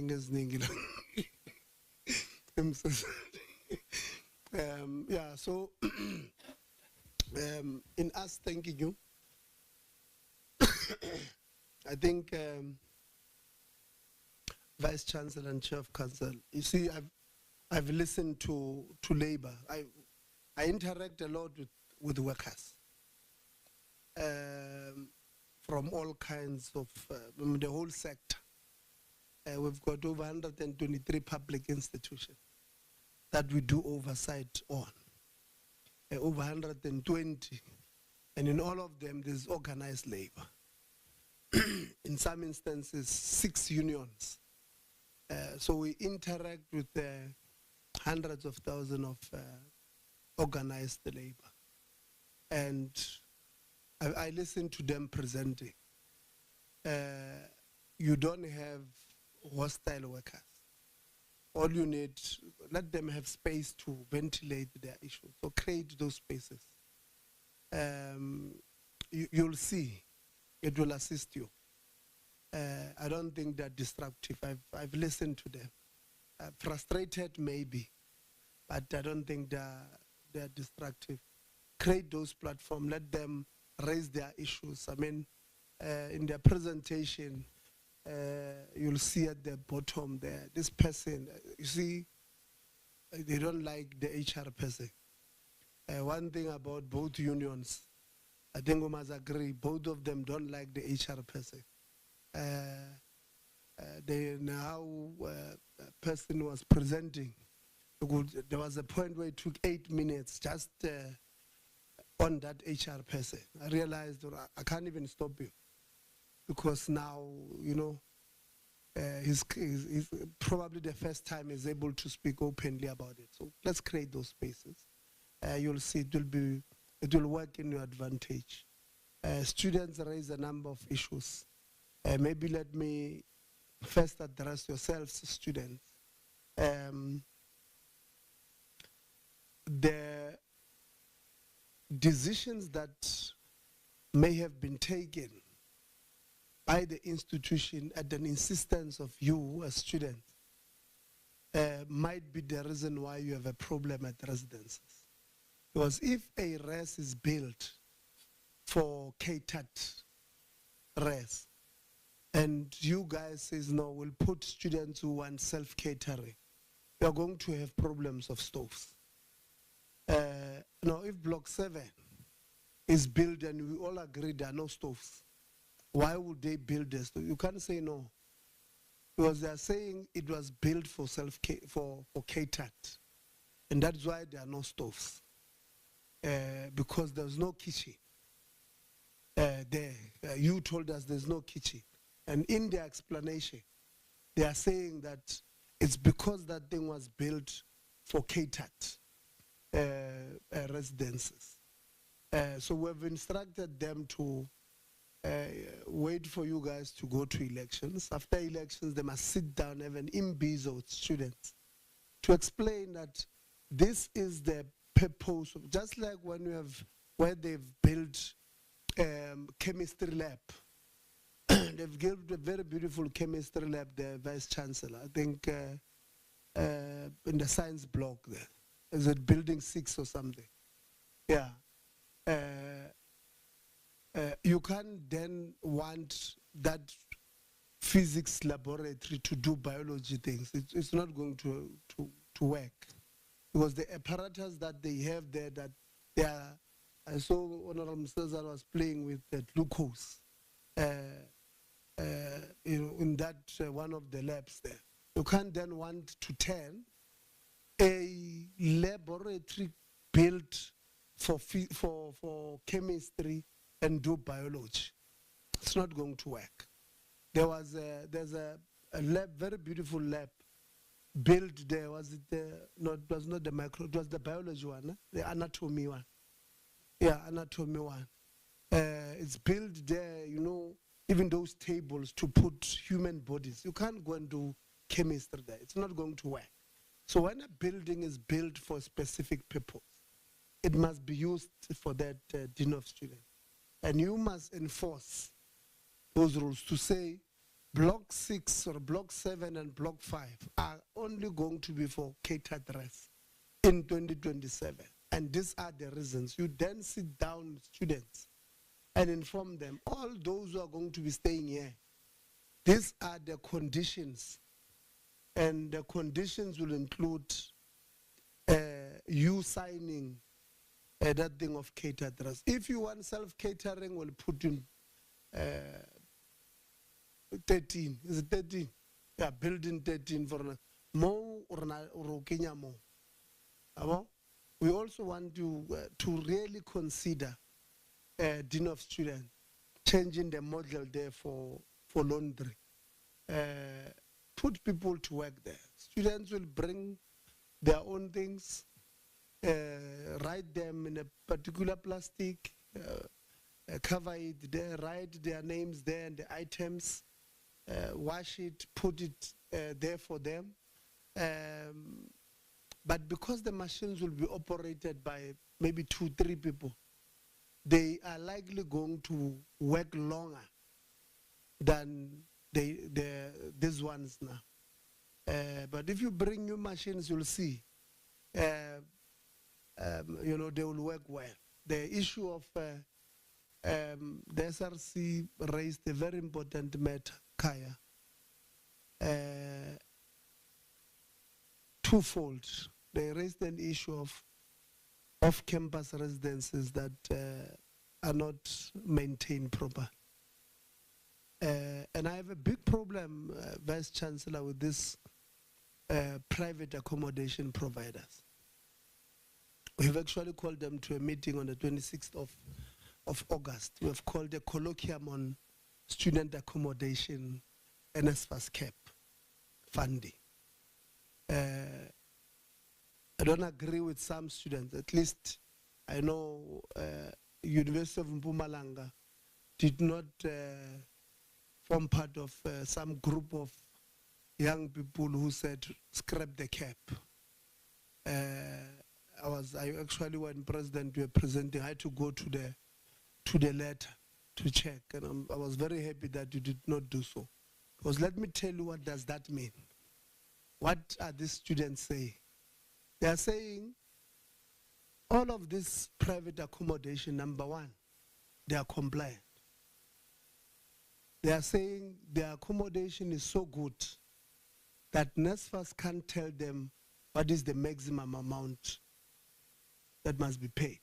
yeah, so in us thanking you, I think Vice Chancellor and Chair of Council, you see, I've listened to labor. I interact a lot with workers from all kinds of, the whole sector. We've got over 123 public institutions that we do oversight on, over 120. And in all of them, there's organized labor. In some instances, 6 unions. So we interact with hundreds of thousands of organized labor. And I listen to them presenting. You don't have hostile workers. All you need, let them have space to ventilate their issues. So create those spaces. You'll see, it will assist you. I don't think they're disruptive. I've listened to them. Frustrated maybe, but I don't think they're destructive. Create those platforms, let them raise their issues. I mean, in their presentation, you'll see at the bottom there, this person, you see, they don't like the HR person. One thing about both unions, I think we must agree, both of them don't like the HR person. Now a person was presenting. There was a point where it took 8 minutes just on that HR person. I realized I can't even stop you because now, you know, he's probably the first time he's able to speak openly about it. So let's create those spaces. You'll see it will work in your advantage. Students raise a number of issues. Maybe let me first address yourselves, students. The decisions that may have been taken by the institution at an insistence of you as students might be the reason why you have a problem at residences. Because if a res is built for catered res, and you guys says no, we'll put students who want self-catering, you're going to have problems of stoves. Now, if block 7 is built and we all agree there are no stoves, why would they build this? You can't say no, because they are saying it was built for for catered, and that's why there are no stoves, because there's no kitchen there. You told us there's no kitchen, and in their explanation, they are saying that it's because that thing was built for catered residences. So we've instructed them to wait for you guys to go to elections. After elections, they must sit down, have an imbizo with students to explain that this is the purpose of, just like when you have, where they've built chemistry lab. They've built a very beautiful chemistry lab, the Vice Chancellor, I think in the science block there. Is it building 6 or something? Yeah. You can't then want that physics laboratory to do biology things. It's not going to work. Because the apparatus that they have there, that they are, I saw Honorable Mr. was playing with the glucose you know, in that one of the labs there. You can't then want to turn a laboratory built for chemistry and do biology. It's not going to work. There's a lab, very beautiful lab built there. Was it no, it was not the micro, it was the biology one, the anatomy one. Yeah, anatomy one. It's built there, you know, even those tables to put human bodies. You can't go and do chemistry there. It's not going to work. So when a building is built for a specific purpose, it must be used for that dean of students. And you must enforce those rules to say block 6 or block 7 and block 5 are only going to be for catered res in 2027. And these are the reasons. You then sit down with students and inform them, all those who are going to be staying here, these are the conditions. And the conditions will include you signing that thing of catered res. If you want self-catering, we'll put in 13. Is it 13? Yeah, building 13 for more or Kenya more. We also want to really consider dean of students changing the model there for laundry. Put people to work there. Students will bring their own things, write them in a particular plastic, cover it, they write their names there and the items, wash it, put it there for them. But because the machines will be operated by maybe 2-3 people, they are likely going to work longer than these ones now. But if you bring new machines, you'll see, you know, they will work well. The issue of the SRC raised a very important matter, Kaya. Twofold. They raised an issue of off-campus residences that are not maintained properly. And I have a big problem, Vice Chancellor, with this private accommodation providers. We've actually called them to a meeting on the 26th of August. We have called a colloquium on student accommodation, NSFAS cap funding. I don't agree with some students. At least I know University of Mpumalanga did not form part of some group of young people who said scrap the cap. I actually, when President were presenting, I had to go to the letter to check, and I was very happy that you did not do so. Because let me tell you, what does that mean? What are these students saying? They are saying all of this private accommodation, number one, they are compliant. They are saying their accommodation is so good that NSFAS can't tell them what is the maximum amount that must be paid.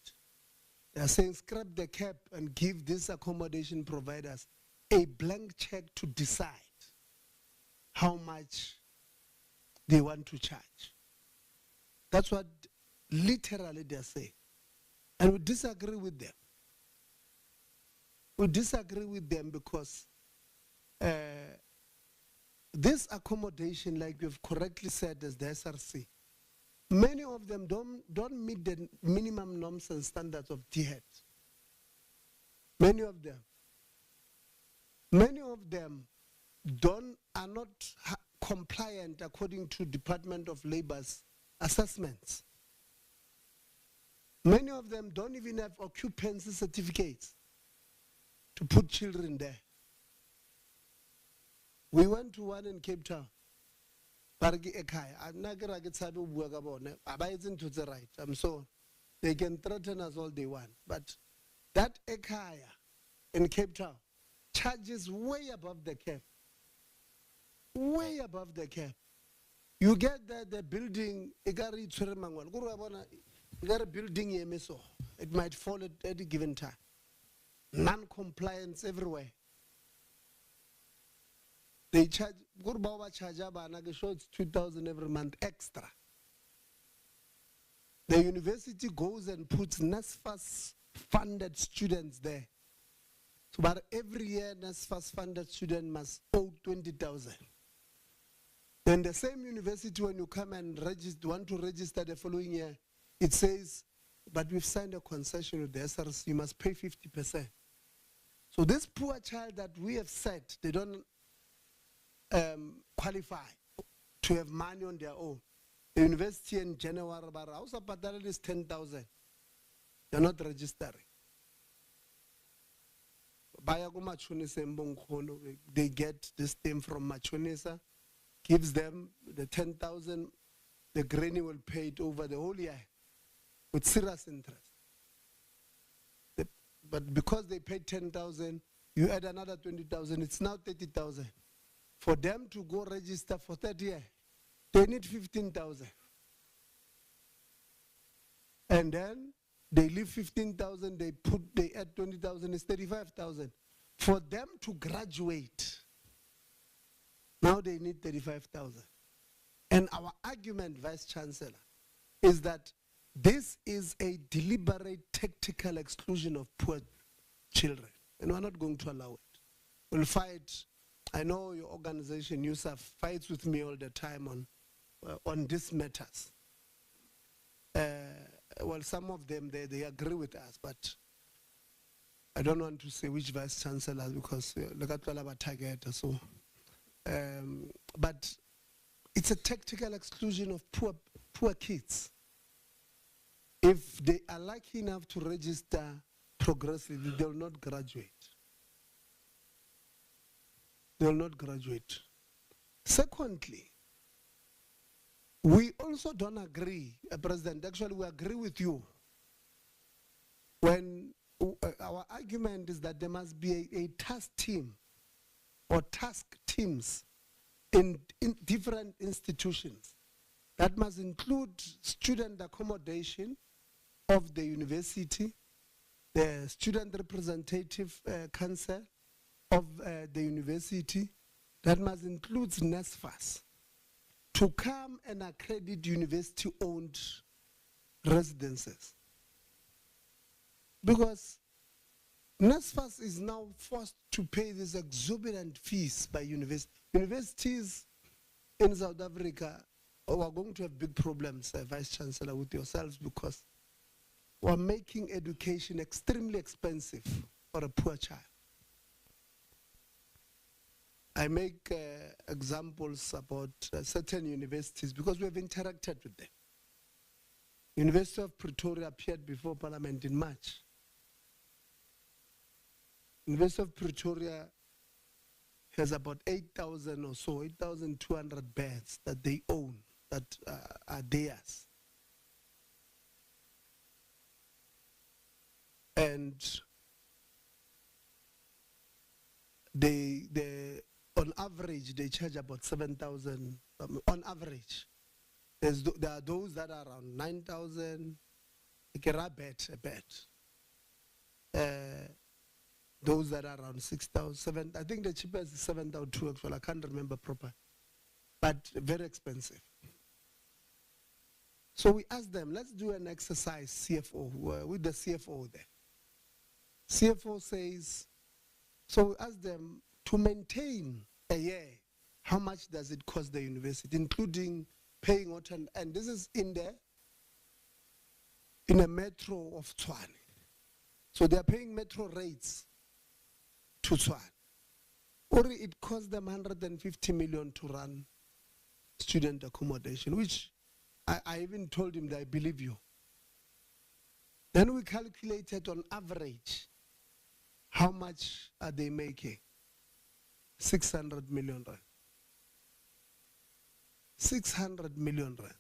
They are saying scrap the cap and give these accommodation providers a blank check to decide how much they want to charge. That's what literally they're saying. And we disagree with them. We disagree with them because this accommodation, like you've correctly said as the SRC, many of them don't meet the minimum norms and standards of DHET. Many of them. Many of them are not compliant according to Department of Labor's assessments. Many of them don't even have occupancy certificates to put children there. We went to one in Cape Town. I'm sorry. They can threaten us all they want. But that Ekaya in Cape Town charges way above the cap. Way above the cap. You get there, the building, you got a building, it might fall at any given time. Non-compliance everywhere. They charge, it's 2,000 every month extra. The university goes and puts NSFAS funded students there. So but every year NSFAS funded student must owe 20,000. Then the same university, when you come and want to register the following year, it says, but we've signed a concession with the SRC, you must pay 50%. So this poor child that we have said, they don't qualify to have money on their own. The university in January, is 10,000. They're not registering. They get this thing from Machonisa, gives them the 10,000, the granny will pay it over the whole year with serious interest. But because they paid 10,000, you add another 20,000, it's now 30,000. For them to go register for 30 years, they need 15,000. And then they leave 15,000, they add 20,000, it's 35,000. For them to graduate, now they need 35,000. And our argument, Vice Chancellor, is that this is a deliberate tactical exclusion of poor children. And we're not going to allow it. We'll fight. I know your organization, USAF, fights with me all the time on these matters. Well, some of them, they agree with us, but I don't want to say which vice chancellor because target so. But it's a tactical exclusion of poor kids. If they are lucky enough to register progressively, they will not graduate. They will not graduate. Secondly, we also don't agree, President, actually we agree with you when our argument is that there must be a task team or task teams in different institutions that must include student accommodation of the university, the student representative council of the university, that must include NSFAS, to come and accredit university-owned residences. Because NSFAS is now forced to pay these exorbitant fees by universities. Universities in South Africa are going to have big problems, Vice Chancellor, with yourselves, because we're making education extremely expensive for a poor child. I make examples about certain universities because we have interacted with them. University of Pretoria appeared before Parliament in March. University of Pretoria has about 8,000 or so, 8,200 beds that they own, that are theirs. And they on average, they charge about 7,000, on average. There are those that are around 9,000, like a bed. Those that are around 6,000, I think the cheapest is 7,002 actually, I can't remember proper, but very expensive. So we asked them, let's do an exercise, CFO, with the CFO there. CFO says, so we asked them to maintain a year, how much does it cost the university, including paying water, and this is in a metro of Tshwane. So they are paying metro rates to Tshwane. Or it cost them 150 million to run student accommodation, which I even told him that I believe you. Then we calculated on average, how much are they making? 600 million rand. 600 million rand.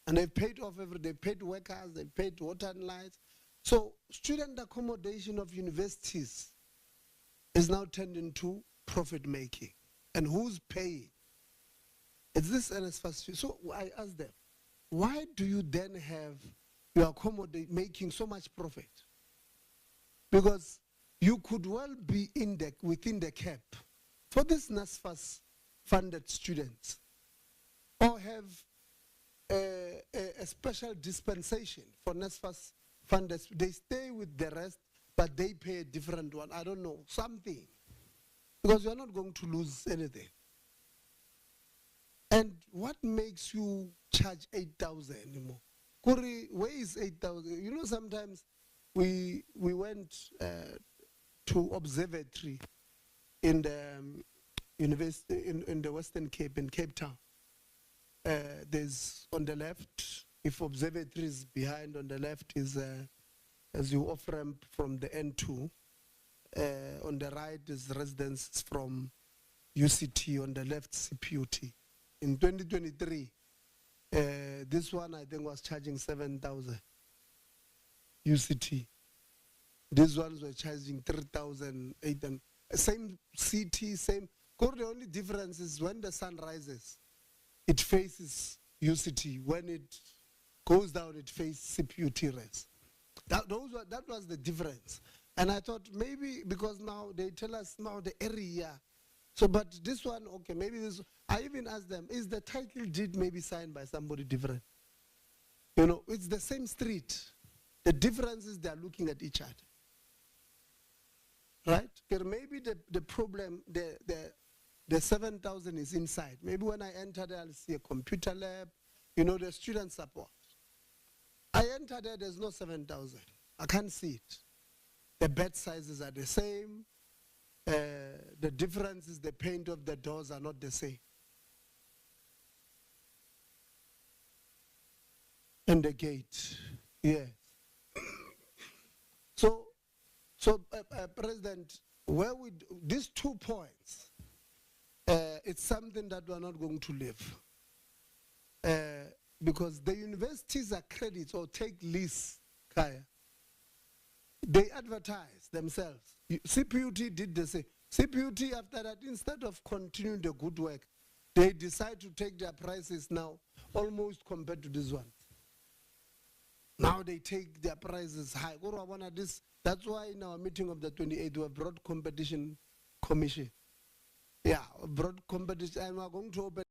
And they've paid off they paid workers, they paid water and lights. So student accommodation of universities is now turned into profit making. And who's paying? It's this NSFAS. So I asked them, why do you then have your accommodate making so much profit? Because you could well be within the cap for these NSFAS funded students, or have a special dispensation for NSFAS funded. They stay with the rest, but they pay a different one. I don't know, something. Because you're not going to lose anything. And what makes you charge 8,000 anymore? Kuri, where is 8,000? You know, sometimes we went to observatory in the university in the Western Cape, in Cape Town. There's on the left, if observatory is behind, on the left is as you off ramp from the N2. On the right is residents from UCT, on the left CPUT. In 2023, this one I think was charging 7,000 UCT. These ones were charging 3,800. Same CT, same. The only difference is when the sun rises, it faces UCT. When it goes down, it faces CPUT res. That was the difference. And I thought maybe because now they tell us now the area. So, but this one, okay, maybe this, I even asked them, is the title deed maybe signed by somebody different? You know, it's the same street. The difference is they're looking at each other. Right? Maybe the problem, the 7,000 is inside. Maybe when I enter there, I'll see a computer lab, you know, the student support. I enter there, there's no 7,000. I can't see it. The bed sizes are the same. The difference is the paint of the doors are not the same. And the gate, yes. So, President, where we these 2 points, it's something that we're not going to leave. Because the universities accredit or take lease, Kaya. They advertise themselves. CPUT did the same. CPUT, after that, instead of continuing the good work, they decide to take their prices now almost compared to this one. Now they take their prices high. That's why in our meeting of the 28th, we have brought competition commission. Yeah, brought competition, and we're going to open